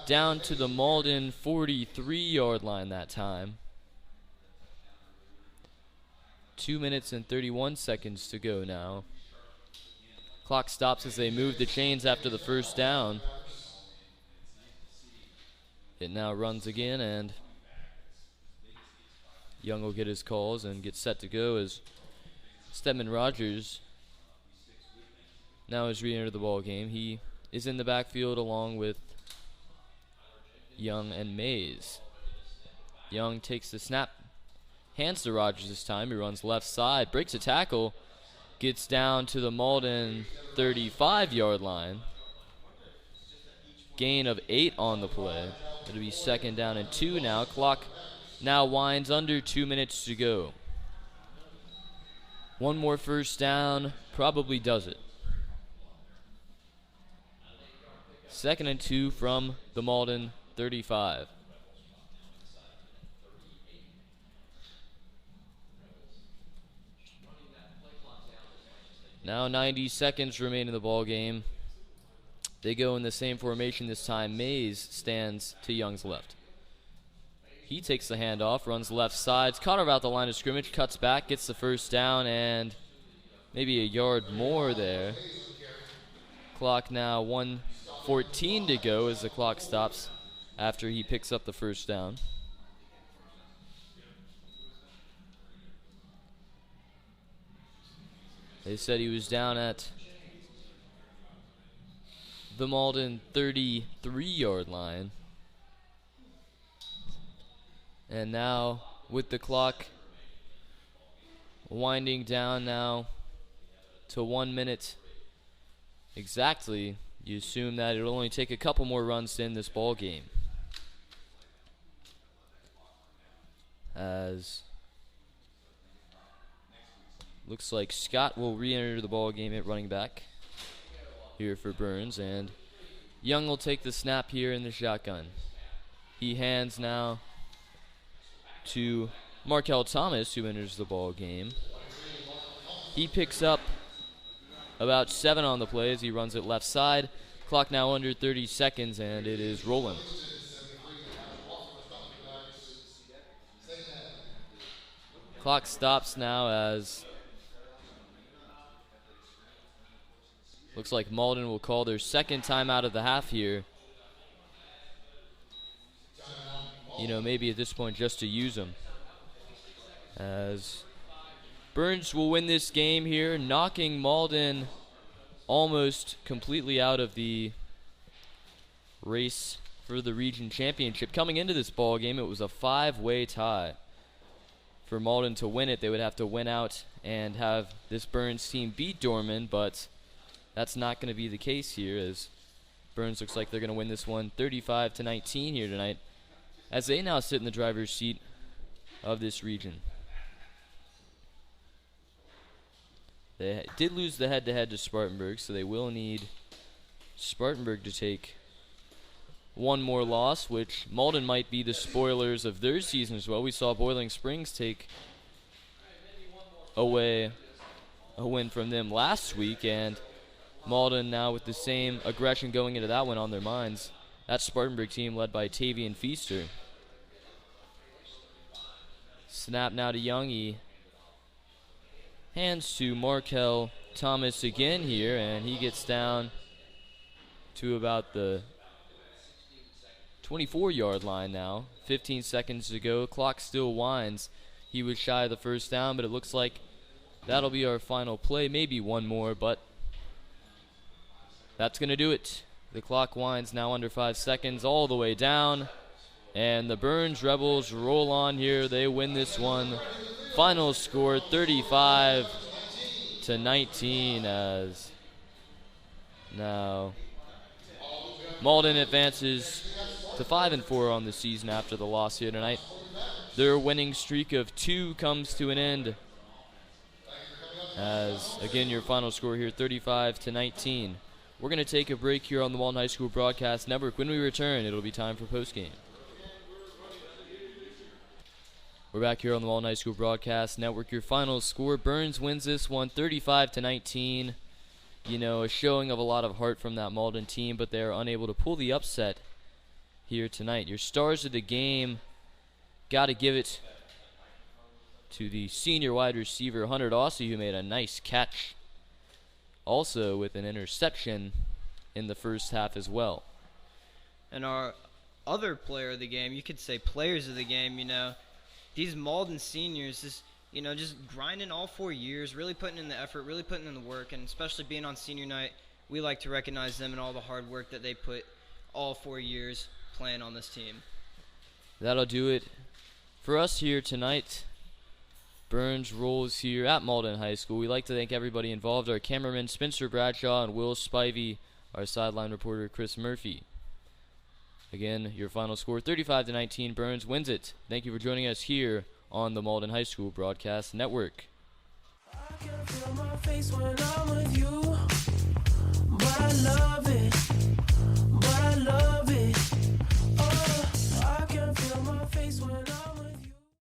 down to the Mauldin 43-yard line that time. 2 minutes and 31 seconds to go now. Clock stops as they move the chains after the first down. It now runs again, and Young will get his calls and get set to go as Stedman Rogers now has re-entered the ball game. He is in the backfield along with Young and Mays. Young takes the snap, hands to Rogers this time. He runs left side, breaks a tackle, gets down to the Mauldin 35-yard line. Gain of 8 on the play. It'll be 2nd down and 2 now. Clock now winds under 2 minutes to go. One more first down probably does it. 2nd and 2 from the Mauldin 35. Now 90 seconds remain in the ball game. They go in the same formation this time. Mays stands to Young's left. He takes the handoff, runs left side, caught about the line of scrimmage, cuts back, gets the first down, and maybe a yard more there. Clock now 1:14 to go as the clock stops after he picks up the first down. They said he was down at the Mauldin 33-yard line. And now, with the clock winding down now to 1 minute exactly, you assume that it'll only take a couple more runs to end this ball game. As looks like Scott will re-enter the ball game at running back here for Byrnes, and Young will take the snap here in the shotgun. He hands now to Markel Thomas, who enters the ball game. He picks up about 7 on the play as he runs it left side. Clock now under 30 seconds, and it is rolling. Clock stops now as looks like Mauldin will call their 2nd timeout of the half here. You know, maybe at this point just to use them. As Byrnes will win this game here, knocking Mauldin almost completely out of the race for the region championship. Coming into this ball game, it was a 5-way tie. For Mauldin to win it, they would have to win out and have this Byrnes team beat Dorman, but that's not going to be the case here, as Byrnes looks like they're going to win this one 35-19 here tonight, as they now sit in the driver's seat of this region. They did lose the head-to-head to Spartanburg, so they will need Spartanburg to take one more loss, which Mauldin might be the spoilers of their season as well. We saw Boiling Springs take away a win from them last week, and Mauldin now with the same aggression going into that one on their minds. That Spartanburg team led by Tavian Feaster. Snap now to Youngie. Hands to Markel Thomas again here, and he gets down to about the 24-yard line now. 15 seconds to go. Clock still winds. He was shy of the first down, but it looks like that'll be our final play. Maybe one more, but that's going to do it. The clock winds now under 5 seconds all the way down. And the Byrnes Rebels roll on here. They win this one. Final score 35-19 as now Mauldin advances to 5-4 on the season after the loss here tonight. Their winning streak of 2 comes to an end as, again, your final score here 35-19. We're going to take a break here on the Mauldin High School Broadcast Network. When we return, it'll be time for postgame. We're back here on the Mauldin High School Broadcast Network. Your final score, Byrnes wins this one 35-19. You know, a showing of a lot of heart from that Mauldin team, but they're unable to pull the upset here tonight. Your stars of the game, got to give it to the senior wide receiver, Hunter Dawsey, who made a nice catch. Also with an interception in the first half as well. And our other player of the game, you could say players of the game, you know, these Mauldin seniors just grinding all 4 years, really putting in the effort, really putting in the work, and especially being on senior night, we like to recognize them and all the hard work that they put all 4 years playing on this team. That'll do it for us here tonight. Byrnes rolls here at Mauldin High School. We'd like to thank everybody involved, our cameraman Spencer Bradshaw and Will Spivey, our sideline reporter Chris Murphy. Again, your final score 35-19. Byrnes wins it. Thank you for joining us here on the Mauldin High School Broadcast Network. I can feel my face when I'm with you.